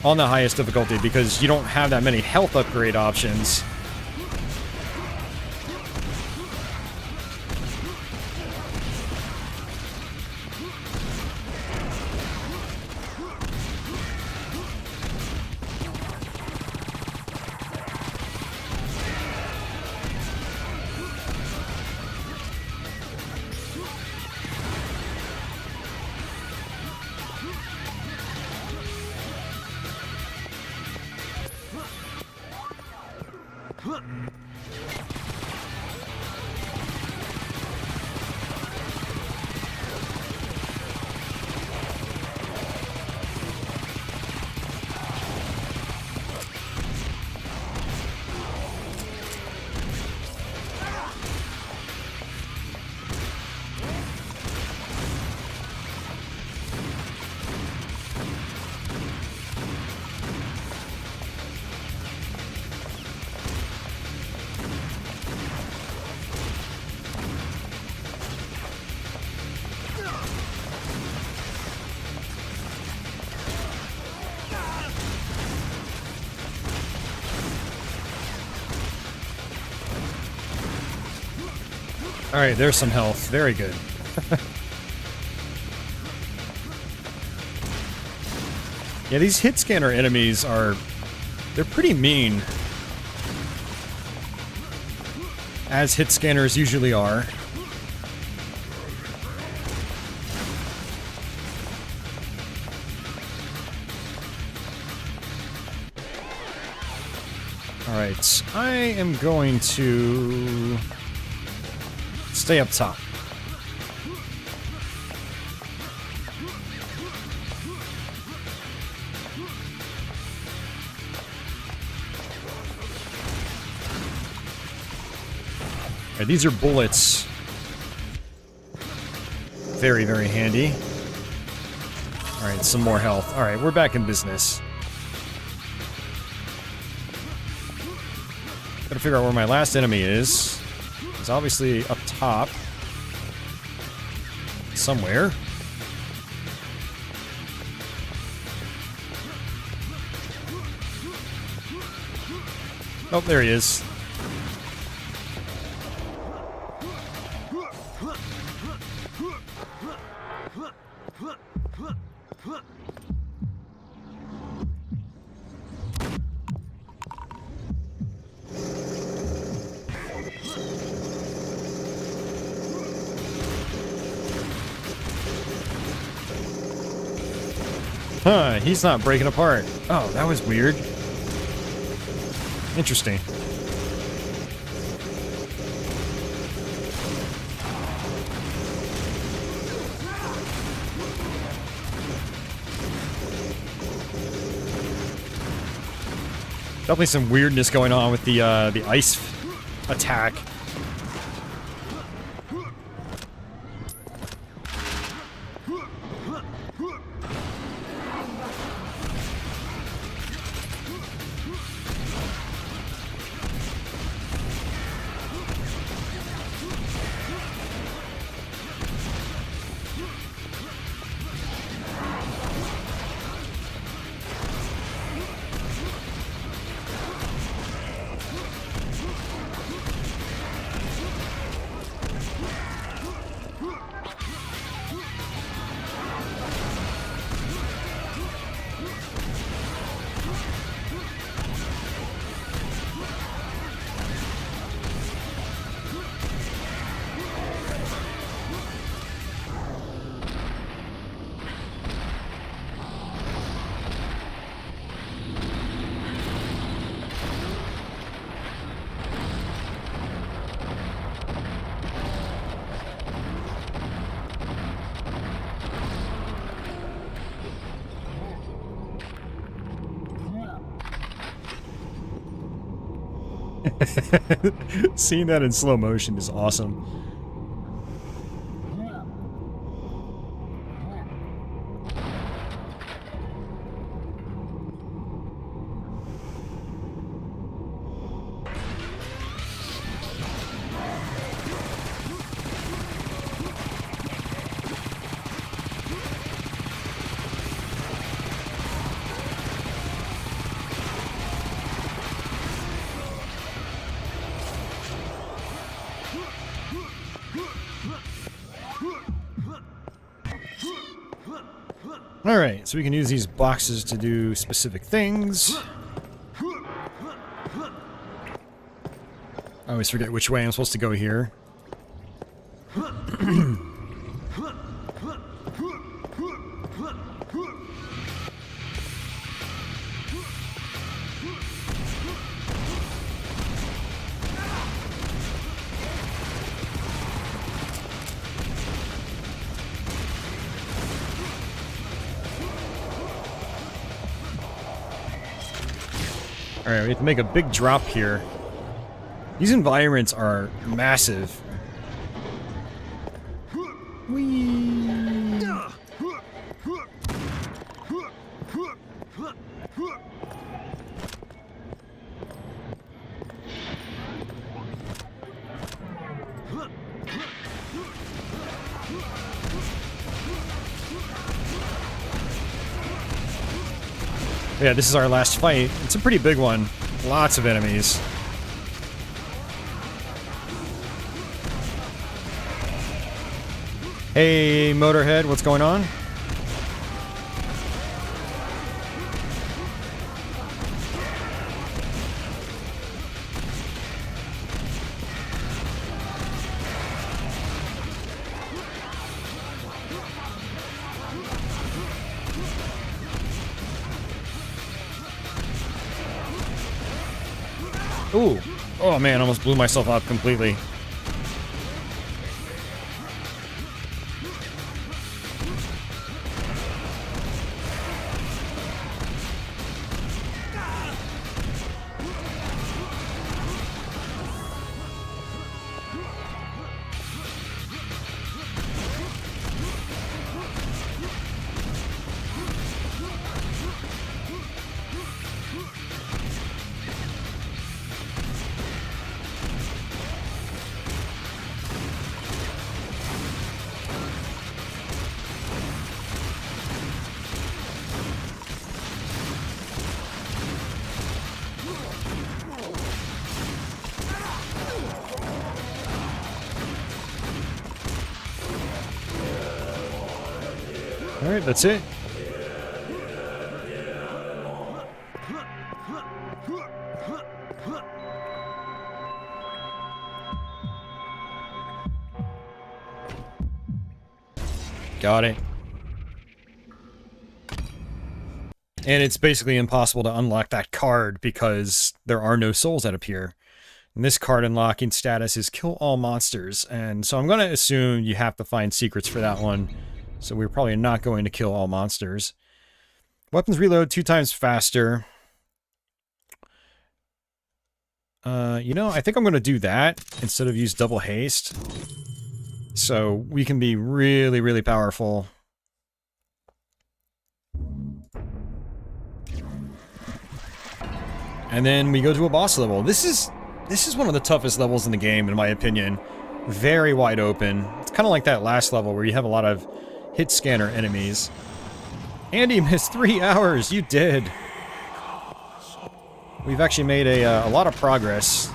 on the highest difficulty because you don't have that many health upgrade options. Alright, there's some health. Very good. Yeah, these hit scanner enemies are... they're pretty mean. As hit scanners usually are. Alright, I am going to... stay up top. Alright, these are bullets. Very, very handy. Alright, some more health. Alright, we're back in business. Gotta figure out where my last enemy is. It's obviously up top. Somewhere. Oh, there he is. Huh, he's not breaking apart. Oh, that was weird. Interesting. Definitely some weirdness going on with the ice attack. Seeing that in slow motion is awesome. Alright, so we can use these boxes to do specific things. I always forget which way I'm supposed to go here. Alright, we have to make a big drop here. These environments are massive. Whee! Yeah, this is our last fight. It's a pretty big one. Lots of enemies. Hey, Motorhead, what's going on? Ooh. Oh man, almost blew myself up completely. Alright, that's it. Got it. And it's basically impossible to unlock that card because there are no souls that appear. And this card unlocking status is kill all monsters, and so I'm going to assume you have to find secrets for that one. So we're probably not going to kill all monsters. Weapons reload 2 times faster. You know, I think I'm going to do that instead of use double haste. So we can be really, really powerful. And then we go to a boss level. This is one of the toughest levels in the game, in my opinion. Very wide open. It's kind of like that last level where you have a lot of hit scanner enemies. Andy missed 3 hours. You did. We've actually made a lot of progress.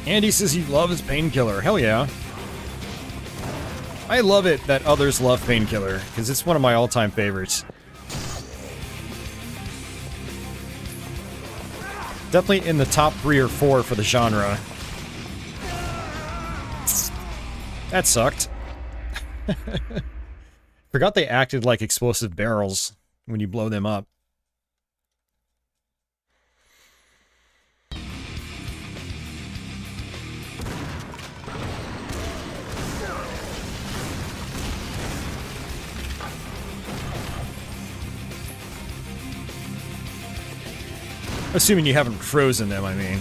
Andy says he loves Painkiller. Hell yeah. I love it that others love Painkiller, because it's one of my all-time favorites. Definitely in the top 3 or 4 for the genre. That sucked. Forgot they acted like explosive barrels when you blow them up. Assuming you haven't frozen them, I mean.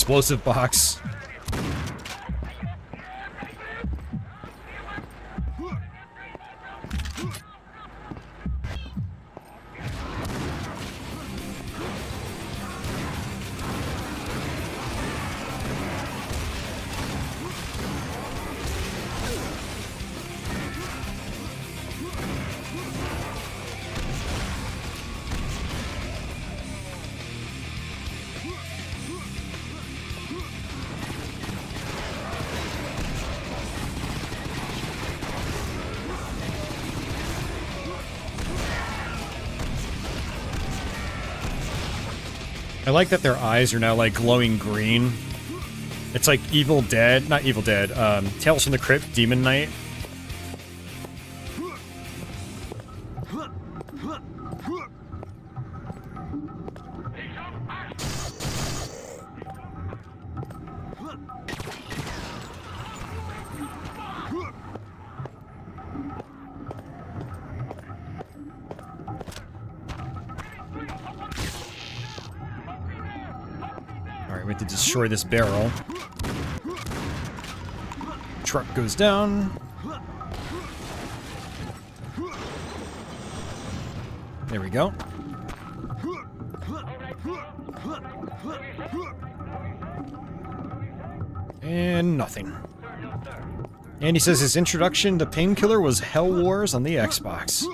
explosive box. I like that their eyes are now, like, glowing green. It's like Evil Dead, not Evil Dead, Tales from the Crypt, Demon Knight. We have to destroy this barrel. Truck goes down. There we go. And nothing. And he says his introduction to Painkiller was Hell Wars on the Xbox.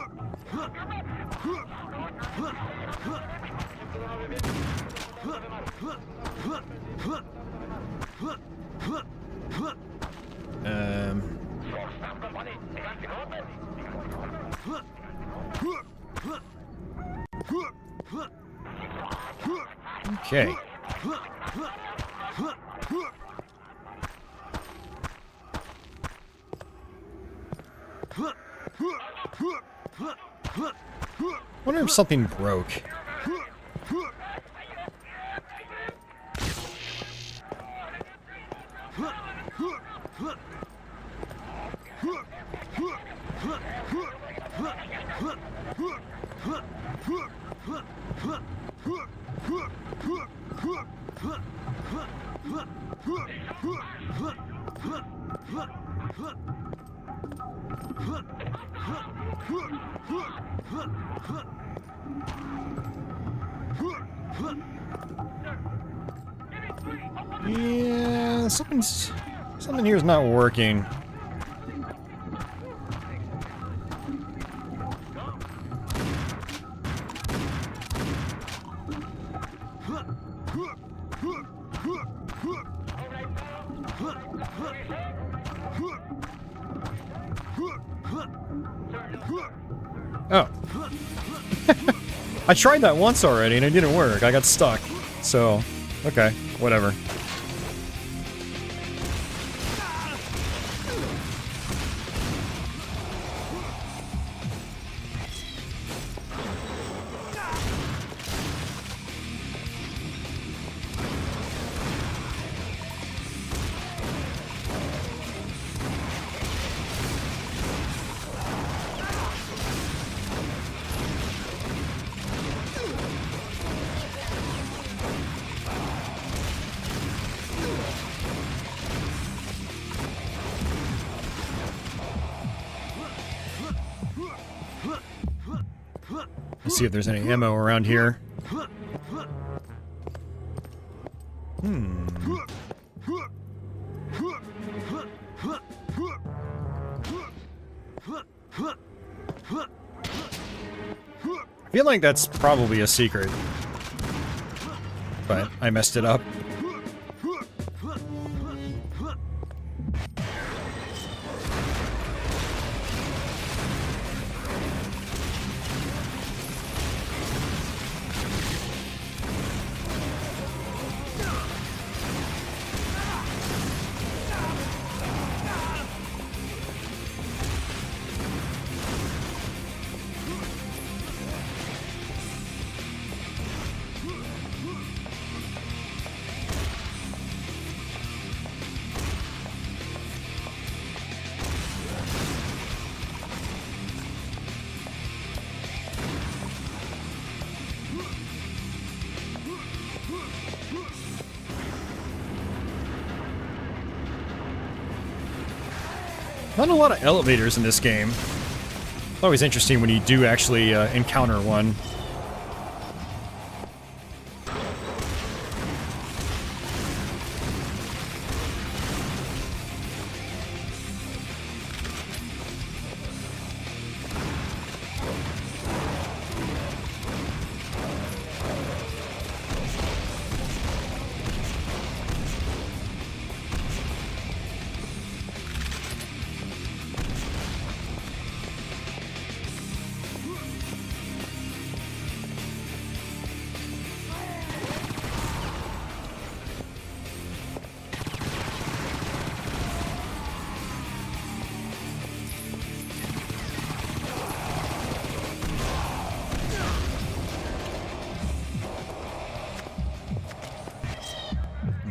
Okay. Wonder if something broke. Yeah, something here's not working. Oh. I tried that once already and it didn't work. I got stuck. So, okay, whatever. Let's see if there's any ammo around here. I feel like that's probably a secret, but I messed it up. Not a lot of elevators in this game. It's always interesting when you do actually encounter one.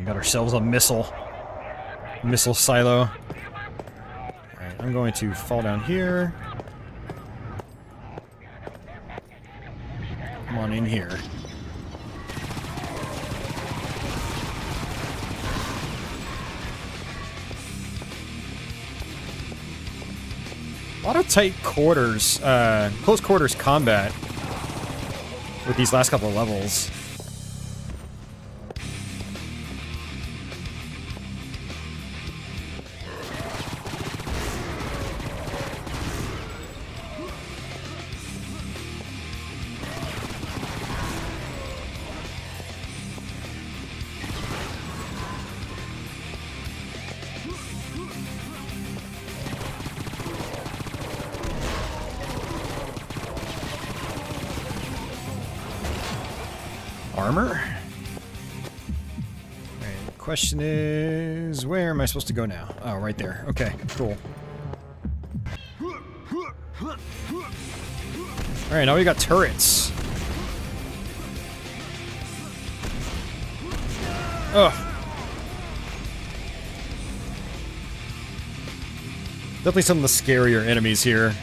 Got ourselves a missile silo. Alright, I'm going to fall down here. Come on in here. A lot of tight quarters, close quarters combat with these last couple of levels. Armor? Alright, the question is, where am I supposed to go now? Oh, right there. Okay, cool. Alright, now we got turrets. Ugh. Definitely some of the scarier enemies here.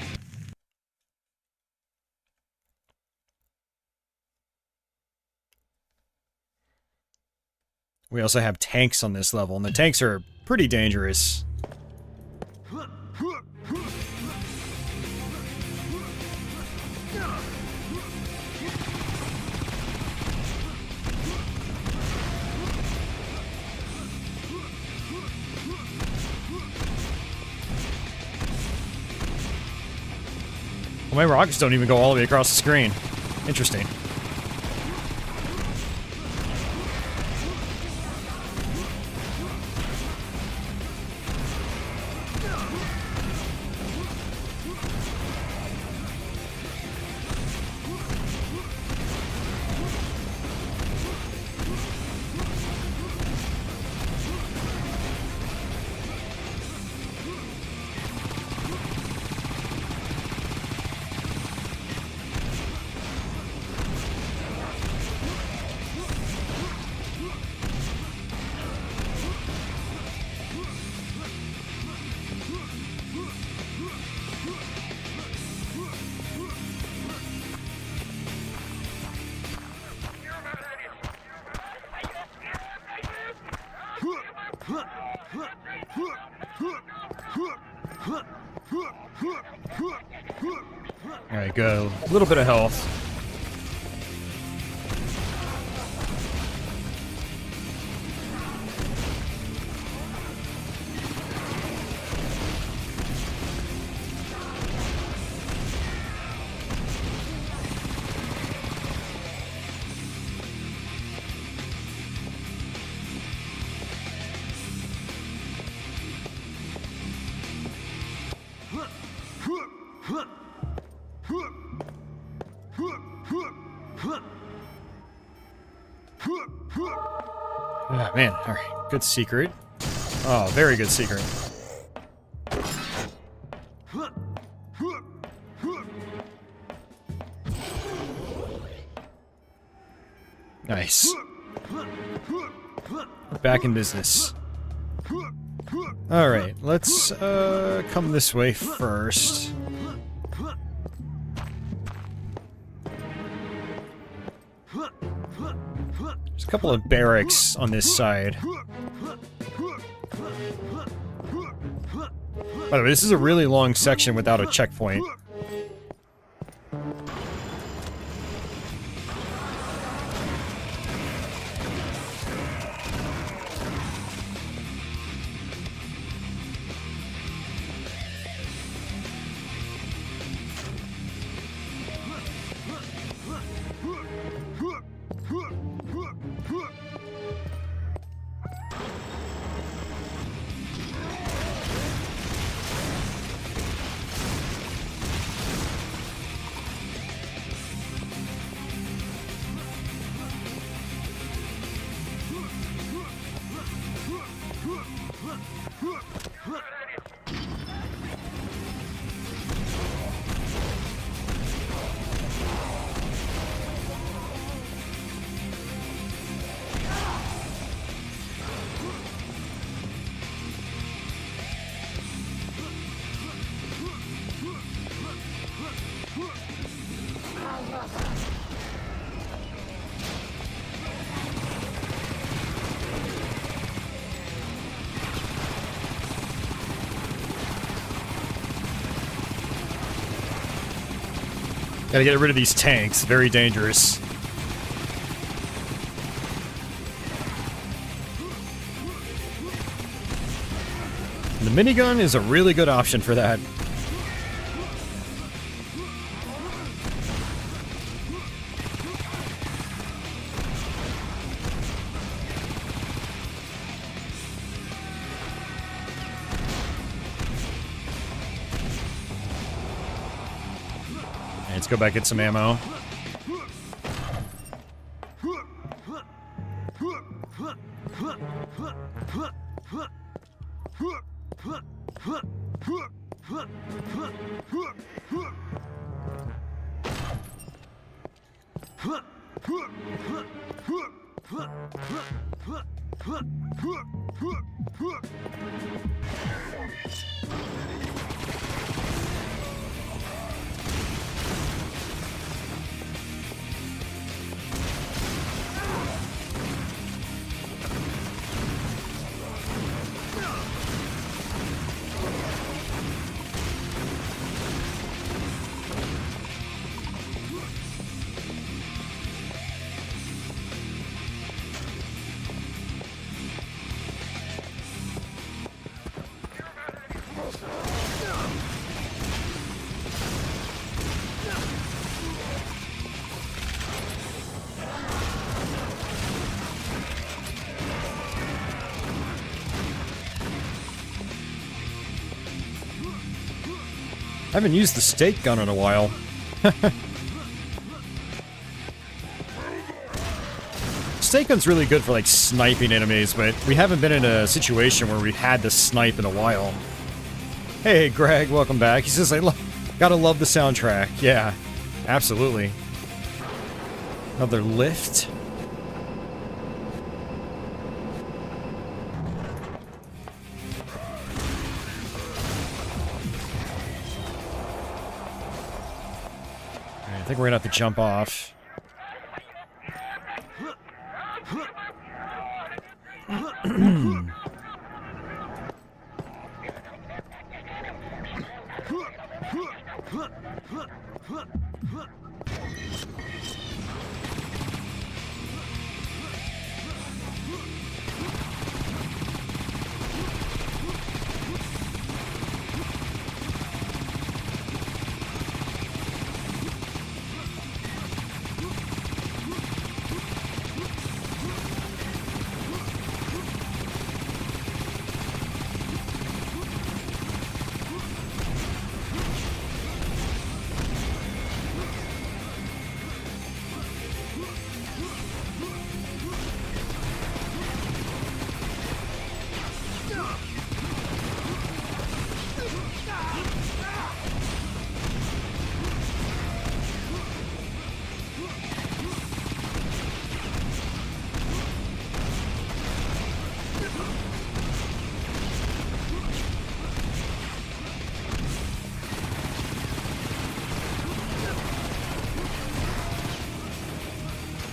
We also have tanks on this level, and the tanks are pretty dangerous. Well, my rockets don't even go all the way across the screen. Interesting. Alright, go. A little bit of health. Ah, man. Alright. Good secret. Oh, very good secret. Nice. Back in business. Alright, let's come this way first. There's a couple of barracks on this side. By the way, this is a really long section without a checkpoint. Gotta get rid of these tanks. Very dangerous. The minigun is a really good option for that. Let's go back, get some ammo. I haven't used the stake gun in a while. Stake gun's really good for, like, sniping enemies, but we haven't been in a situation where we've had to snipe in a while. Hey, Greg, welcome back. He says, gotta love the soundtrack. Yeah, absolutely. Another lift. I think we're gonna have to jump off.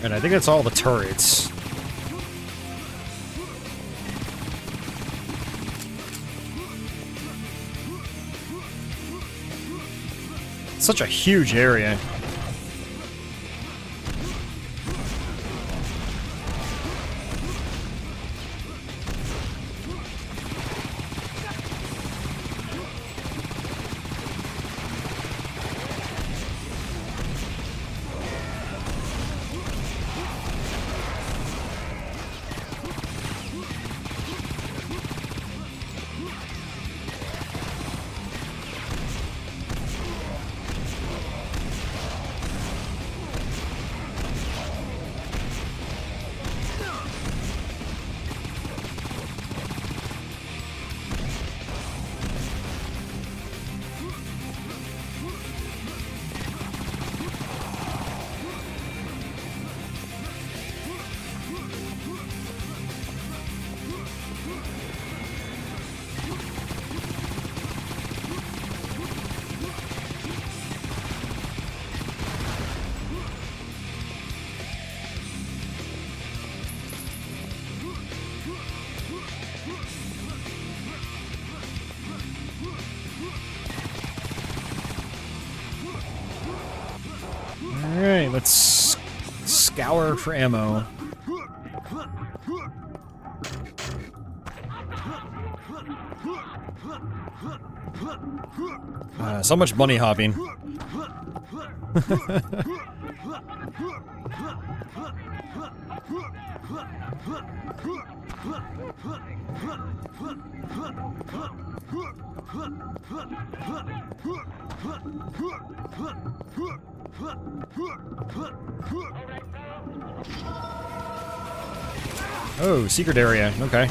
And I think that's all the turrets. such a huge area. Alright, let's scour for ammo. So much bunny hopping. Oh, secret area. Okay.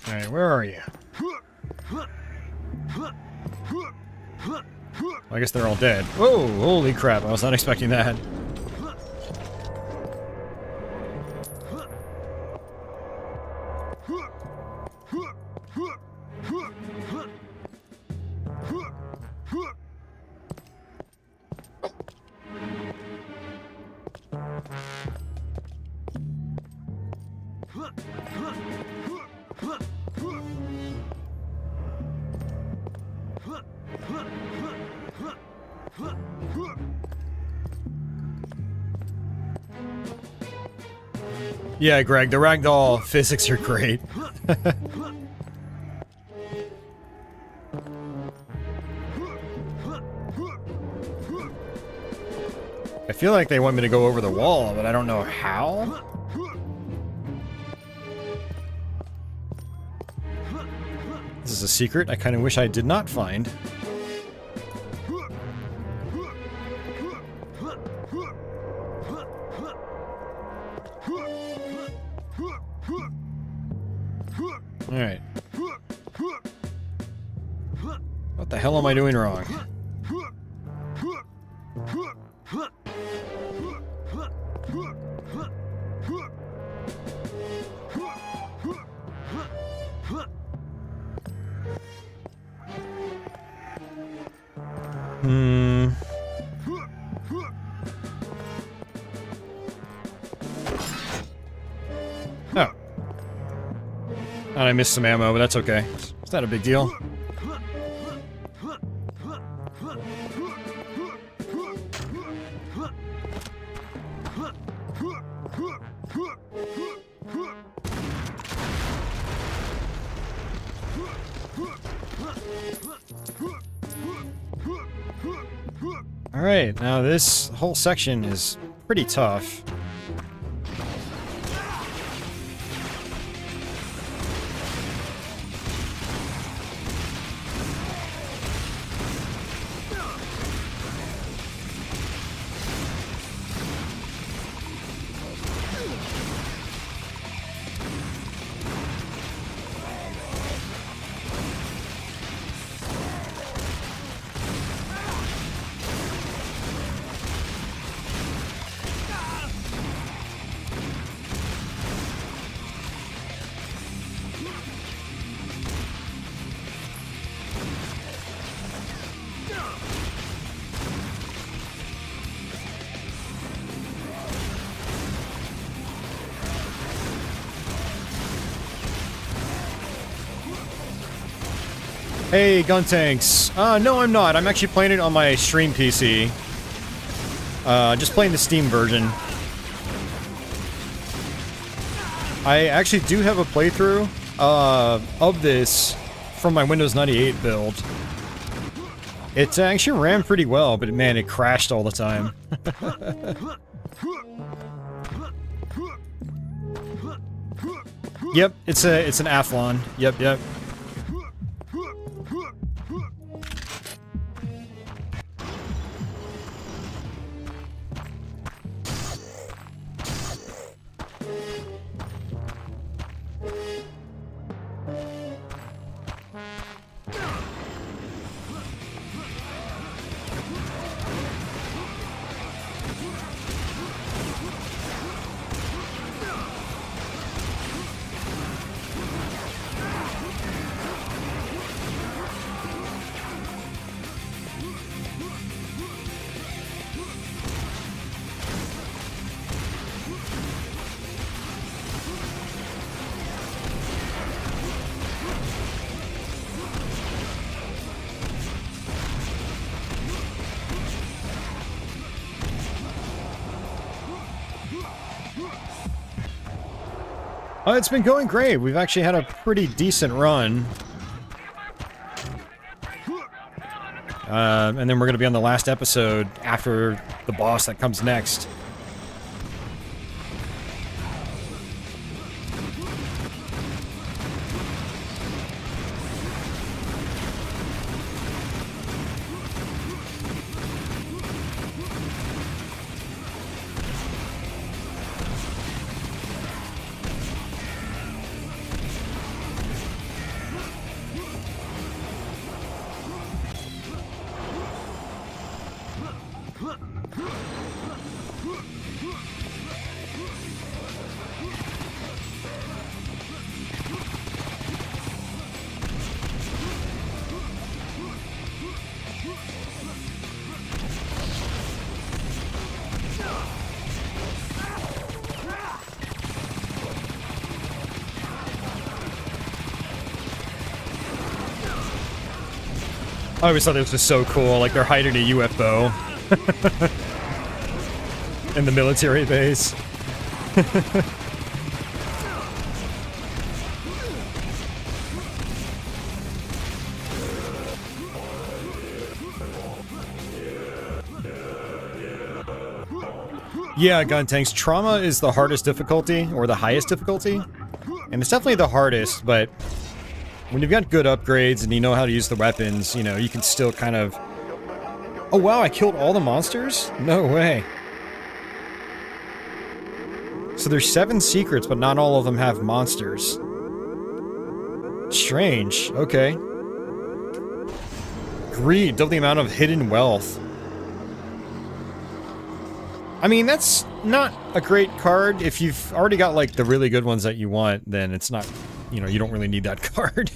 Alright, where are you? I guess they're all dead. Whoa, holy crap, I was not expecting that. Yeah, Greg, the ragdoll physics are great. I feel like they want me to go over the wall, but I don't know how. This is a secret I kind of wish I did not find. Alright. What the hell am I doing wrong? Oh. And I missed some ammo, but that's okay. It's not a big deal. Alright, now this whole section is pretty tough. Hey, gun tanks. No, I'm not. I'm actually playing it on my stream PC. Just playing the Steam version. I actually do have a playthrough of this from my Windows 98 build. It actually ran pretty well, but man, it crashed all the time. Yep, it's an Athlon. Yep. It's been going great. We've actually had a pretty decent run. And then we're going to be on the last episode after the boss that comes next. I always thought this was so cool, like they're hiding a UFO in the military base. Yeah, gun tanks. Trauma is the hardest difficulty, or the highest difficulty. And it's definitely the hardest, but when you've got good upgrades and you know how to use the weapons, you know, you can still kind of... Oh wow, I killed all the monsters? No way. So there's 7 secrets, but not all of them have monsters. Strange. Okay. Greed. Double the amount of hidden wealth. I mean, that's not a great card. If you've already got, like, the really good ones that you want, then it's not... You know, you don't really need that card.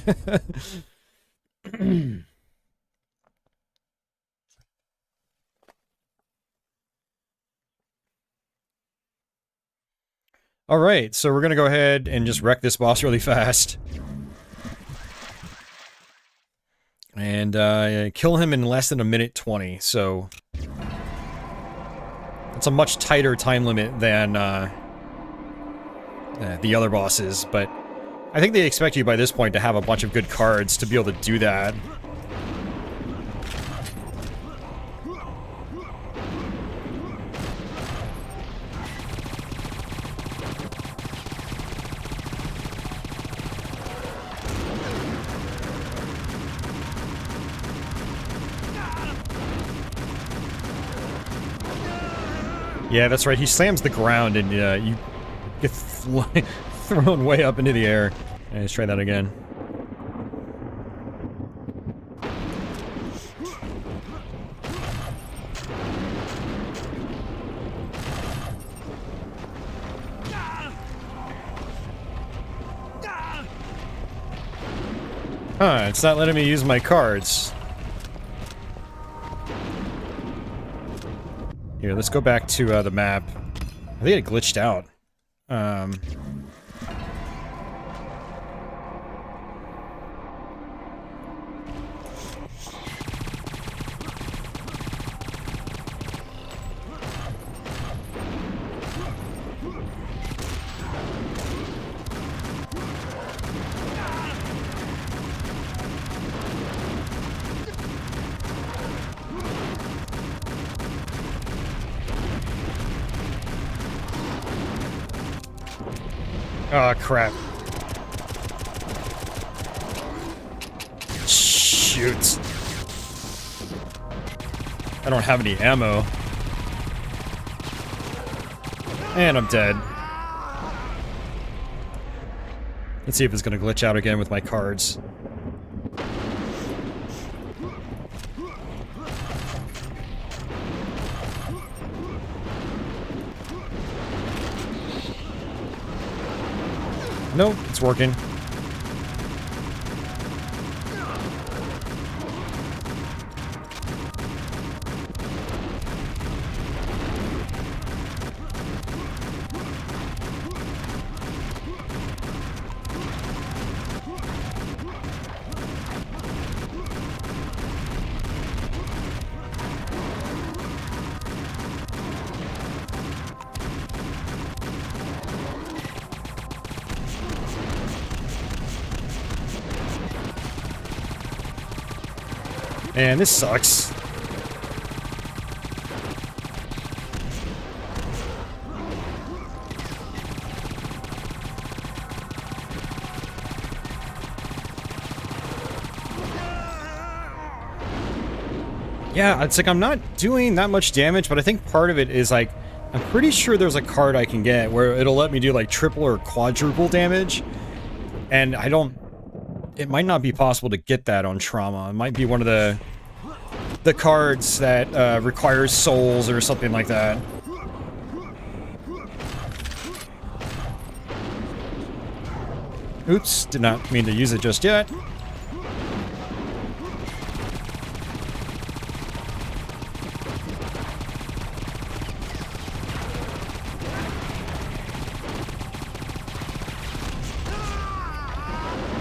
Alright, so we're gonna go ahead and just wreck this boss really fast. And kill him in less than 1:20, so... It's a much tighter time limit than the other bosses, but... I think they expect you by this point to have a bunch of good cards to be able to do that. Yeah, that's right. He slams the ground and you get thrown way up into the air. Let's try that again. Huh, it's not letting me use my cards. Here, let's go back to the map. I think it glitched out. Oh, crap. Shoot. I don't have any ammo. And I'm dead. Let's see if it's gonna glitch out again with my cards. Nope, it's working. Man, this sucks. Yeah, it's like I'm not doing that much damage, but I think part of it is like, I'm pretty sure there's a card I can get where it'll let me do like triple or quadruple damage. And I don't... It might not be possible to get that on Trauma. It might be one of the cards that requires souls or something like that. Oops, did not mean to use it just yet.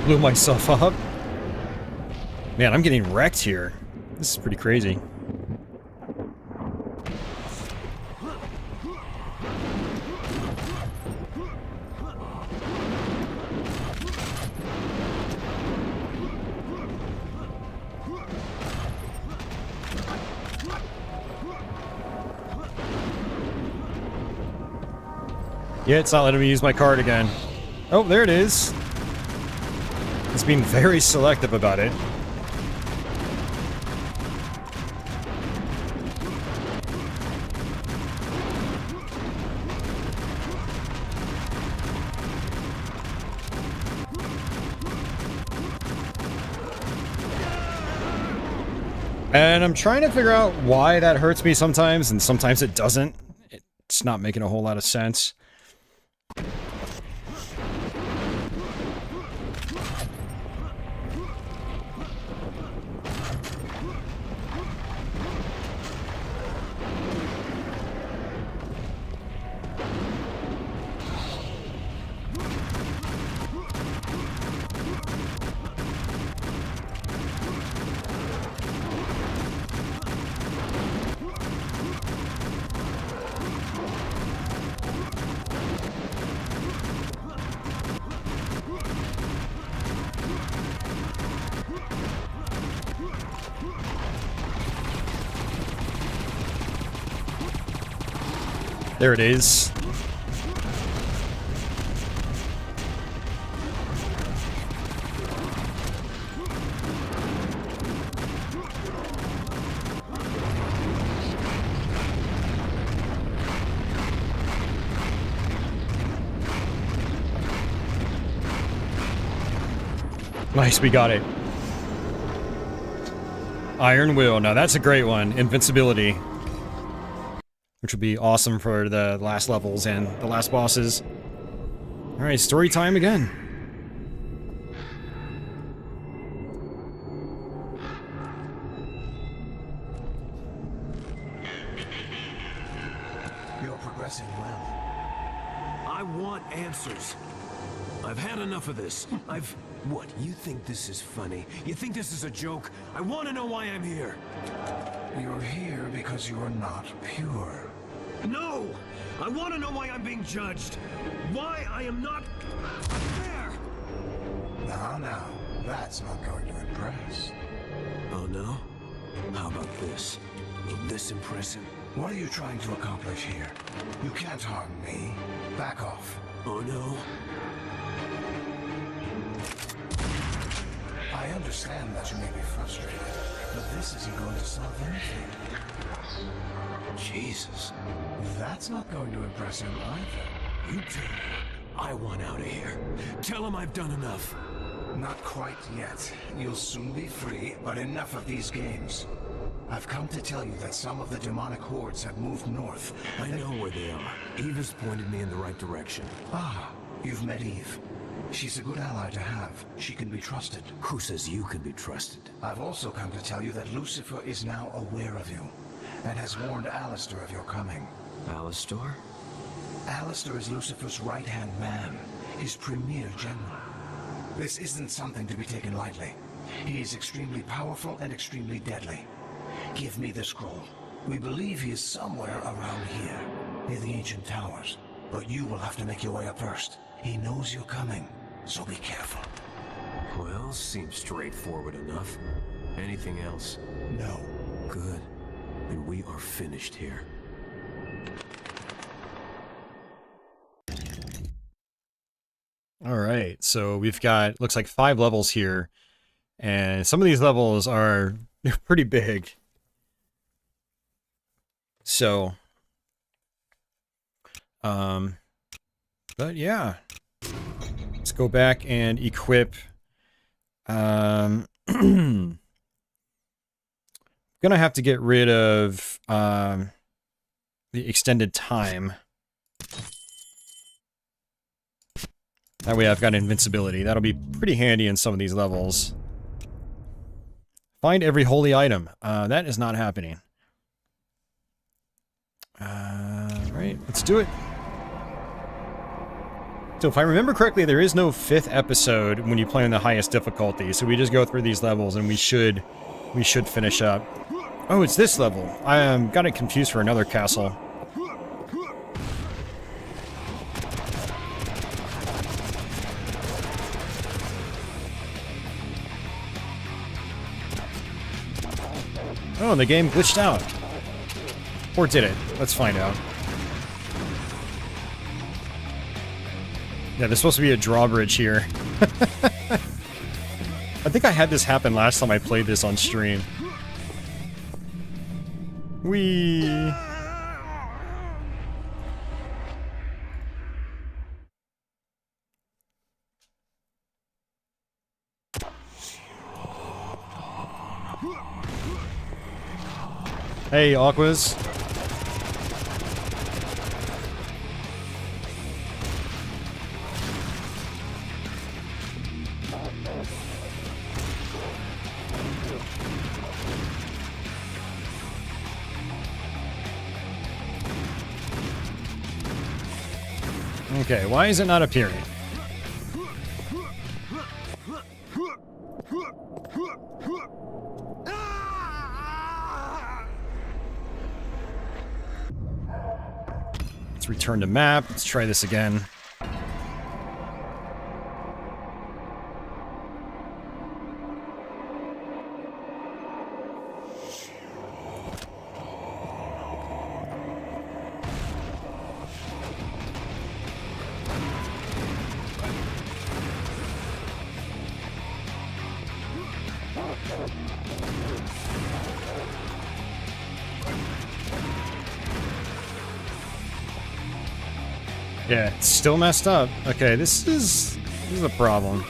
Blew myself up. Man, I'm getting wrecked here. This is pretty crazy. Yeah, it's not letting me use my card again. Oh, there it is. It's being very selective about it. And I'm trying to figure out why that hurts me sometimes, and sometimes it doesn't. It's not making a whole lot of sense. There it is. Nice, we got it. Iron Will. Now that's a great one. Invincibility. Which would be awesome for the last levels and the last bosses. Alright, story time again. You're progressing well. I want answers. I've had enough of this. What, you think this is funny? You think this is a joke? I want to know why I'm here. You're here because you're not pure. No! I want to know why I'm being judged. Why I am not fair. Now, that's not going to impress. Oh no? How about this? Will this impress him? What are you trying to accomplish here? You can't harm me. Back off. Oh no? understand that you may be frustrated, but this isn't going to solve anything. Jesus. That's not going to impress him either. You tell him I want out of here. Tell him I've done enough. Not quite yet. You'll soon be free, but enough of these games. I've come to tell you that some of the demonic hordes have moved north. I know where they are. Eve has pointed me in the right direction. Ah, you've met Eve. She's a good ally to have. She can be trusted. Who says you can be trusted? I've also come to tell you that Lucifer is now aware of you, and has warned Alistair of your coming. Alistair? Alistair is Lucifer's right-hand man, his premier general. This isn't something to be taken lightly. He is extremely powerful and extremely deadly. Give me the scroll. We believe he is somewhere around here, near the ancient towers. But you will have to make your way up first. He knows you're coming, so be careful. Well, seems straightforward enough. Anything else? No. Good. Then we are finished here. All right, so we've got, looks like 5 levels here, and some of these levels are pretty big. So, but yeah, let's go back and equip. Gonna have to get rid of the extended time. That way I've got invincibility. That'll be pretty handy in some of these levels. Find every holy item. That is not happening. Right, let's do it. So if I remember correctly, there is no 5th episode when you play on the highest difficulty. So we just go through these levels and we should finish up. Oh, it's this level. I got it confused for another castle. Oh, and the game glitched out. Or did it? Let's find out. Yeah, there's supposed to be a drawbridge here. I think I had this happen last time I played this on stream. Whee! Hey, Aquas. Okay, why is it not appearing? Let's return to map. Let's try this again. Yeah, it's still messed up. Okay, this is a problem.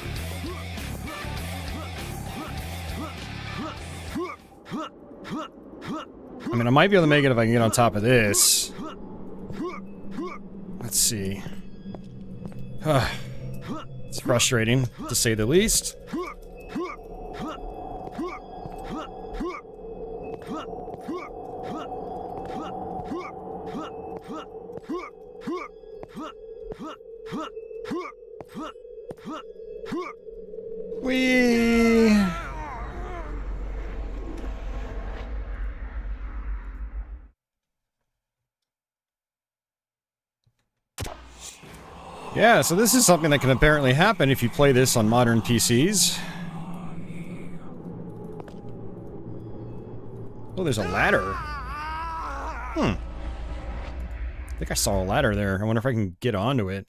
I mean, I might be able to make it if I can get on top of this. Let's see. It's frustrating, to say the least. Whee! Yeah, so this is something that can apparently happen if you play this on modern PCs. Oh, there's a ladder. I think I saw a ladder there. I wonder if I can get onto it.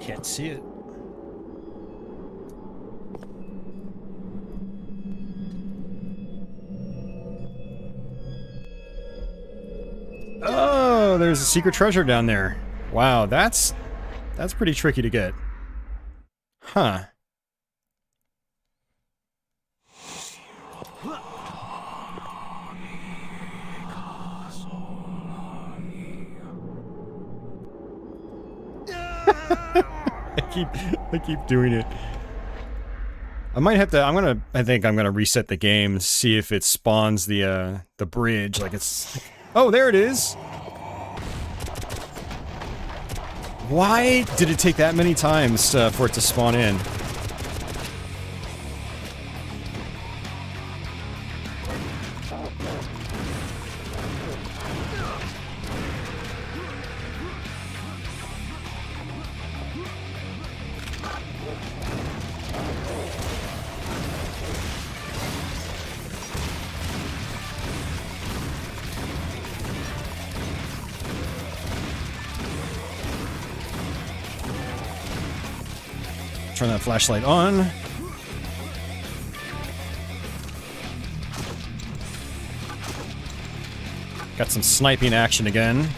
Can't see it. Oh, there's a secret treasure down there. Wow, that's pretty tricky to get. Huh. I keep doing it. I might have to. I think I'm gonna reset the game and see if it spawns the bridge. Like it's. Oh, there it is. Why did it take that many times for it to spawn in? Turn that flashlight on. Got some sniping action again.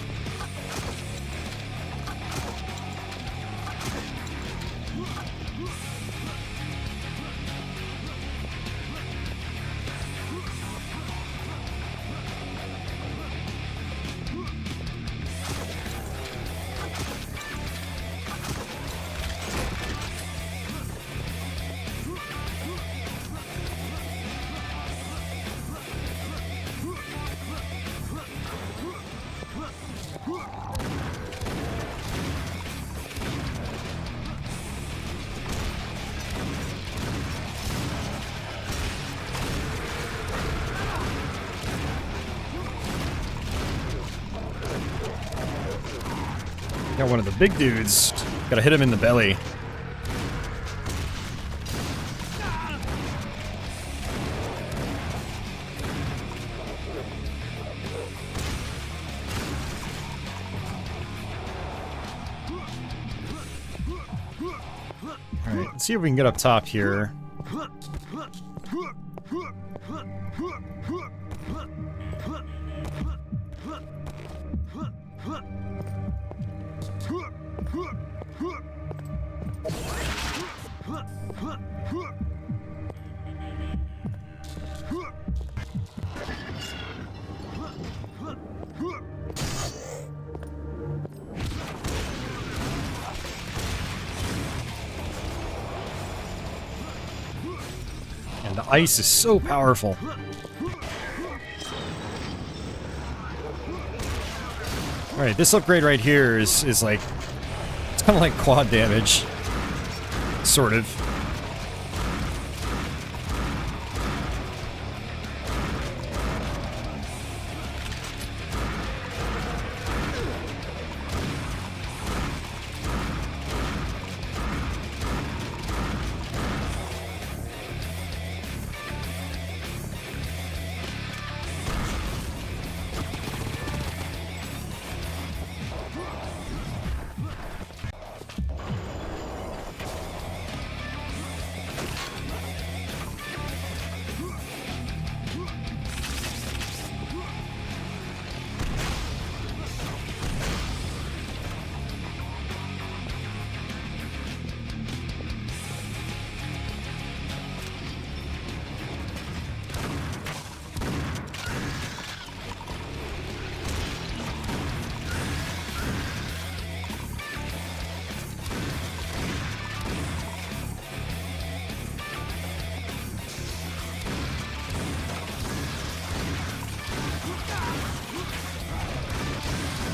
Got one of the big dudes. Gotta hit him in the belly. Alright, let's see if we can get up top here. And the ice is so powerful. Alright, this upgrade right here is like, it's kind of like quad damage. Sort of.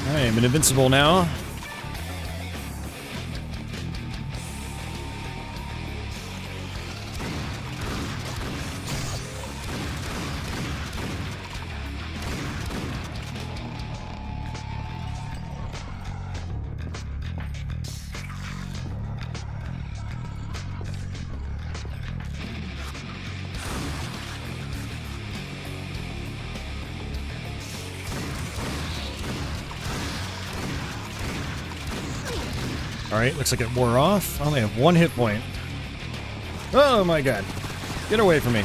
I am invincible now. Alright, looks like it wore off. I only have 1 hit point. Oh my god. Get away from me.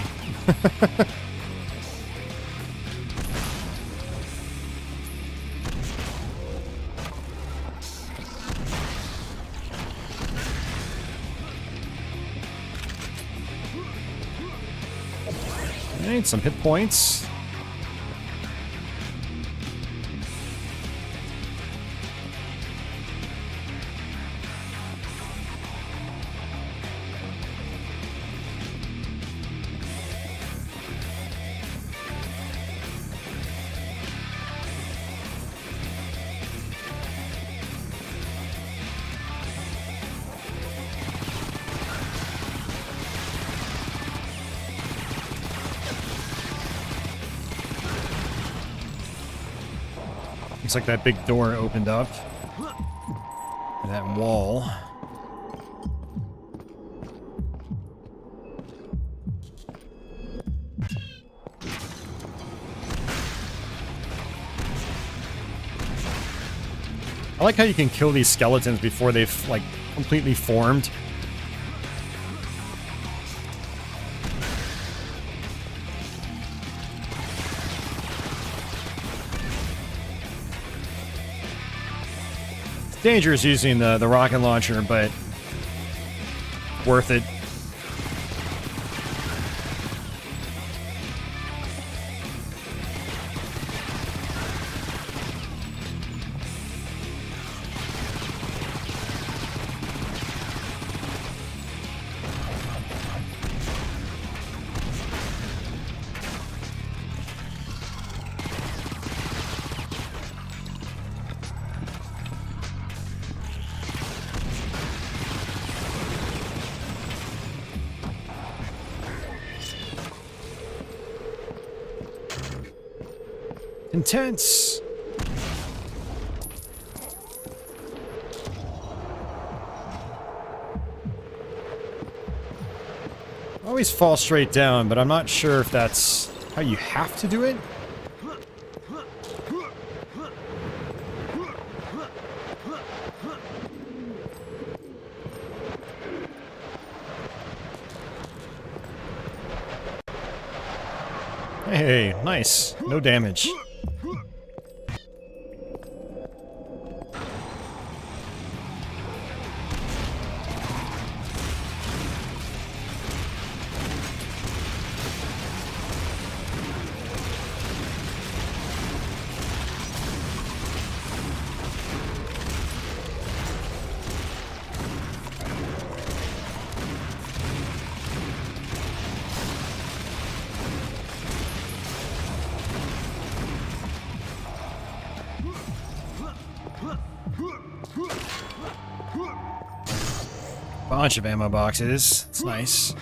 Alright, some hit points. Looks like that big door opened up. That wall. I like how you can kill these skeletons before they've, like, completely formed. Dangerous using the rocket launcher, but worth it. Intense. Always fall straight down, but I'm not sure if that's how you have to do it. Hey, nice. No damage. Bunch of ammo boxes. It's nice.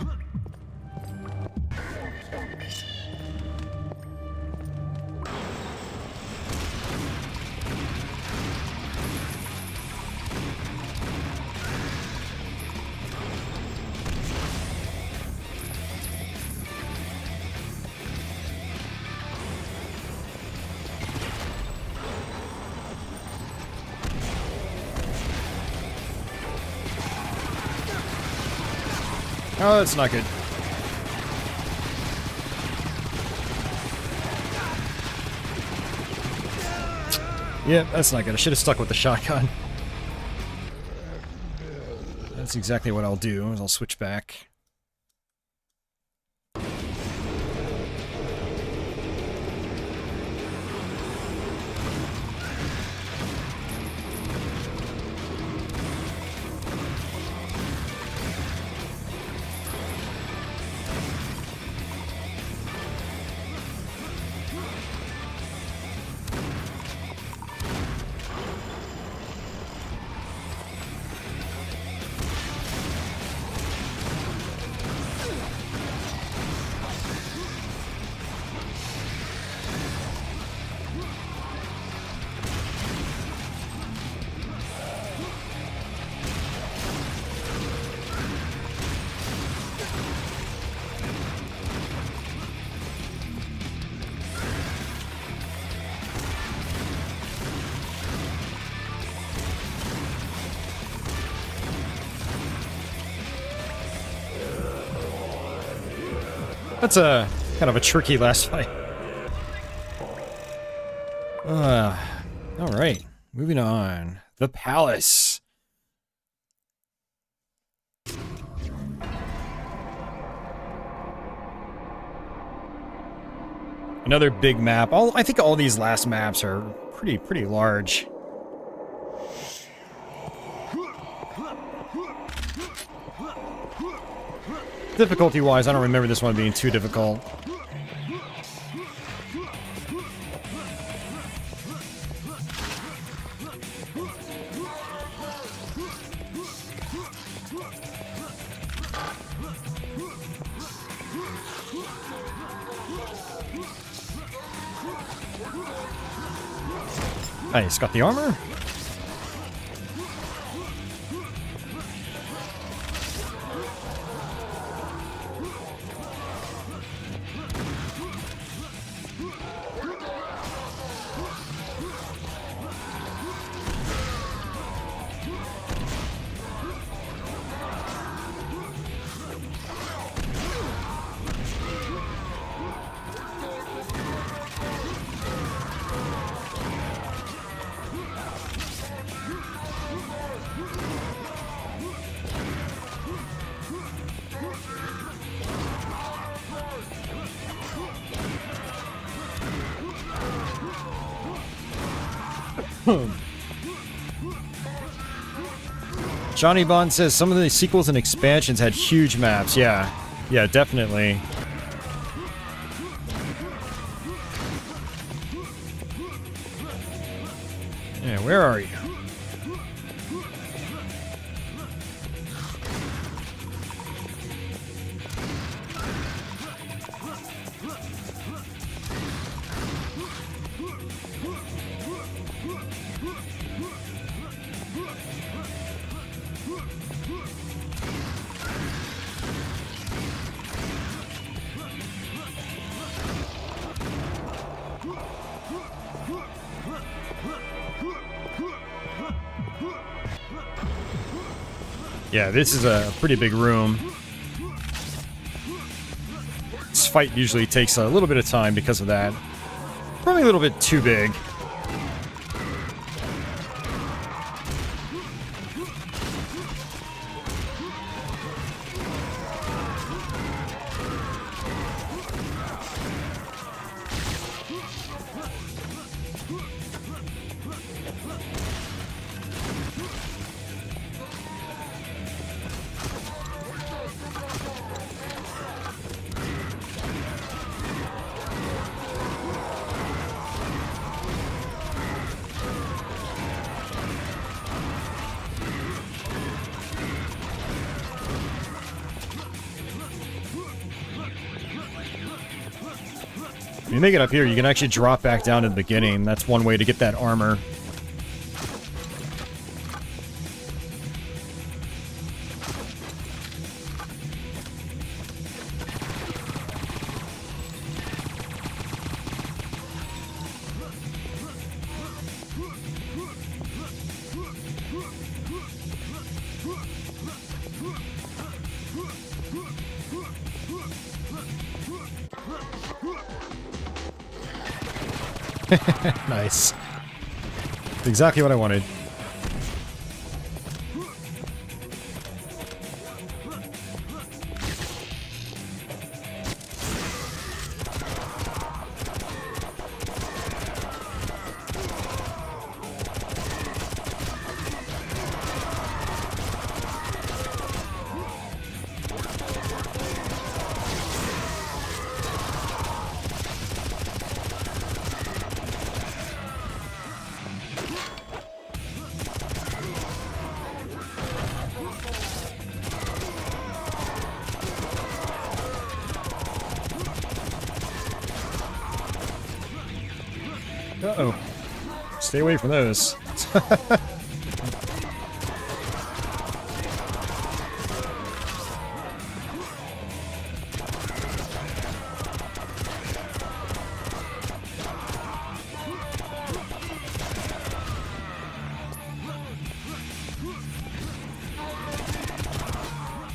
Oh, that's not good. Yeah, that's not good. I should have stuck with the shotgun. That's exactly what I'll do, is I'll switch back. That's a kind of a tricky last fight. All right, moving on. The Palace. Another big map. I think all these last maps are pretty large. Difficulty-wise, I don't remember this one being too difficult. Nice, got the armor. Johnny Bond says some of the sequels and expansions had huge maps. Yeah, definitely. Yeah, where are you? Yeah, this is a pretty big room. This fight usually takes a little bit of time because of that. Probably a little bit too big. If you make it up here, you can actually drop back down to the beginning. That's one way to get that armor. Nice. That's exactly what I wanted. Uh-oh. Stay away from those.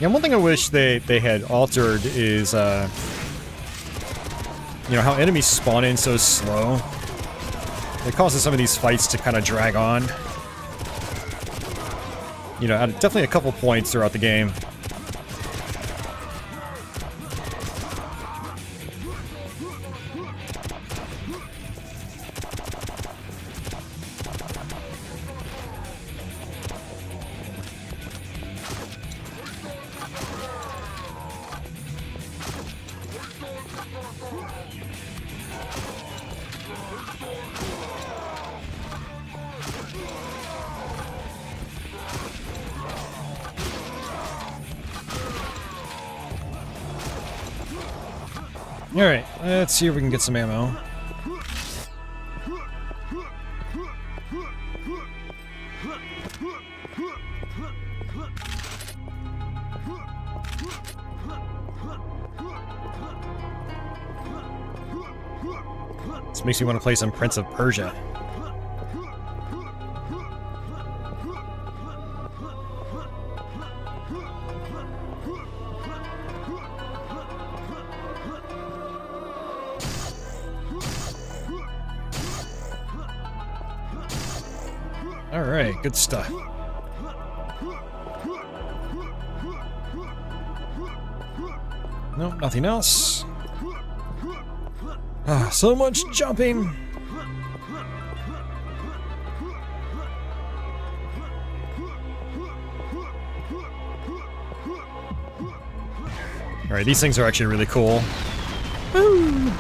Yeah, one thing I wish they had altered is You know, how enemies spawn in so slow. It causes some of these fights to kind of drag on. You know, at definitely a couple points throughout the game. Alright, let's see if we can get some ammo. This makes me want to play some Prince of Persia. Alright, good stuff. Nope, nothing else. Ah, so much jumping! Alright, these things are actually really cool. Woo!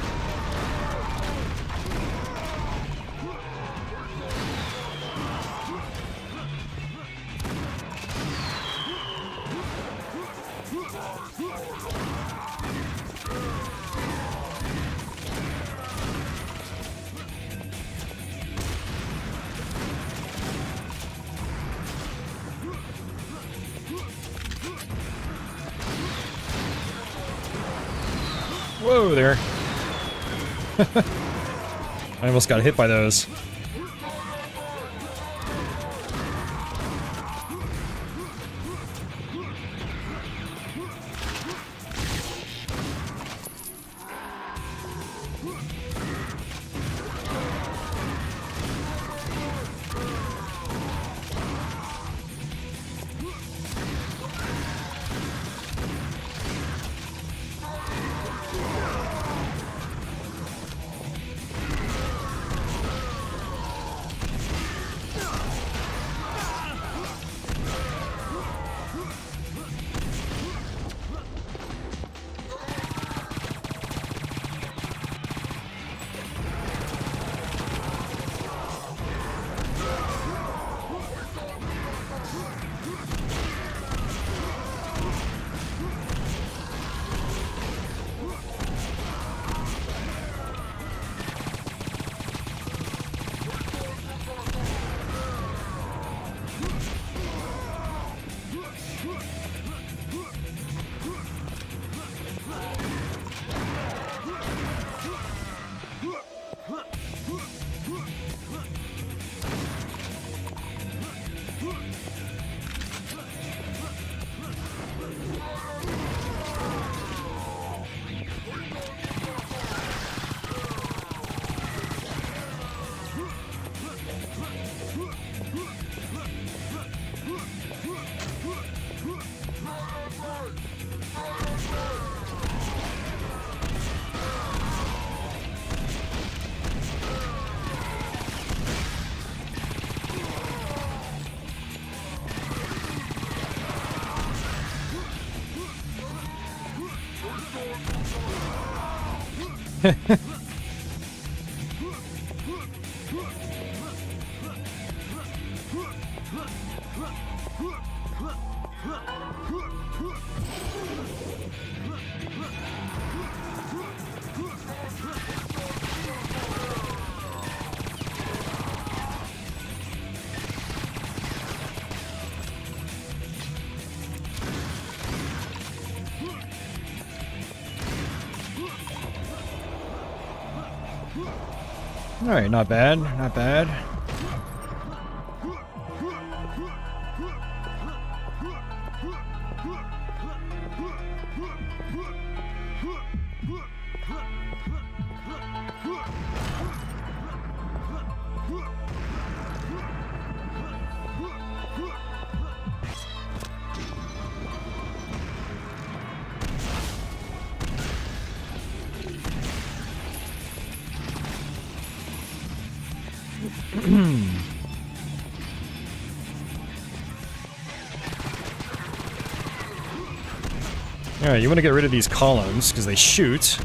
Whoa there. I almost got hit by those. Alright, not bad, not bad. Alright, you want to get rid of these columns, because they shoot.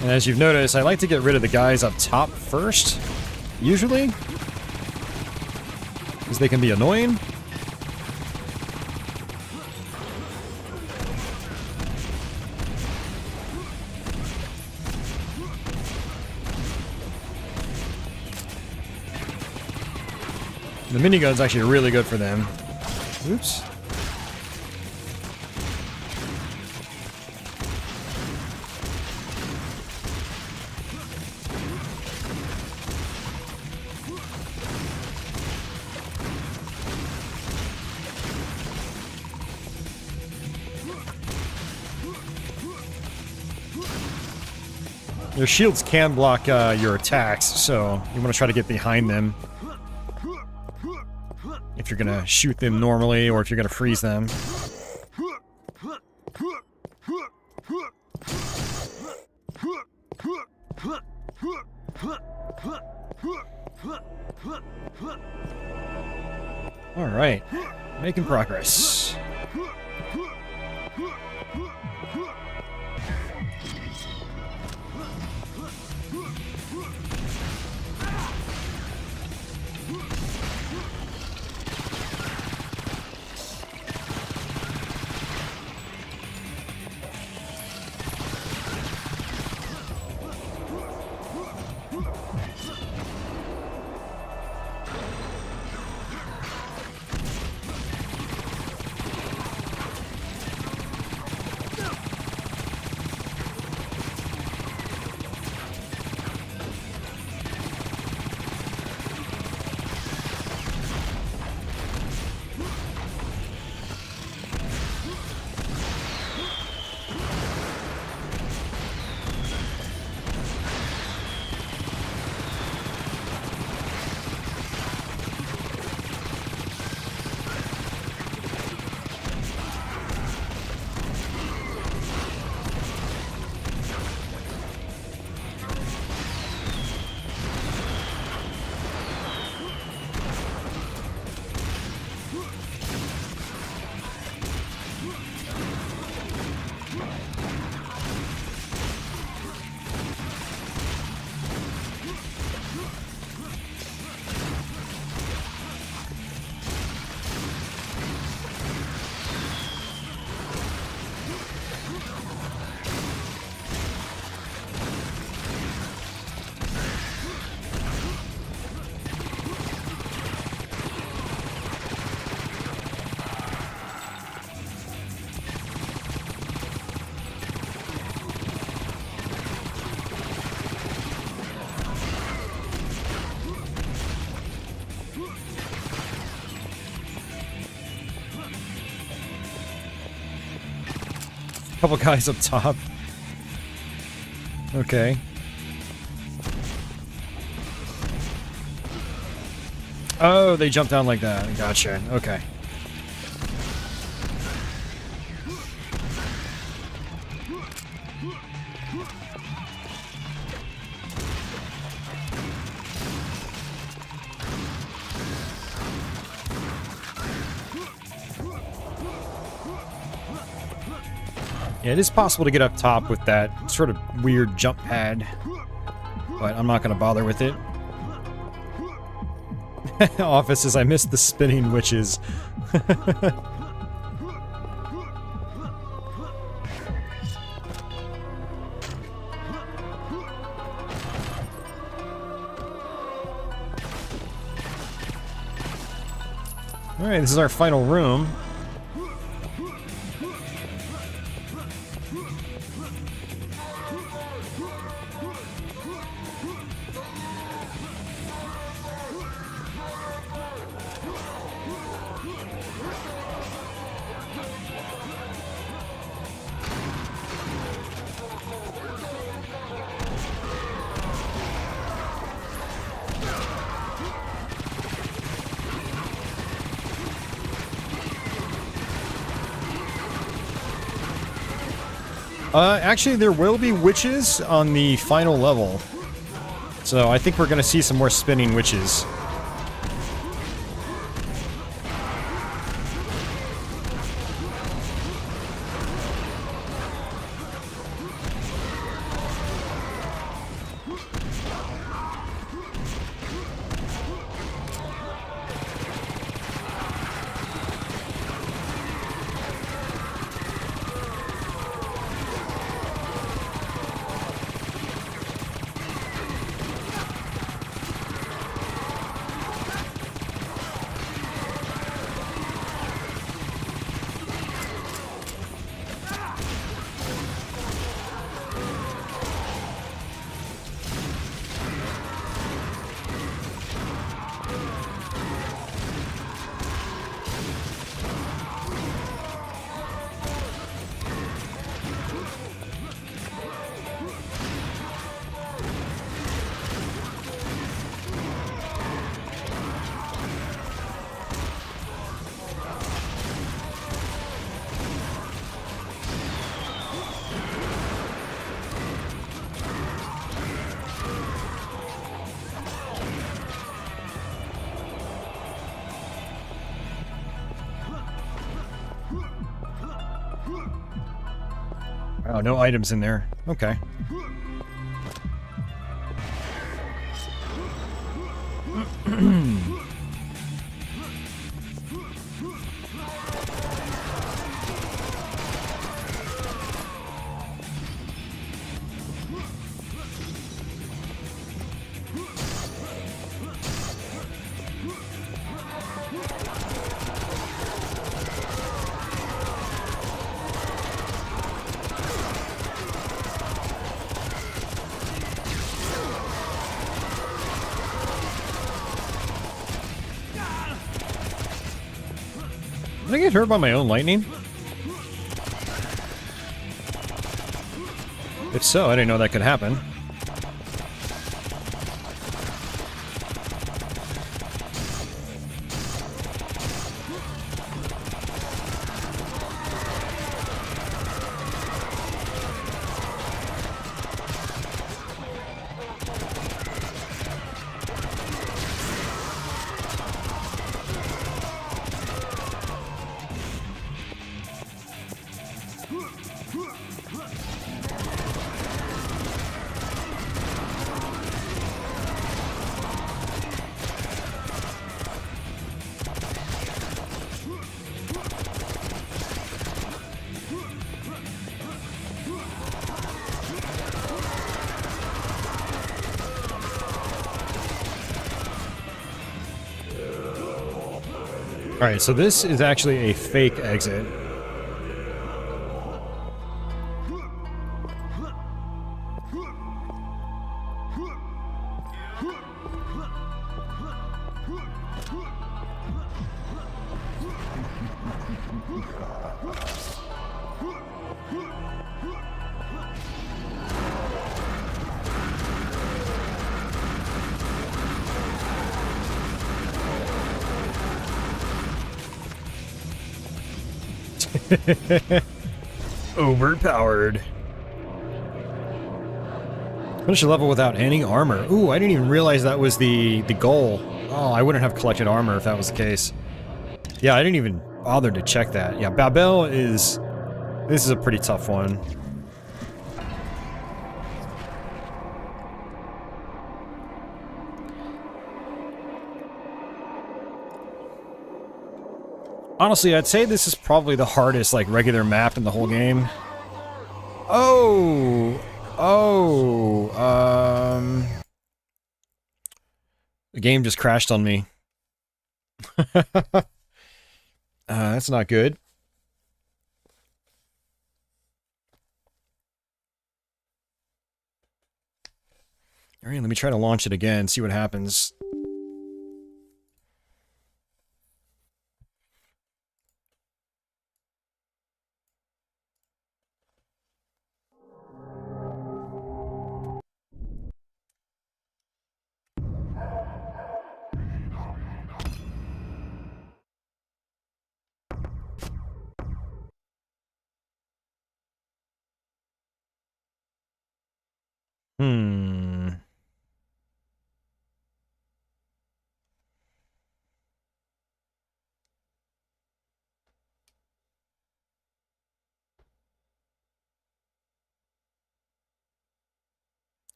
And as you've noticed, I like to get rid of the guys up top first, usually. Because they can be annoying. The minigun's actually really good for them. Oops. Their shields can block your attacks, so you want to try to get behind them. If you're gonna shoot them normally, or if you're gonna freeze them. Alright, making progress. Couple guys up top. Okay. Oh, they jump down like that. Gotcha. Okay. Yeah, it is possible to get up top with that sort of weird jump pad, but I'm not going to bother with it. Office says, I missed the spinning witches. Alright, this is our final room. Actually, there will be witches on the final level. So I think we're going to see some more spinning witches. Oh, no items in there. Okay. Did I get hurt by my own lightning? If so, I didn't know that could happen. Alright, so this is actually a fake exit. Overpowered. Finish a level without any armor. Ooh, I didn't even realize that was the goal. Oh, I wouldn't have collected armor if that was the case. Yeah, I didn't even bother to check that. Yeah, Babel is... This is a pretty tough one. Honestly, I'd say this is probably the hardest, like, regular map in the whole game. Oh! Oh, the game just crashed on me. That's not good. Alright, let me try to launch it again, see what happens. Hmm.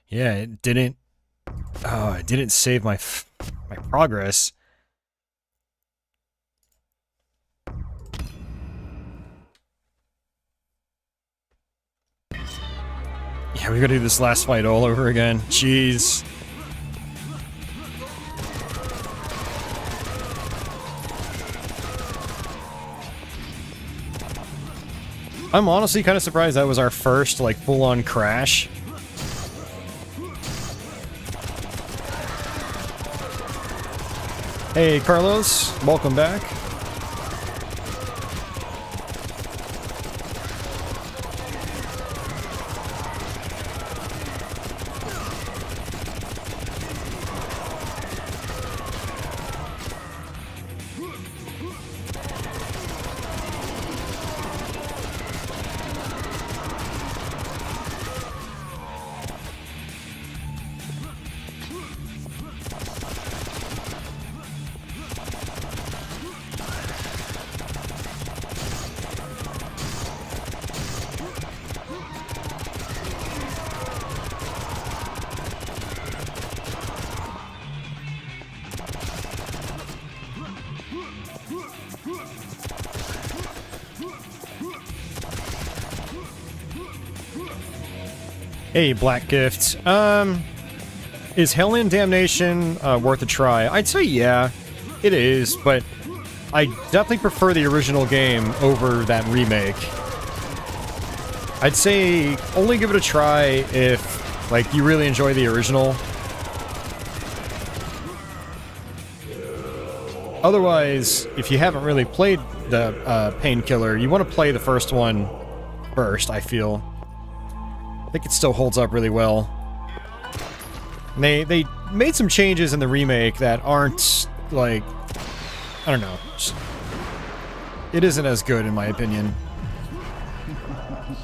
Yeah, it didn't. Oh, it didn't save my progress. Yeah, we gotta do this last fight all over again. Jeez. I'm honestly kind of surprised that was our first, like, full-on crash. Hey, Carlos. Welcome back. Hey, Black Gift. Is Hell and Damnation worth a try? I'd say yeah, it is, but I definitely prefer the original game over that remake. I'd say only give it a try if, like, you really enjoy the original. Otherwise, if you haven't really played the Painkiller, you want to play the first one first, I feel. I think it still holds up really well. And they made some changes in the remake that aren't, like, I don't know. It isn't as good, in my opinion.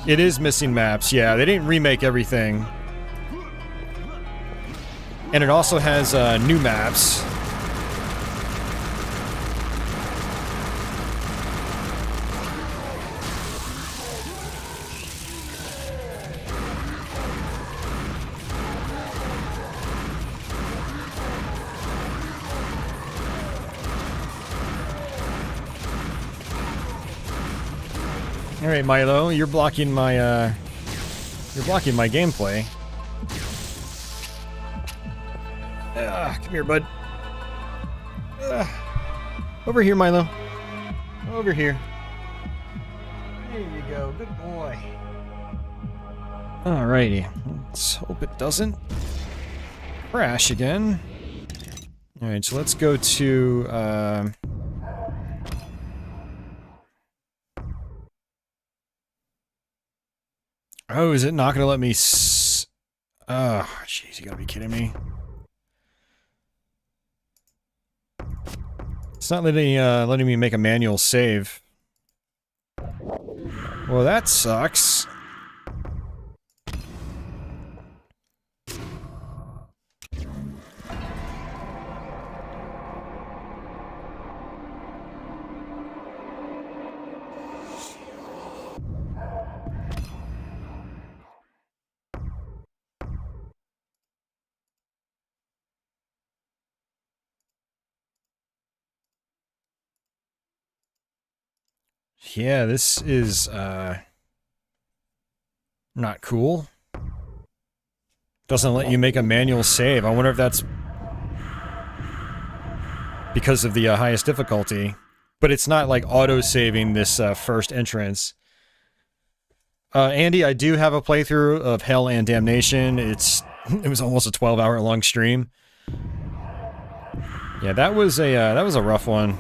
It is missing maps, yeah. They didn't remake everything. And it also has new maps. All right, Milo, you're blocking my gameplay. Come here, bud. Over here, Milo. Over here. There you go. Good boy. Alrighty. Let's hope it doesn't crash again. Alright, so let's go to, oh, is it not gonna let me oh, jeez, you gotta be kidding me. It's not letting me make a manual save. Well, that sucks. Yeah, this is, not cool. Doesn't let you make a manual save. I wonder if that's because of the highest difficulty. But it's not, like, auto-saving this first entrance. Andy, I do have a playthrough of Hell and Damnation. It was almost a 12-hour long stream. Yeah, that was a rough one.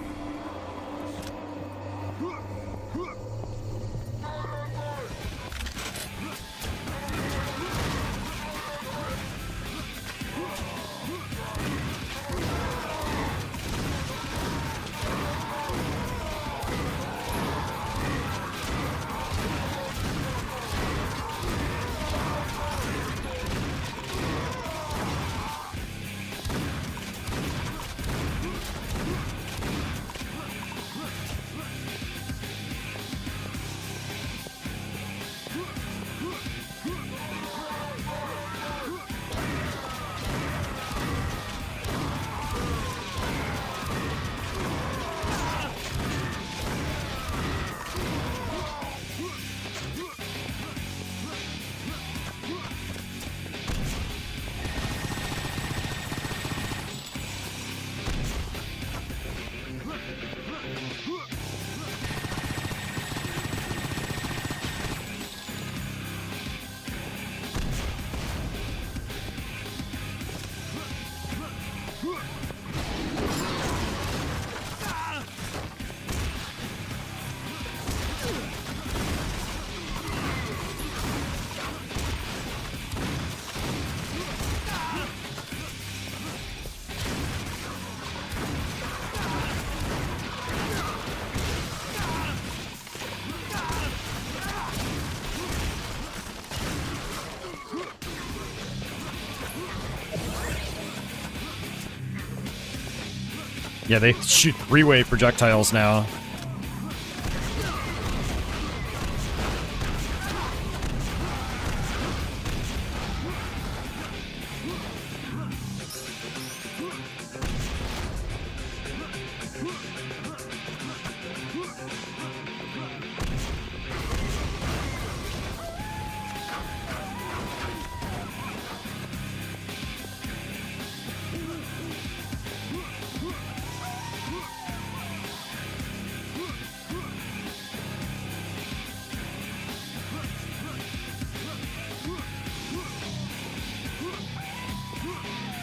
Yeah, they shoot three-way projectiles now.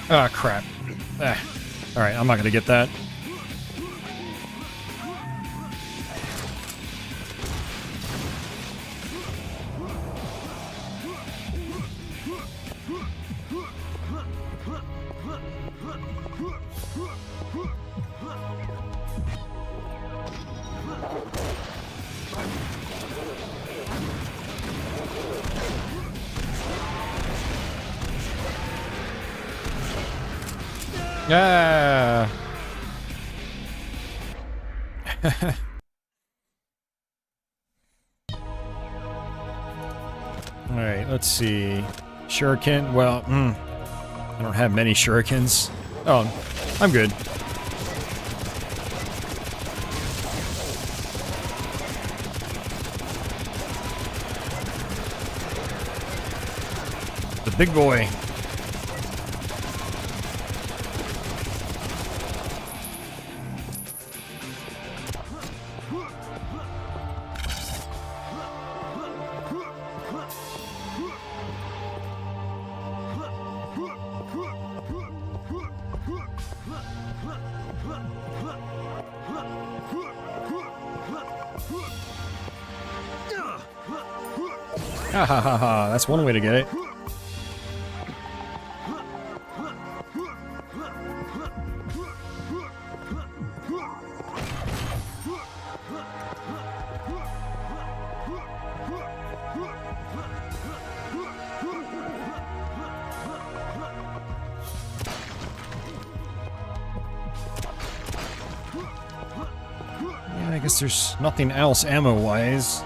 Ah, crap. Ah. Alright, I'm not gonna get that. Yeah. Alright, let's see. Shuriken, well, I don't have many shurikens. Oh, I'm good. The big boy. Ha ha ha ha, that's one way to get it. Yeah, I guess there's nothing else ammo-wise.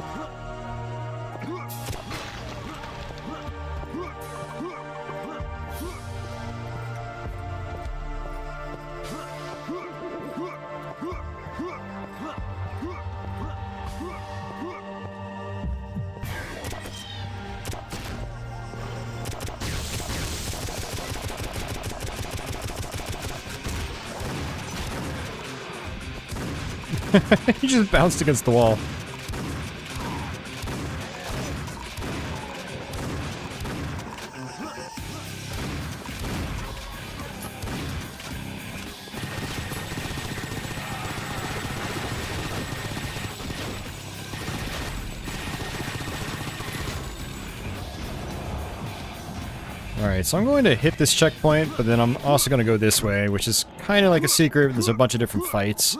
He just bounced against the wall. Alright, so I'm going to hit this checkpoint, but then I'm also going to go this way, which is kind of like a secret. There's a bunch of different fights.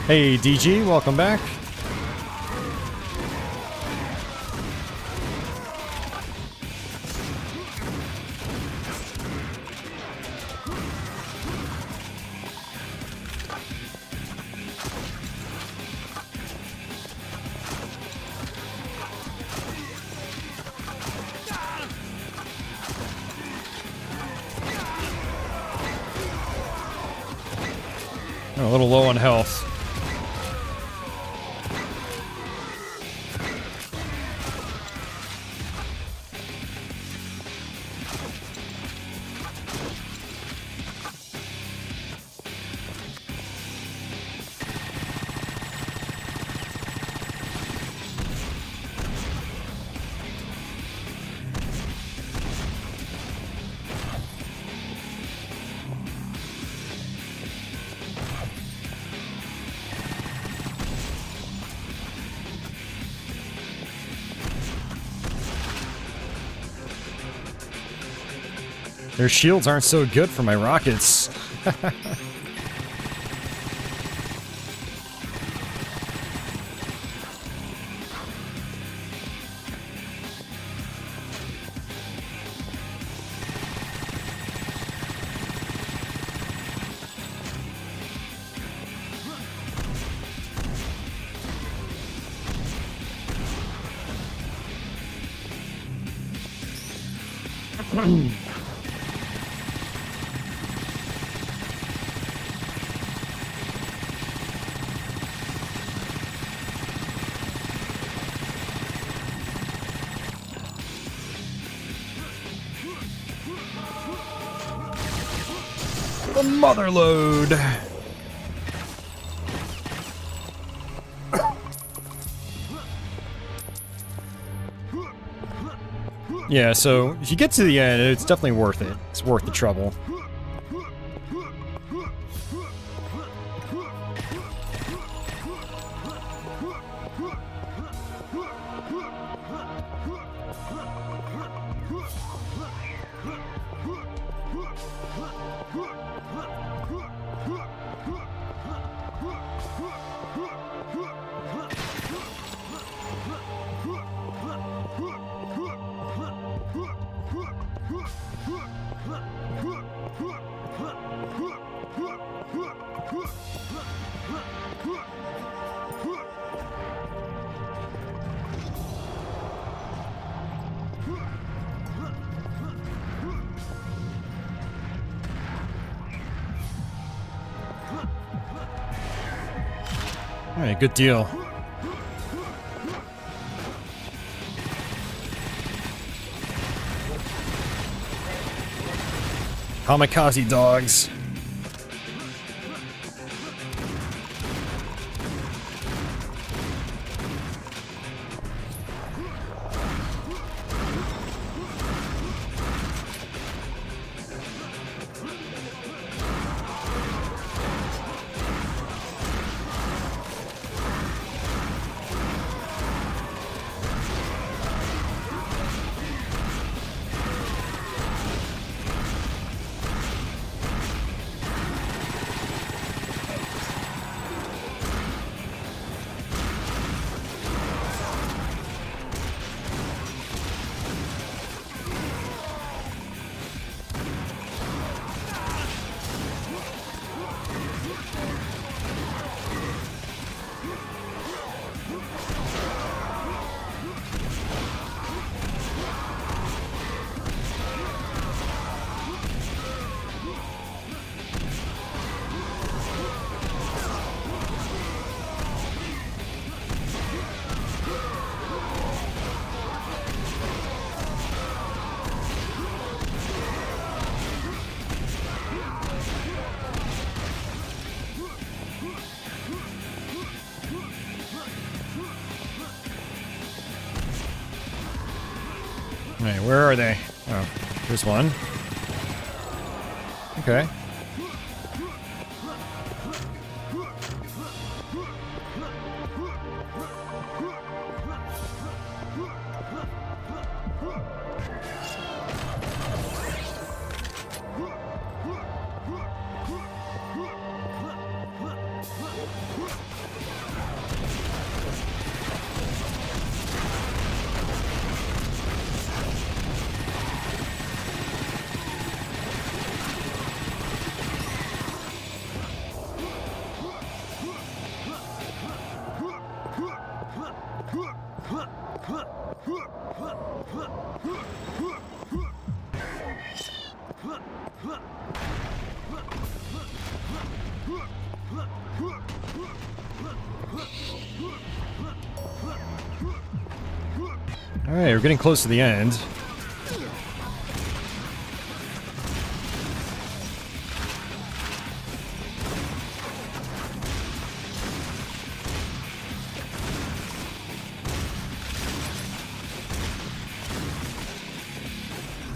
Hey DG, welcome back. Oh, a little low on health. Their shields aren't so good for my rockets. The mother load. Yeah, so if you get to the end, it's definitely worth it. It's worth the trouble. Alright, good deal. Kamikaze dogs. Alright, where are they? Oh, there's one. Okay. Alright, we're getting close to the end.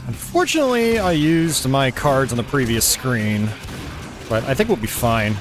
Unfortunately, I used my cards on the previous screen, but I think we'll be fine.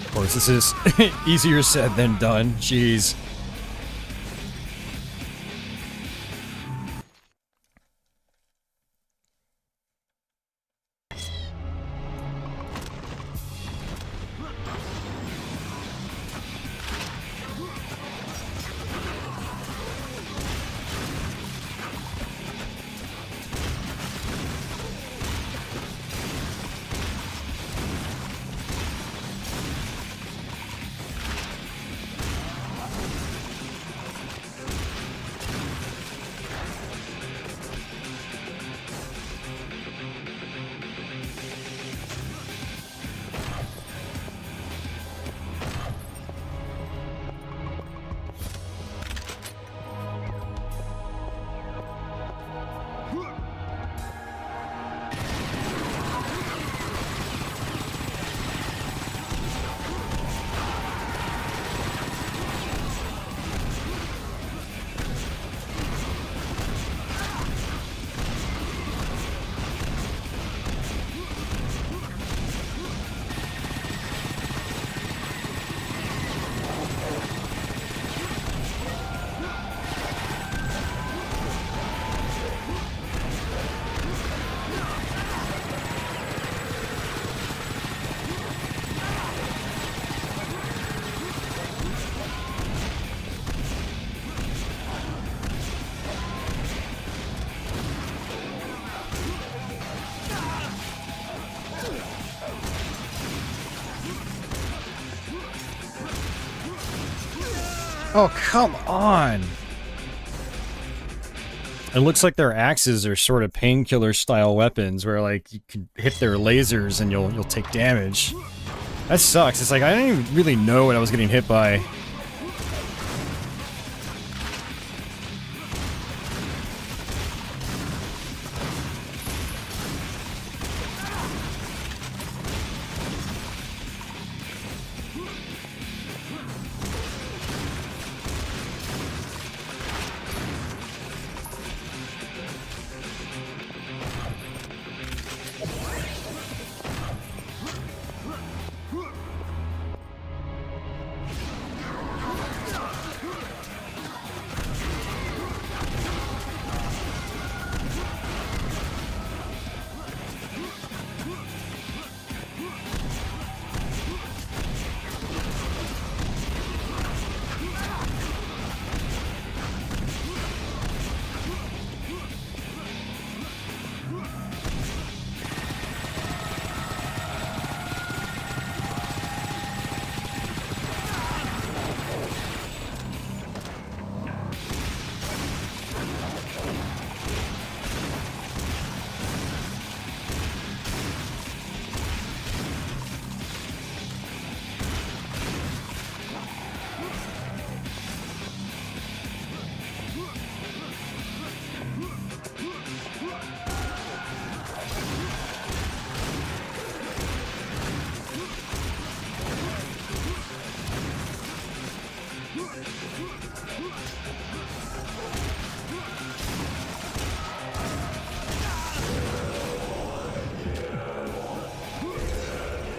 Of course, this is easier said than done. Jeez. Oh, come on! It looks like their axes are sort of Painkiller style weapons where like you can hit their lasers and you'll take damage. That sucks. It's like I didn't even really know what I was getting hit by.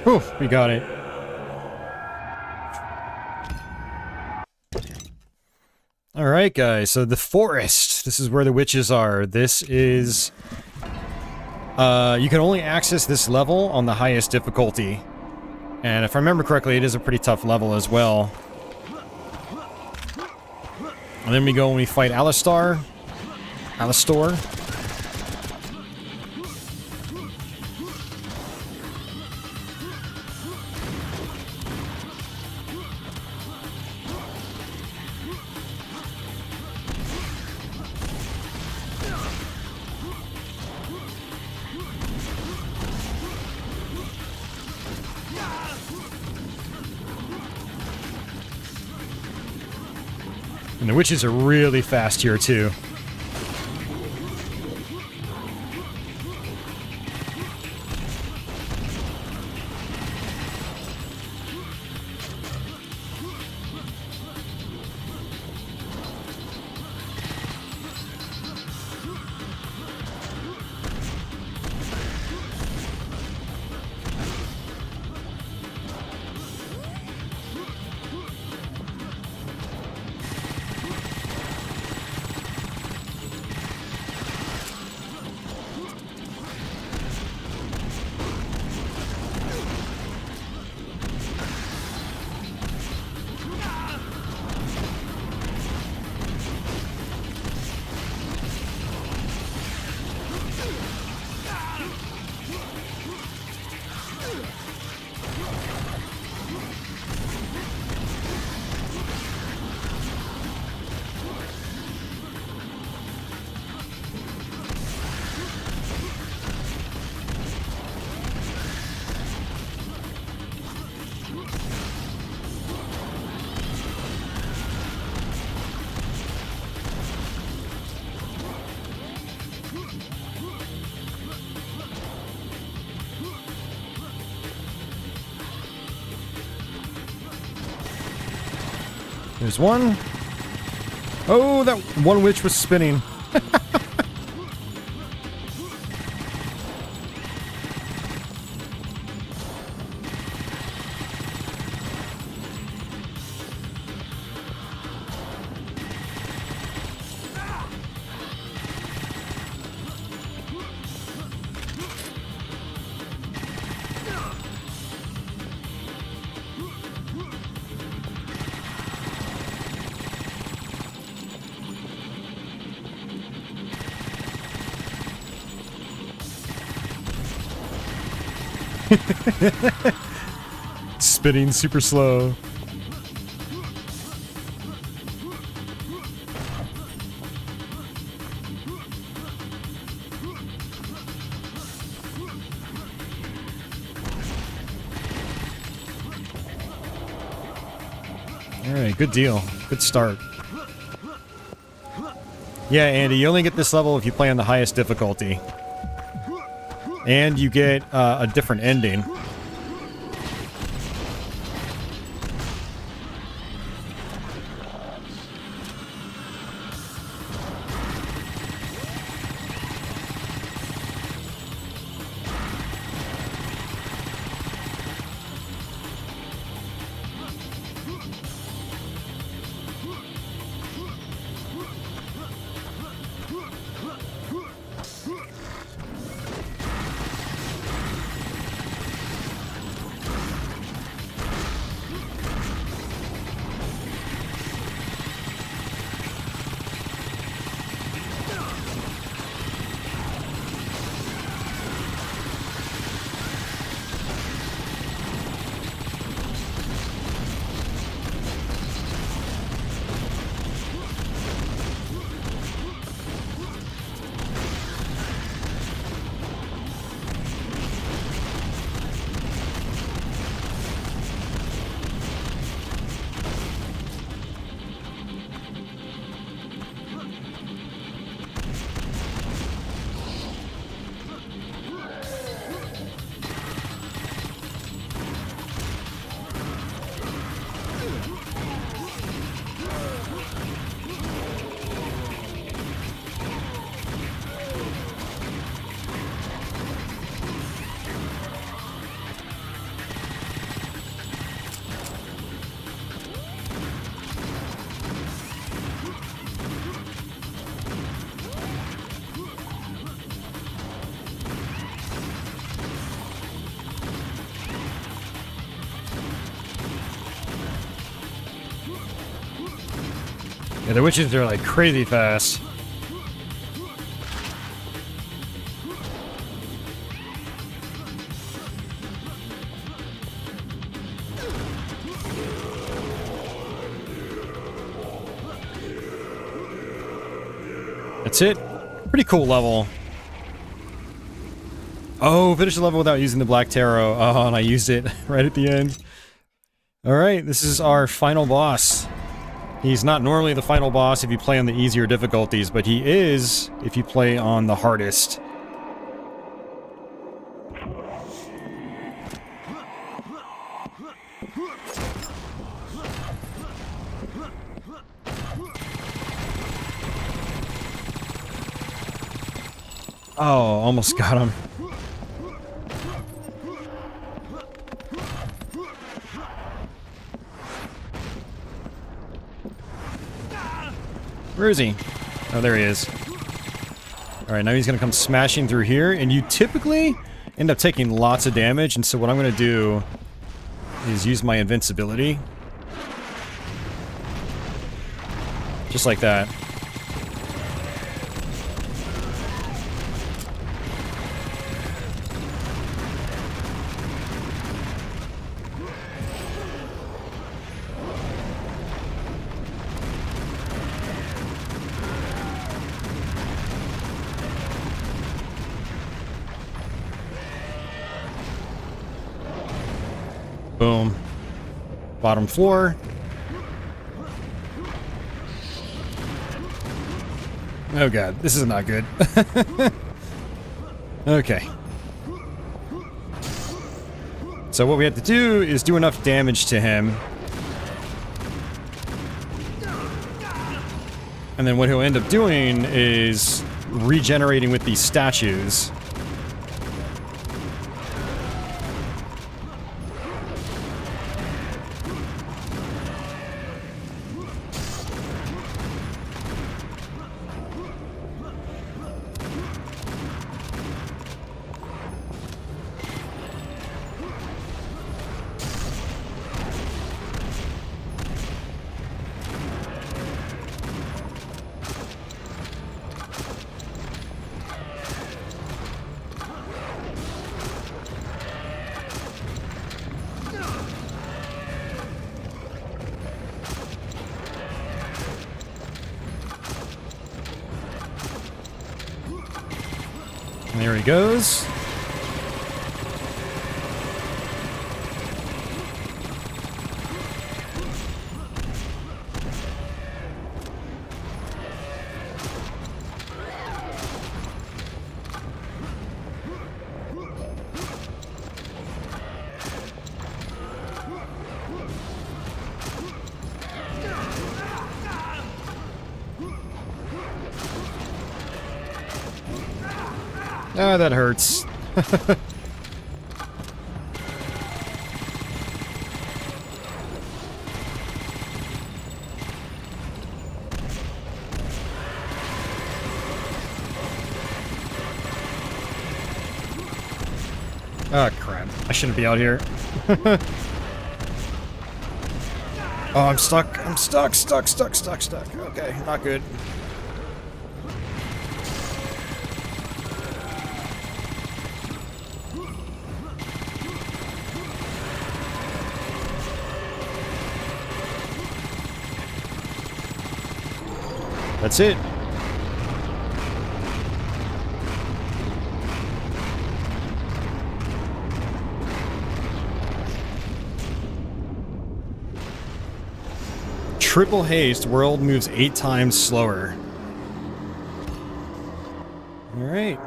Whew, we got it. Alright guys, so the forest. This is where the witches are. This is... you can only access this level on the highest difficulty. And if I remember correctly, it is a pretty tough level as well. And then we go and we fight Alistar. Alistor. And the witches are really fast here, too. There's one. Oh, that one witch was spinning. Spinning super slow. Alright, good deal. Good start. Yeah, Andy, you only get this level if you play on the highest difficulty. And you get a different ending. Yeah, the witches are like crazy fast. That's it. Pretty cool level. Oh, finish the level without using the Black Tarot. Oh, and I used it right at the end. Alright, this is our final boss. He's not normally the final boss if you play on the easier difficulties, but he is if you play on the hardest. Oh, almost got him. Where is he? Oh, there he is. Alright, now he's gonna come smashing through here, and you typically end up taking lots of damage, and so what I'm gonna do is use my invincibility. Just like that. Boom. Bottom floor. Oh god, this is not good. Okay. So what we have to do is do enough damage to him And then what he'll end up doing is regenerating with these statues. There he goes. Ah, that hurts. Oh, crap. I shouldn't be out here. Oh, I'm stuck. I'm stuck. Okay, not good. That's it. Triple haste, world moves 8 times slower. Alright,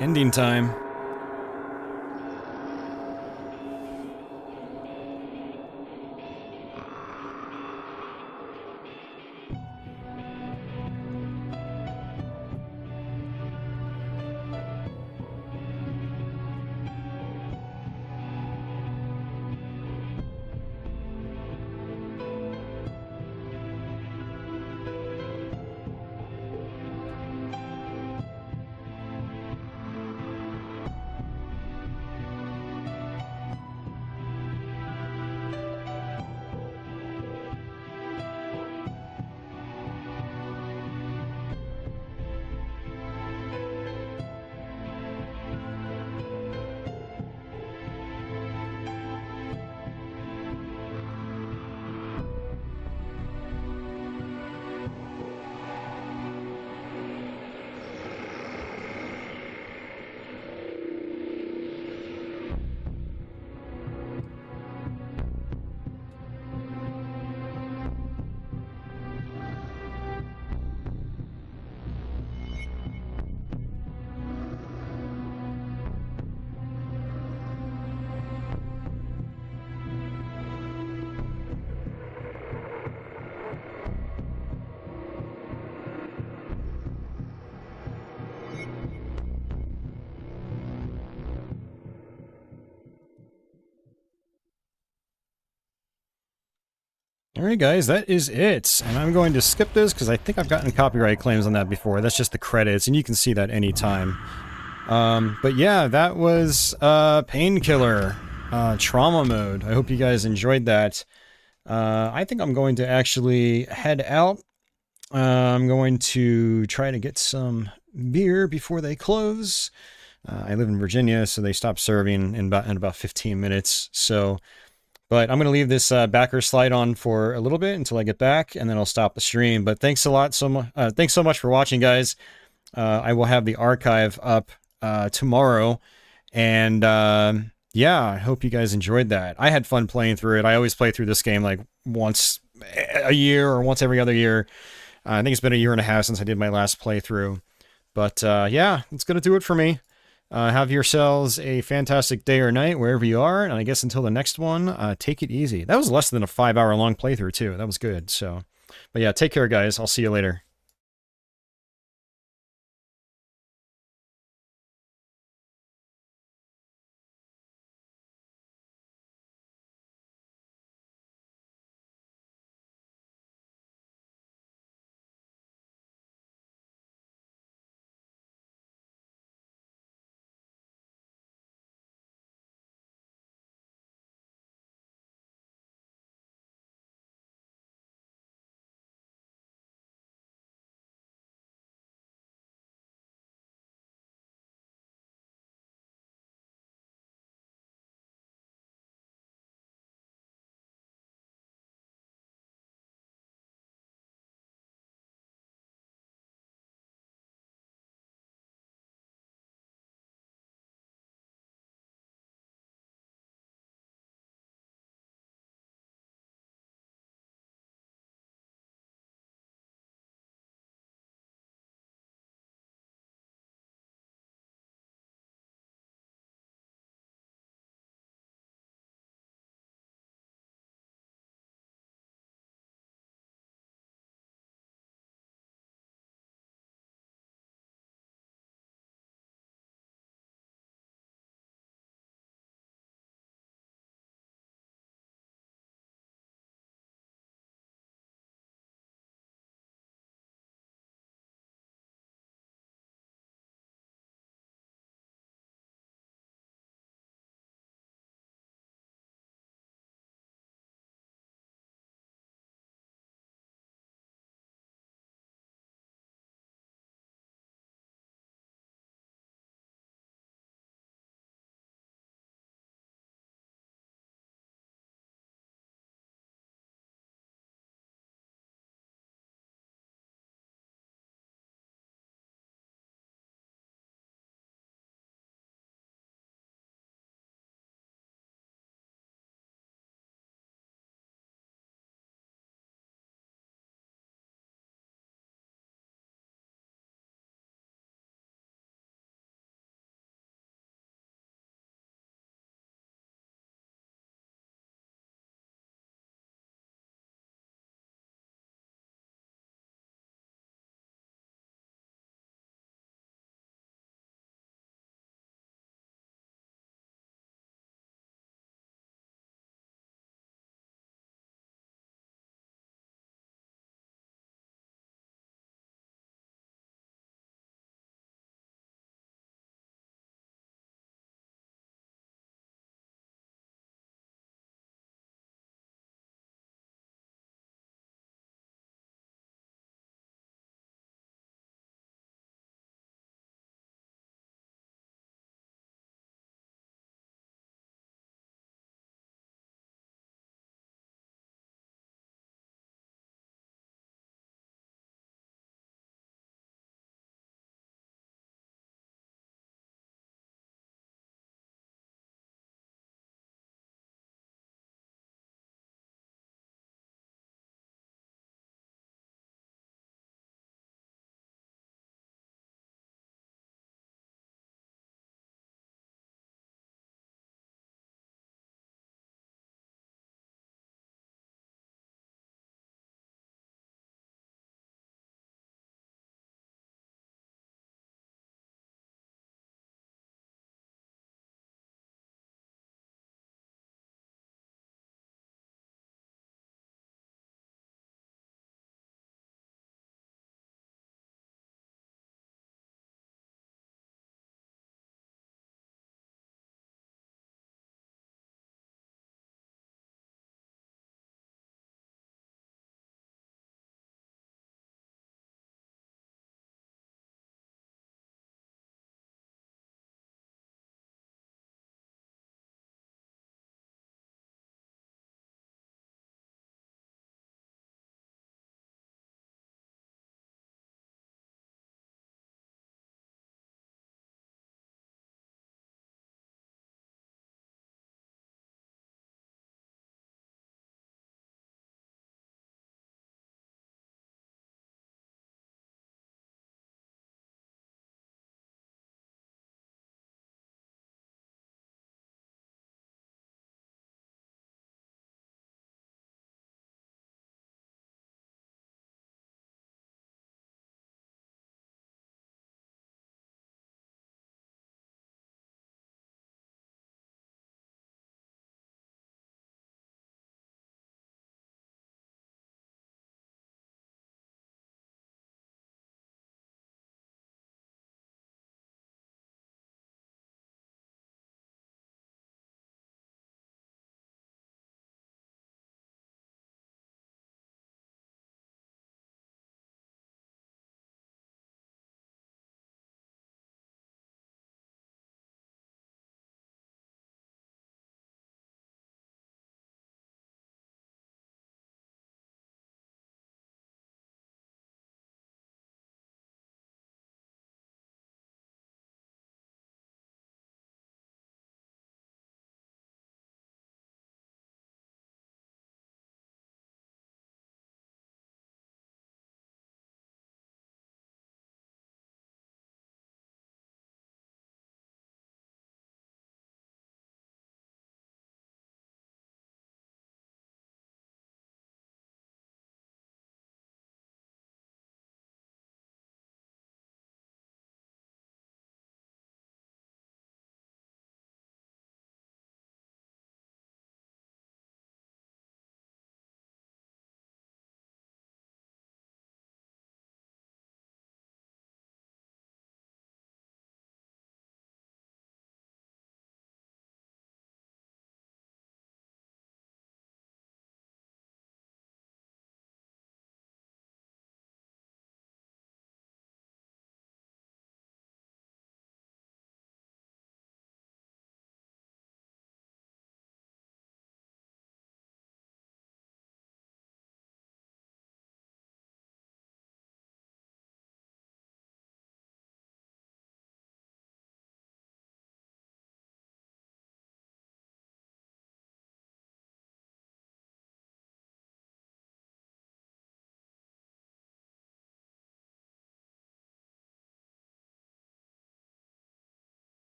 ending time. Alright guys, that is it. And I'm going to skip this because I think I've gotten copyright claims on that before. That's just the credits, and you can see that anytime. But yeah, that was Painkiller, Trauma Mode. I hope you guys enjoyed that. I think I'm going to actually head out. I'm going to try to get some beer before they close. I live in Virginia, so they stop serving in about 15 minutes. But I'm going to leave this backer slide on for a little bit until I get back, and then I'll stop the stream. But thanks thanks so much for watching, guys. I will have the archive up tomorrow, and yeah, I hope you guys enjoyed that. I had fun playing through it. I always play through this game like once a year or once every other year. I think it's been a year and a half since I did my last playthrough. But yeah, it's going to do it for me. Have yourselves a fantastic day or night wherever you are, and I guess until the next one, take it easy. That was less than a 5-hour long playthrough too. That was good. But yeah, take care, guys. I'll see you later.